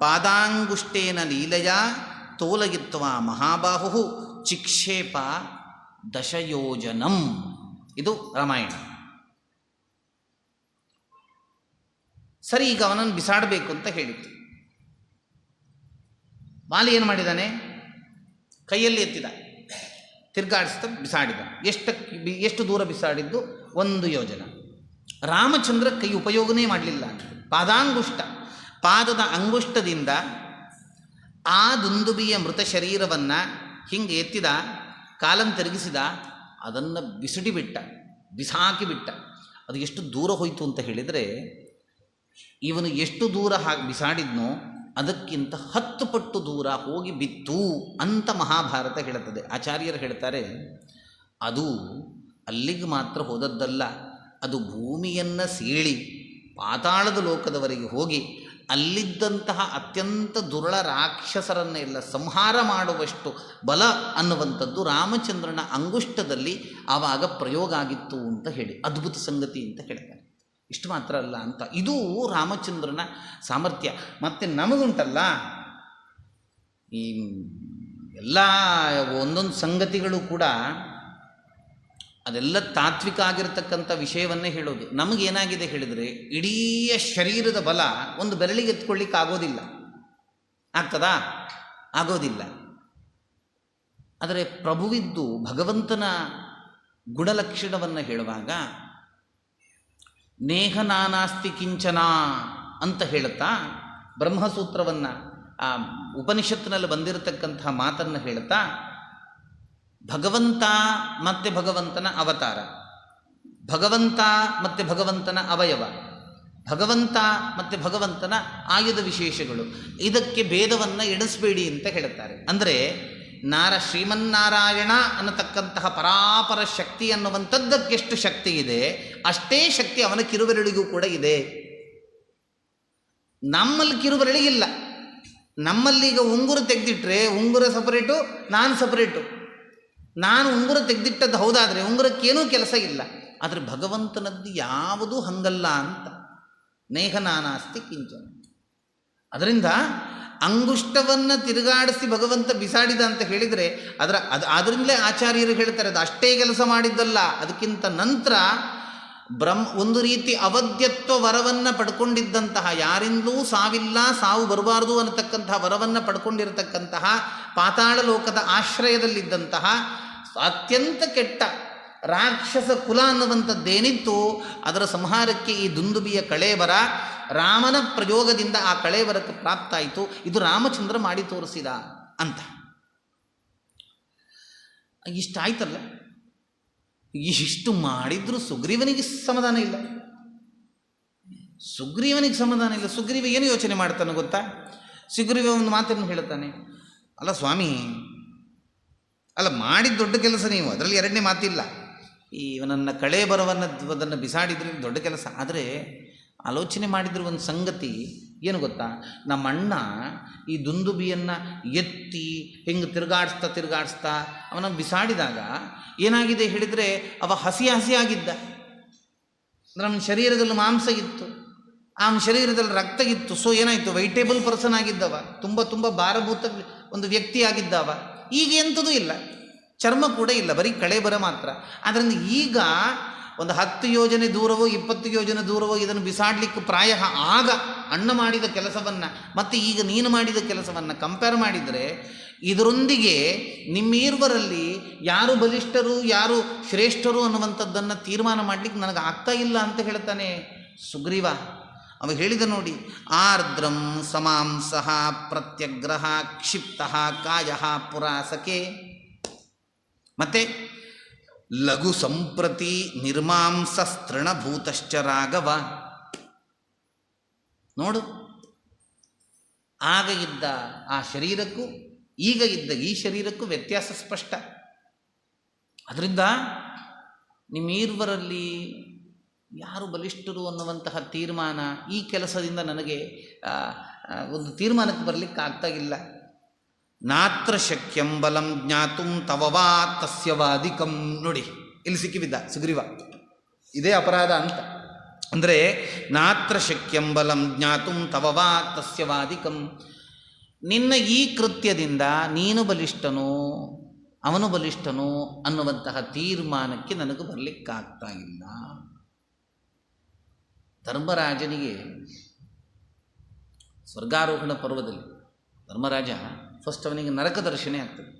ಪಾದಾಂಗುಷ್ಟೇನ ಲೀಲೆಯ ತೋಲಗಿತ್ವ ಮಹಾಬಾಹು ಚಿಕ್ಷೇಪ ದಶಯೋಜನಂ. ಇದು ರಾಮಾಯಣ. ಸರಿ, ಈಗ ಅವನನ್ನು ಬಿಸಾಡಬೇಕು ಅಂತ ಹೇಳಿತ್ತು. ವಾಲಿ ಏನು ಮಾಡಿದ್ದಾನೆ? ಕೈಯಲ್ಲಿ ಎತ್ತಿದ, ತಿರ್ಗಾಡಿಸ್ತಾ ಬಿಸಾಡಿದ. ಎಷ್ಟು ದೂರ ಬಿಸಾಡಿದ್ದು? 1 ಯೋಜನ. ರಾಮಚಂದ್ರ ಕೈ ಉಪಯೋಗನೇ ಮಾಡಲಿಲ್ಲ. ಪಾದಾಂಗುಷ್ಟ, ಪಾದದ ಅಂಗುಷ್ಟದಿಂದ ಆ ದುಂದುಬಿಯ ಮೃತ ಶರೀರವನ್ನು ಹಿಂಗೆ ಎತ್ತಿದ, ಕಾಲನ್ನು ತಿರುಗಿಸಿದ, ಅದನ್ನು ಬಿಸಾಕಿಬಿಟ್ಟ. ಅದು ಎಷ್ಟು ದೂರ ಹೋಯಿತು ಅಂತ ಹೇಳಿದರೆ, ಇವನು ಎಷ್ಟು ದೂರ ಬಿಸಾಡಿದ್ನೋ ಅದಕ್ಕಿಂತ 10 ಪಟ್ಟು ದೂರ ಹೋಗಿ ಬಿತ್ತು ಅಂತ ಮಹಾಭಾರತ ಹೇಳುತ್ತದೆ. ಆಚಾರ್ಯರು ಹೇಳ್ತಾರೆ, ಅದು ಅಲ್ಲಿಗೆ ಮಾತ್ರ ಹೋದದ್ದಲ್ಲ, ಅದು ಭೂಮಿಯನ್ನು ಸೀಳಿ ಪಾತಾಳದ ಲೋಕದವರೆಗೆ ಹೋಗಿ ಅಲ್ಲಿದ್ದಂತಹ ಅತ್ಯಂತ ದುರ್ಳ ರಾಕ್ಷಸರನ್ನೆಲ್ಲ ಸಂಹಾರ ಮಾಡುವಷ್ಟು ಬಲ ಅನ್ನುವಂಥದ್ದು ರಾಮಚಂದ್ರನ ಅಂಗುಷ್ಟದಲ್ಲಿ ಆವಾಗ ಪ್ರಯೋಗ ಆಗಿತ್ತು ಅಂತ ಹೇಳಿ ಅದ್ಭುತ ಸಂಗತಿ ಅಂತ ಹೇಳ್ತಾರೆ. ಇಷ್ಟು ಮಾತ್ರ ಅಲ್ಲ ಅಂತ, ಇದು ರಾಮಚಂದ್ರನ ಸಾಮರ್ಥ್ಯ. ಮತ್ತು ನಮಗುಂಟಲ್ಲ, ಈ ಎಲ್ಲ ಒಂದೊಂದು ಸಂಗತಿಗಳು ಕೂಡ ಅದೆಲ್ಲ ತಾತ್ವಿಕ ಆಗಿರತಕ್ಕಂಥ ವಿಷಯವನ್ನೇ ಹೇಳೋದು. ನಮಗೇನಾಗಿದೆ ಹೇಳಿದರೆ, ಇಡೀ ಶರೀರದ ಬಲ ಒಂದು ಬೆರಳಿಗೆ ಎತ್ಕೊಳ್ಳಿಕ್ಕೆ ಆಗೋದಿಲ್ಲ. ಆಗ್ತದಾ? ಆಗೋದಿಲ್ಲ. ಆದರೆ ಪ್ರಭುವಿದ್ದು ಭಗವಂತನ ಗುಣಲಕ್ಷಣವನ್ನು ಹೇಳುವಾಗ ನೇಹ ನಾನಾಸ್ತಿ ಕಿಂಚನ ಅಂತ ಹೇಳುತ್ತಾ ಬ್ರಹ್ಮಸೂತ್ರವನ್ನು, ಆ ಉಪನಿಷತ್ತಿನಲ್ಲಿ ಬಂದಿರತಕ್ಕಂಥ ಮಾತನ್ನು ಹೇಳುತ್ತಾ, ಭಗವಂತ ಮತ್ತು ಭಗವಂತನ ಅವತಾರ, ಭಗವಂತ ಮತ್ತು ಭಗವಂತನ ಅವಯವ, ಭಗವಂತ ಮತ್ತು ಭಗವಂತನ ಆಯುಧ ವಿಶೇಷಗಳು, ಇದಕ್ಕೆ ಭೇದವನ್ನು ಎಣಿಸಬೇಡಿ ಅಂತ ಹೇಳುತ್ತಾರೆ. ಅಂದರೆ ಶ್ರೀಮನ್ನಾರಾಯಣ ಅನ್ನತಕ್ಕಂತಹ ಪರಾಪರ ಶಕ್ತಿ ಅನ್ನುವಂಥದ್ದಕ್ಕೆಷ್ಟು ಶಕ್ತಿ ಇದೆ, ಅಷ್ಟೇ ಶಕ್ತಿ ಅವನ ಕಿರುಬೆರಳಿಗೂ ಕೂಡ ಇದೆ. ನಮ್ಮಲ್ಲಿ ಕಿರುಬೆರಳಿಗಿಲ್ಲ. ನಮ್ಮಲ್ಲೀಗ ಉಂಗುರ ತೆಗೆದಿಟ್ಟರೆ ಉಂಗುರ ಸಪರೇಟು, ನಾನು ಸಪರೇಟು. ನಾನು ಉಂಗುರ ತೆಗೆದಿಟ್ಟದ್ದು ಹೌದಾದರೆ ಉಂಗುರಕ್ಕೇನೂ ಕೆಲಸ ಇಲ್ಲ. ಆದರೆ ಭಗವಂತನದ್ದು ಯಾವುದೂ ಹಂಗಲ್ಲ ಅಂತ. ನೇಹ ನಾನಾಸ್ತಿ ಕಿಂಚನ. ಅದರಿಂದ ಅಂಗುಷ್ಟವನ್ನು ತಿರುಗಾಡಿಸಿ ಭಗವಂತ ಬಿಸಾಡಿದ ಅಂತ ಹೇಳಿದರೆ ಅದರಿಂದಲೇ ಆಚಾರ್ಯರು ಹೇಳ್ತಾರೆ, ಅದು ಅಷ್ಟೇ ಕೆಲಸ ಮಾಡಿದ್ದಲ್ಲ, ಅದಕ್ಕಿಂತ ನಂತರ ಒಂದು ರೀತಿ ಅವಧ್ಯತ್ವ ವರವನ್ನು ಪಡ್ಕೊಂಡಿದ್ದಂತಹ, ಯಾರಿಂದಲೂ ಸಾವಿಲ್ಲ, ಸಾವು ಬರಬಾರ್ದು ಅನ್ನತಕ್ಕಂತಹ ವರವನ್ನು ಪಡ್ಕೊಂಡಿರತಕ್ಕಂತಹ, ಪಾತಾಳ ಲೋಕದ ಆಶ್ರಯದಲ್ಲಿದ್ದಂತಹ ಅತ್ಯಂತ ಕೆಟ್ಟ ರಾಕ್ಷಸ ಕುಲ ಅನ್ನುವಂಥದ್ದೇನಿತ್ತು, ಅದರ ಸಂಹಾರಕ್ಕೆ ಈ ದುಂದುಬಿಯ ಕಳೇಬರ ರಾಮನ ಪ್ರಯೋಗದಿಂದ ಆ ಕಳೇಬರಕ್ಕೆ ಪ್ರಾಪ್ತ ಆಯಿತು. ಇದು ರಾಮಚಂದ್ರ ಮಾಡಿ ತೋರಿಸಿದ ಅಂತ. ಇಷ್ಟಾಯ್ತಲ್ಲ, ಇಷ್ಟು ಮಾಡಿದ್ರೂ ಸುಗ್ರೀವನಿಗೆ ಸಮಾಧಾನ ಇಲ್ಲ. ಸುಗ್ರೀವ ಏನು ಯೋಚನೆ ಮಾಡ್ತಾನೆ ಗೊತ್ತಾ? ಸುಗ್ರೀವ ಒಂದು ಮಾತನ್ನು ಹೇಳ್ತಾನೆ, ಅಲ್ಲ ಸ್ವಾಮಿ, ಅಲ್ಲ ಮಾಡಿದ ದೊಡ್ಡ ಕೆಲಸ ನೀವು, ಅದರಲ್ಲಿ ಎರಡನೇ ಮಾತಿಲ್ಲ. ಇವನನ್ನು ಅದನ್ನು ಬಿಸಾಡಿದ್ರೆ ದೊಡ್ಡ ಕೆಲಸ. ಆದರೆ ಆಲೋಚನೆ ಮಾಡಿದ್ರು ಒಂದು ಸಂಗತಿ ಏನು ಗೊತ್ತಾ, ನಮ್ಮಣ್ಣ ಈ ದುಂದುಬಿಯನ್ನು ಎತ್ತಿ ಹಿಂಗೆ ತಿರುಗಾಡಿಸ್ತಾ ಅವನನ್ನು ಬಿಸಾಡಿದಾಗ ಏನಾಗಿದೆ ಹೇಳಿದರೆ, ಅವ ಹಸಿಯಾಗಿದ್ದ. ನಮ್ಮ ಶರೀರದಲ್ಲಿ ಮಾಂಸ ಇತ್ತು, ಅವನ ಶರೀರದಲ್ಲಿ ರಕ್ತ ಇತ್ತು. ಸೊ ಏನಾಯಿತು, ವೈಟೇಬಲ್ ಪರ್ಸನ್ ಆಗಿದ್ದವ, ತುಂಬ ಭಾರಭೂತ ಒಂದು ವ್ಯಕ್ತಿ ಆಗಿದ್ದವ. ಈಗ ಎಂಥದೂ ಇಲ್ಲ, ಚರ್ಮ ಕೂಡ ಇಲ್ಲ, ಬರೀ ಕಳೇಬರ ಮಾತ್ರ. ಆದ್ದರಿಂದ ಈಗ ಒಂದು 10 ಯೋಜನೆ ದೂರವೋ 20 ಯೋಜನೆ ದೂರವೋ ಇದನ್ನು ಬಿಸಾಡಲಿಕ್ಕೆ ಪ್ರಾಯ ಆಗ ಅಣ್ಣ ಮಾಡಿದ ಕೆಲಸವನ್ನು ಮತ್ತು ಈಗ ನೀನು ಮಾಡಿದ ಕೆಲಸವನ್ನು ಕಂಪೇರ್ ಮಾಡಿದರೆ, ಇದರೊಂದಿಗೆ ನಿಮ್ಮೀರ್ವರಲ್ಲಿ ಯಾರು ಬಲಿಷ್ಠರು ಯಾರು ಶ್ರೇಷ್ಠರು ಅನ್ನುವಂಥದ್ದನ್ನು ತೀರ್ಮಾನ ಮಾಡಲಿಕ್ಕೆ ನನಗೆ ಆಗ್ತಾ ಇಲ್ಲ ಅಂತ ಹೇಳ್ತಾನೆ ಸುಗ್ರೀವ. ಅವ ಹೇಳಿದ ನೋಡಿ, ಆರ್ದ್ರಂ ಸಮಾಂಸಃ ಪ್ರತ್ಯಗ್ರಹ ಕ್ಷಿಪ್ತ ಕಾಯ ಪುರಾಸಕೆ, ಮತ್ತೆ ಲಘು ಸಂಪ್ರತಿ ನಿರ್ಮಾಂಸ ಸ್ತೃಣಭೂತಶ್ಚ ರಾಘವ. ನೋಡು, ಆಗ ಇದ್ದ ಆ ಶರೀರಕ್ಕೂ ಈಗ ಇದ್ದ ಈ ಶರೀರಕ್ಕೂ ವ್ಯತ್ಯಾಸ ಸ್ಪಷ್ಟ. ಅದರಿಂದ ನಿಮ್ಮೀರ್ವರಲ್ಲಿ ಯಾರು ಬಲಿಷ್ಠರು ಅನ್ನುವಂತಹ ತೀರ್ಮಾನ ಈ ಕೆಲಸದಿಂದ ನನಗೆ ಒಂದು ತೀರ್ಮಾನಕ್ಕೆ ಬರಲಿಕ್ಕೆ ಆಗ್ತಾ ಇಲ್ಲ. ನಾತ್ರ ಶಕ್ಯಂ ಬಲಂ ಜ್ಞಾತುಂ ತವವಾ ತಸ್ಯವಾದಿಕಂ. ನೋಡಿ, ಇಲ್ಲಿ ಸಿಕ್ಕಿಬಿದ್ದ ಸುಗ್ರೀವ. ಇದೇ ಅಪರಾಧ ಅಂತ. ಅಂದರೆ ನಾತ್ರ ಶಕ್ಯಂ ಬಲಂ ಜ್ಞಾತುಂ ತವವಾ ತಸ್ಯವಾದಿಕಂ. ನಿನ್ನ ಈ ಕೃತ್ಯದಿಂದ ನೀನು ಬಲಿಷ್ಠನೋ ಅವನು ಬಲಿಷ್ಠನೋ ಅನ್ನುವಂತಹ ತೀರ್ಮಾನಕ್ಕೆ ನನಗೆ ಬರಲಿಕ್ಕಾಗ್ತಾ ಇಲ್ಲ. ಧರ್ಮರಾಜನಿಗೆ ಸ್ವರ್ಗಾರೋಹಣ ಪರ್ವದಲ್ಲಿ ಧರ್ಮರಾಜ ಫಸ್ಟ್ ಅವನಿಗೆ ನರಕ ದರ್ಶನ ಆಗ್ತದೆ.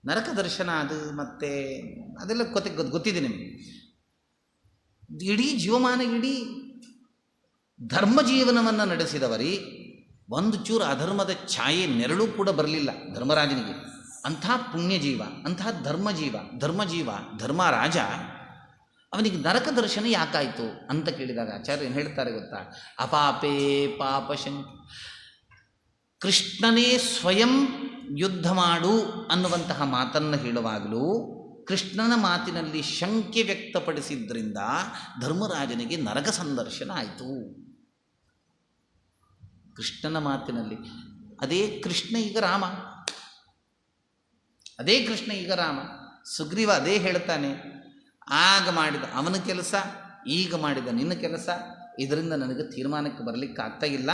ನರಕ ದರ್ಶನ ಅದು ಮತ್ತೆ ಅದೆಲ್ಲ ಗೊತ್ತಿದೆ ನಿಮಗೆ. ಇಡೀ ಜೀವಮಾನ ಇಡೀ ಧರ್ಮ ಜೀವನವನ್ನು ನಡೆಸಿದವರಿ ಒಂದು ಚೂರು ಅಧರ್ಮದ ಛಾಯೆ ನೆರಳು ಕೂಡ ಬರಲಿಲ್ಲ ಧರ್ಮರಾಜನಿಗೆ. ಅಂಥ ಪುಣ್ಯಜೀವ, ಅಂಥ ಧರ್ಮಜೀವ ಧರ್ಮರಾಜ, ಅವನಿಗೆ ನರಕ ದರ್ಶನ ಯಾಕಾಯಿತು ಅಂತ ಕೇಳಿದಾಗ ಆಚಾರ್ಯ ಏನು ಹೇಳ್ತಾರೆ ಗೊತ್ತಾ? ಅಪಾಪೇ ಪಾಪಶಂಕ. ಕೃಷ್ಣನೇ ಸ್ವಯಂ ಯುದ್ಧ ಮಾಡು ಅನ್ನುವಂತಹ ಮಾತನ್ನು ಹೇಳುವಾಗಲೂ ಕೃಷ್ಣನ ಮಾತಿನಲ್ಲಿ ಶಂಕೆ ವ್ಯಕ್ತಪಡಿಸಿದ್ರಿಂದ ಧರ್ಮರಾಜನಿಗೆ ನರಕ ಸಂದರ್ಶನ ಆಯಿತು. ಕೃಷ್ಣನ ಮಾತಿನಲ್ಲಿ ಅದೇ ಕೃಷ್ಣ ಈಗ ರಾಮ, ಅದೇ ಕೃಷ್ಣ ಈಗ ರಾಮ. ಸುಗ್ರೀವ ಅದೇ ಹೇಳ್ತಾನೆ, ಆಗ ಮಾಡಿದ ಅವನ ಕೆಲಸ, ಈಗ ಮಾಡಿದ ನಿನ್ನ ಕೆಲಸ, ಇದರಿಂದ ನನಗೆ ತೀರ್ಮಾನಕ್ಕೆ ಬರಲಿಕ್ಕೆ ಆಗ್ತಾ ಇಲ್ಲ.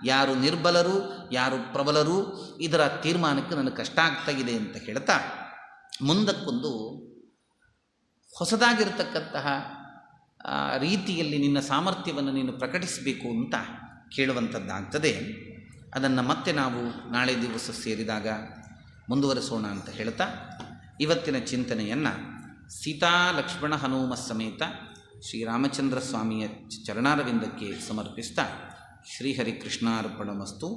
ಯಾರು ನಿರ್ಬಲರು ಯಾರು ಪ್ರಬಲರು ಇದರ ತೀರ್ಮಾನಕ್ಕೆ ನನಗೆ ಕಷ್ಟ ಆಗ್ತಾಗಿದೆ ಅಂತ ಹೇಳ್ತಾ ಮುಂದಕ್ಕೊಂದು ಹೊಸದಾಗಿರ್ತಕ್ಕಂತಹ ರೀತಿಯಲ್ಲಿ ನಿನ್ನ ಸಾಮರ್ಥ್ಯವನ್ನು ನೀನು ಪ್ರಕಟಿಸಬೇಕು ಅಂತ ಕೇಳುವಂಥದ್ದಾಗ್ತದೆ. ಅದನ್ನು ಮತ್ತೆ ನಾವು ನಾಳೆ ದಿವಸ ಸೇರಿದಾಗ ಮುಂದುವರಿಸೋಣ ಅಂತ ಹೇಳ್ತಾ ಇವತ್ತಿನ ಚಿಂತನೆಯನ್ನು ಸೀತಾ ಲಕ್ಷ್ಮಣ ಹನುಮ ಸಮೇತ ಶ್ರೀರಾಮಚಂದ್ರ ಸ್ವಾಮಿಯ ಚರಣಾರವಿಂದಕ್ಕೆ ಸಮರ್ಪಿಸ್ತಾ ಶ್ರೀಹರಿಕೃಷ್ಣಾರ್ಪಣಮಸ್ತು.